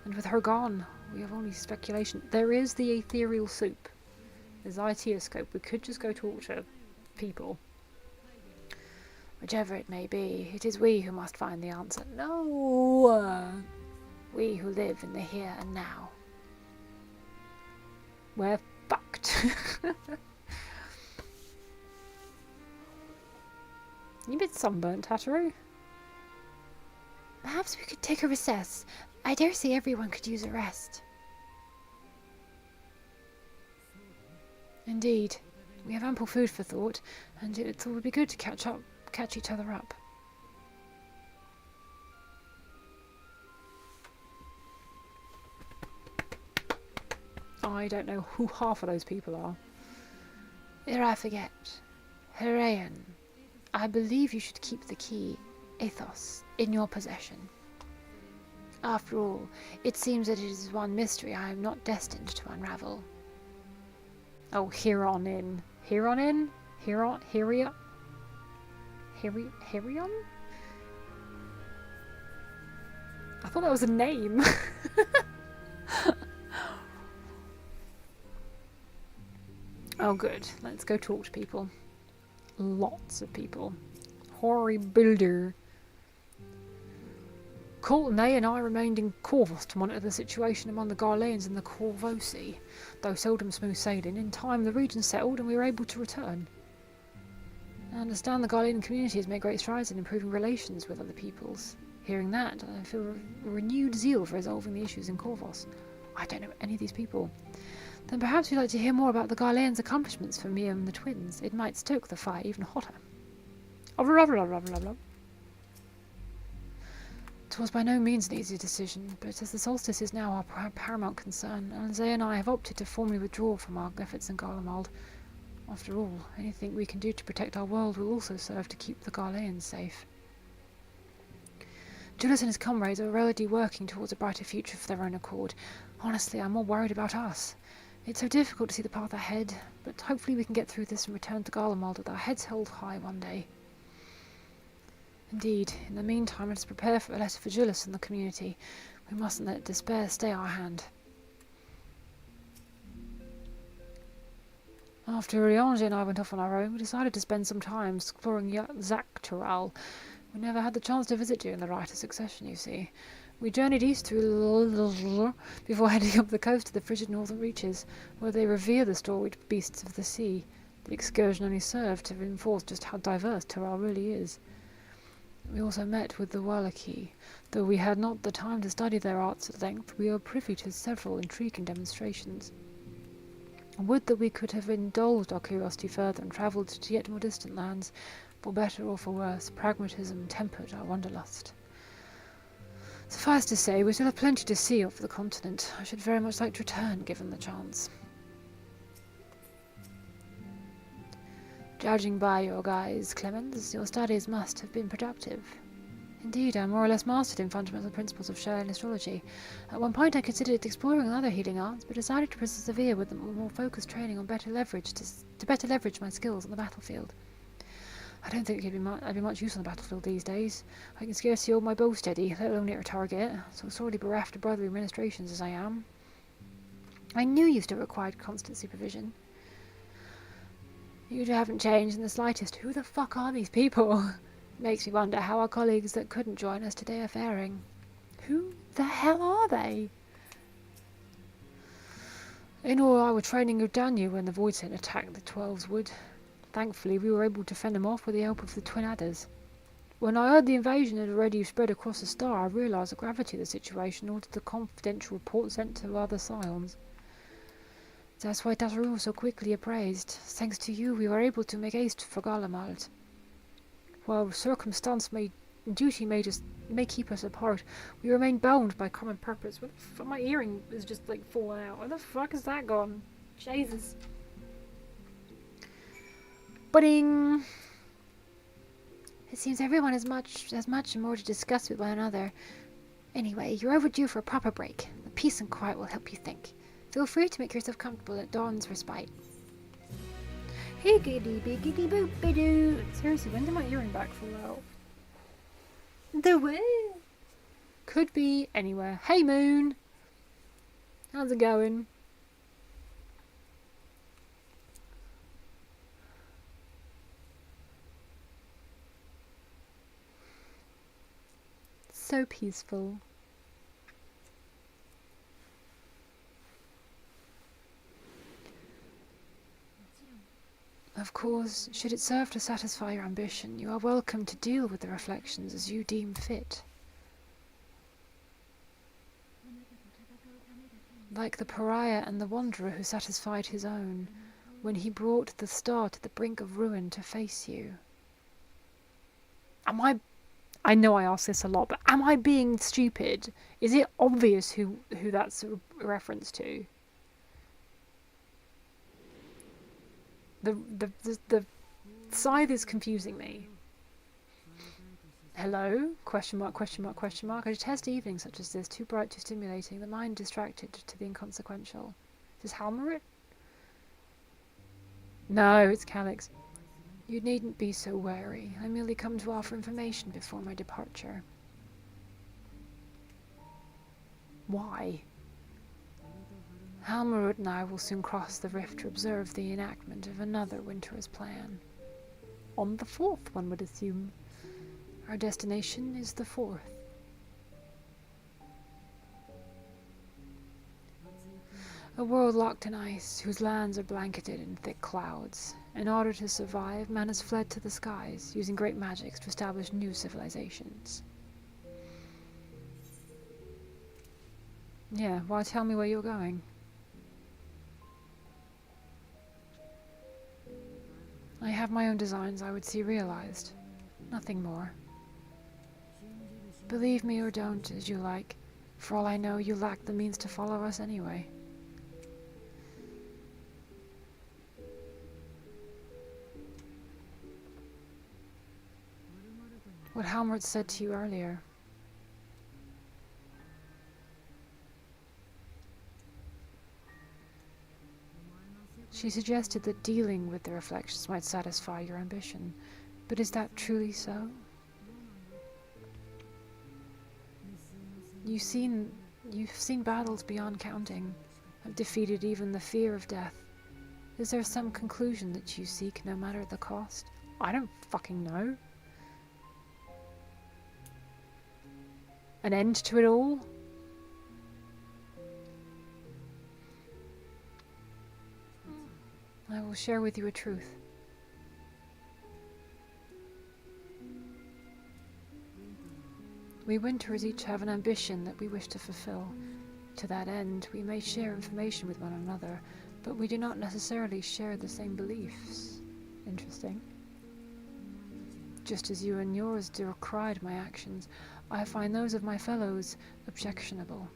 And with her gone, we have only speculation. There is the ethereal soup. There's the Itioscope. We could just go talk to people. Whichever it may be, it is we who must find the answer. No! We who live in the here and now. We're fucked. You a bit sunburnt, Hatteru? Perhaps we could take a recess. I dare say everyone could use a rest. Indeed. We have ample food for thought, and it would be good to catch each other up. I don't know who half of those people are. Ere I forget, Heraean, I believe you should keep the key, Athos, in your possession. After all, it seems that it is one mystery I am not destined to unravel. Oh, Hirion? Hirion? I thought that was a name. Oh, good. Let's go talk to people. Lots of people. Hoary Builder. Courtenay and I remained in Corvus to monitor the situation among the Garleans and the Corvosi. Though seldom smooth sailing, in time the region settled and we were able to return. I understand the Garlean community has made great strides in improving relations with other peoples. Hearing that, I feel a renewed zeal for resolving the issues in Corvus. I don't know any of these people. Then perhaps you'd like to hear more about the Garleans' accomplishments for me and the twins. It might stoke the fire even hotter. It was by no means an easy decision, but as the solstice is now our paramount concern, Alzay and I have opted to formally withdraw from our efforts in Garlemald. After all, anything we can do to protect our world will also serve to keep the Garleans safe. Julius and his comrades are already working towards a brighter future for their own accord. Honestly, I'm more worried about us. It's so difficult to see the path ahead, but hopefully we can get through this and return to Garlemald with our heads held high one day. Indeed, in the meantime, let us prepare for a letter for Julius and the community. We mustn't let despair stay our hand. After Riange and I went off on our own, we decided to spend some time exploring Dawntrail. We never had the chance to visit during the Rite of Succession, you see. We journeyed east through before heading up the coast to the frigid northern reaches, where they revere the storied beasts of the sea. The excursion only served to reinforce just how diverse Taral really is. We also met with the Wallachie. Though we had not the time to study their arts at length, we were privy to several intriguing demonstrations. I would that we could have indulged our curiosity further and travelled to yet more distant lands. For better or for worse, pragmatism tempered our wanderlust. Suffice to say, we still have plenty to see off the continent. I should very much like to return, given the chance. Judging by your guise, Clemens, your studies must have been productive. Indeed, I more or less mastered in fundamental principles of Sherlock astrology. At one point I considered exploring other healing arts, but decided to persevere with a more focused training on better leverage to better leverage my skills on the battlefield. I don't think I'd be much use on the battlefield these days. I can scarcely hold my bow steady, let alone hit a target, so sorely bereft of brotherly ministrations as I am. I knew you still required constant supervision. You haven't changed in the slightest. Who the fuck are these people? Makes me wonder how our colleagues that couldn't join us today are faring. Who the hell are they? In all, I was training with Daniel when the Void Sin attacked the 12's Wood. Thankfully, we were able to fend them off with the help of the Twin Adders. When I heard the invasion had already spread across the star, I realised the gravity of the situation and ordered the confidential report sent to other Scions. That's why Tasaroo was so quickly appraised. Thanks to you, we were able to make haste for Galamalt. While circumstance and duty may keep us apart, we remain bound by common purpose. What the fuck? My earring is just like falling out. Where the fuck is that gone? Jesus. Budding. It seems everyone has much more to discuss with one another. Anyway, you're overdue for a proper break. The peace and quiet will help you think. Feel free to make yourself comfortable at Dawn's respite. Higgity biggity boopy doo. Seriously, when did my earring back fall out? The way. Could be anywhere. Hey Moon! How's it going? So peaceful. Of course, should it serve to satisfy your ambition, you are welcome to deal with the reflections as you deem fit. Like the pariah and the wanderer who satisfied his own, when he brought the star to the brink of ruin to face you. I know I ask this a lot, but am I being stupid? Is it obvious who that's a reference to? The scythe is confusing me. Hello? Question mark, question mark, question mark. I detest evenings such as this, too bright, too stimulating, the mind distracted to the inconsequential. Is this Halmerit? No, it's Calix. You needn't be so wary. I merely come to offer information before my departure. Why? Halmerud and I will soon cross the rift to observe the enactment of another winter's plan. On the 4th, one would assume. Our destination is the 4th. A world locked in ice, whose lands are blanketed in thick clouds. In order to survive, man has fled to the skies, using great magics to establish new civilizations. Yeah, why tell me where you're going? I have my own designs I would see realized. Nothing more. Believe me or don't, as you like. For all I know, you lack the means to follow us anyway. What Halmert said to you earlier. She suggested that dealing with the reflections might satisfy your ambition, but is that truly so? You've seen battles beyond counting, have defeated even the fear of death. Is there some conclusion that you seek no matter the cost? I don't fucking know. An end to it all? I will share with you a truth. We Winterers each have an ambition that we wish to fulfill. To that end, we may share information with one another, but we do not necessarily share the same beliefs. Interesting. Just as you and yours decried my actions, I find those of my fellows objectionable.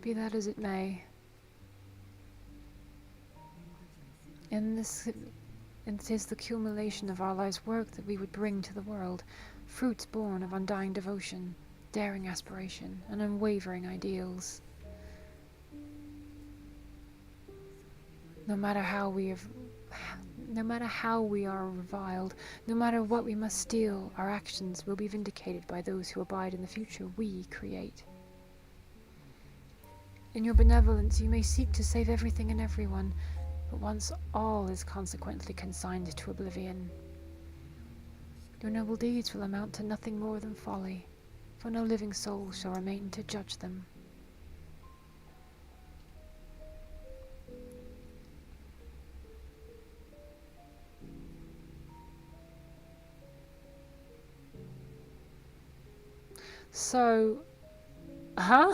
Be that as it may, And it is the accumulation of our life's work that we would bring to the world, fruits born of undying devotion, daring aspiration, and unwavering ideals. No matter how we are reviled, no matter what we must steal, our actions will be vindicated by those who abide in the future we create. In your benevolence you may seek to save everything and everyone, but once all is consequently consigned to oblivion, your noble deeds will amount to nothing more than folly, for no living soul shall remain to judge them. So, huh?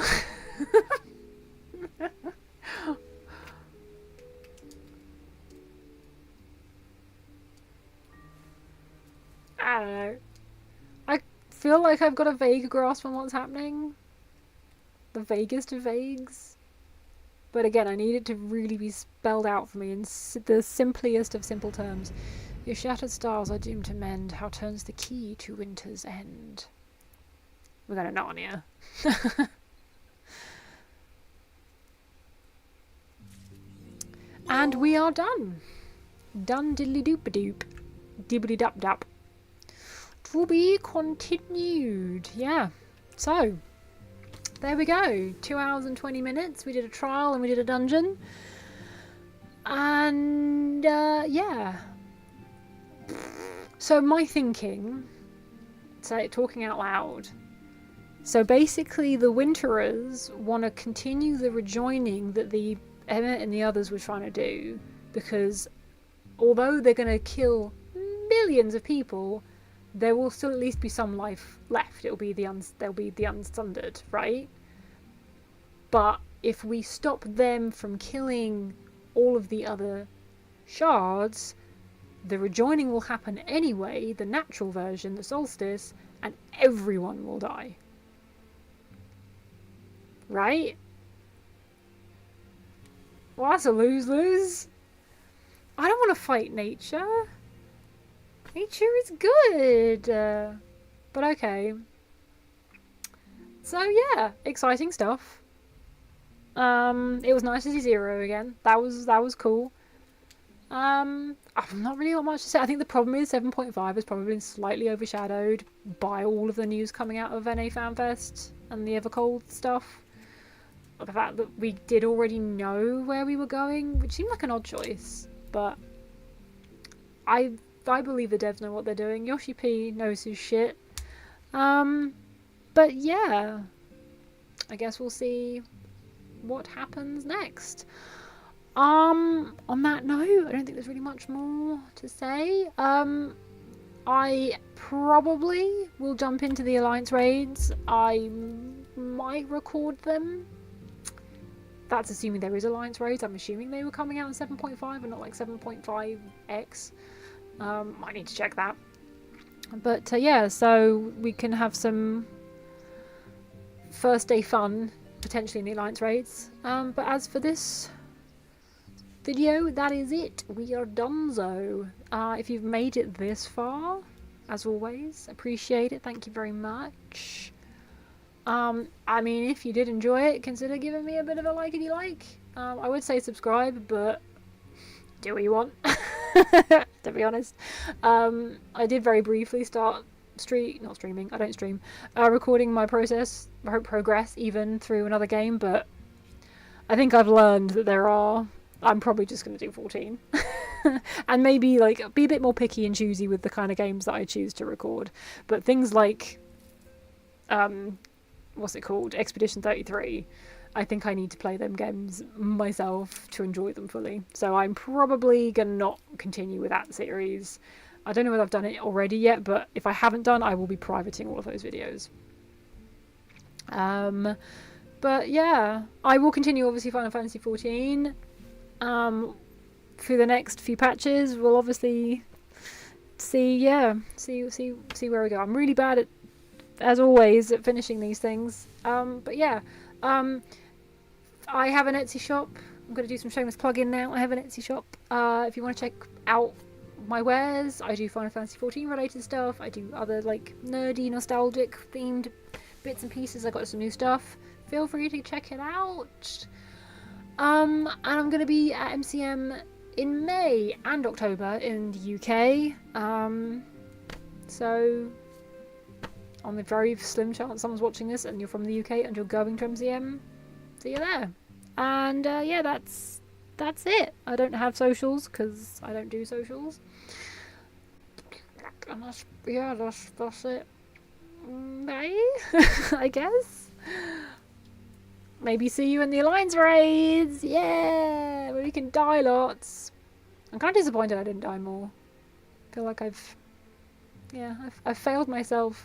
I don't know. I feel like I've got a vague grasp on what's happening. The vaguest of vagues. But again, I need it to really be spelled out for me in the simplest of simple terms. Your shattered stars are doomed to mend. How turns the key to winter's end? We're going to Narnia. And we are done. Done diddly doop a doop. Dibbly dap dap. To be continued. Yeah. So, there we go. 2 hours and 20 minutes. We did a trial and we did a dungeon. And, yeah. So, my thinking, talking out loud. So basically the Winterers want to continue the rejoining that the Emmett and the others were trying to do, because although they're going to kill millions of people, there will still at least be some life left. There'll be the unsundered, right? But if we stop them from killing all of the other shards, the rejoining will happen anyway, the natural version, the solstice, and everyone will die. Right? Well, that's a lose-lose. I don't want to fight nature. Nature is good. But okay. So yeah, exciting stuff. It was nice to see Zero again. That was cool. I've not really got much to say. I think the problem is 7.5 has probably been slightly overshadowed by all of the news coming out of NA FanFest and the Evercold stuff. The fact that we did already know where we were going, which seemed like an odd choice, but I believe the devs know what they're doing. Yoshi P knows his shit. But yeah, I guess we'll see what happens next. On that note, I don't think there's really much more to say. I probably will jump into the Alliance raids. I might record them. That's assuming there is Alliance raids. I'm assuming they were coming out in 7.5 and not like 7.5x. Might need to check that. But yeah, so we can have some first day fun potentially in the Alliance raids. But as for this video, that is it. We are donezo. If you've made it this far, as always, appreciate it. Thank you very much. I mean, if you did enjoy it, consider giving me a bit of a like if you like. I would say subscribe, but do what you want, to be honest. I did very briefly start not streaming, I don't stream, recording my progress even through another game, but I think I've learned that I'm probably just going to do 14. And maybe like be a bit more picky and choosy with the kind of games that I choose to record. But things like what's it called? Expedition 33. I think I need to play them games myself to enjoy them fully. So I'm probably going to not continue with that series. I don't know whether I've done it already yet, but if I haven't done, I will be privating all of those videos. But yeah, I will continue obviously Final Fantasy 14. Through the next few patches, we'll obviously see where we go. I'm really bad at, as always, at finishing these things. But yeah, I have an Etsy shop. I'm going to do some shameless plug-in now. I have an Etsy shop. If you want to check out my wares, I do Final Fantasy XIV related stuff. I do other like nerdy, nostalgic themed bits and pieces. I got some new stuff. Feel free to check it out. And I'm going to be at MCM in May and October in the UK. So on the very slim chance someone's watching this and you're from the UK and you're going to MCM, see you there. And yeah, that's it. I don't have socials because I don't do socials. And that's it. Bye. I guess. Maybe see you in the Alliance raids. Yeah, where we can die lots. I'm kind of disappointed I didn't die more. I feel like I've failed myself.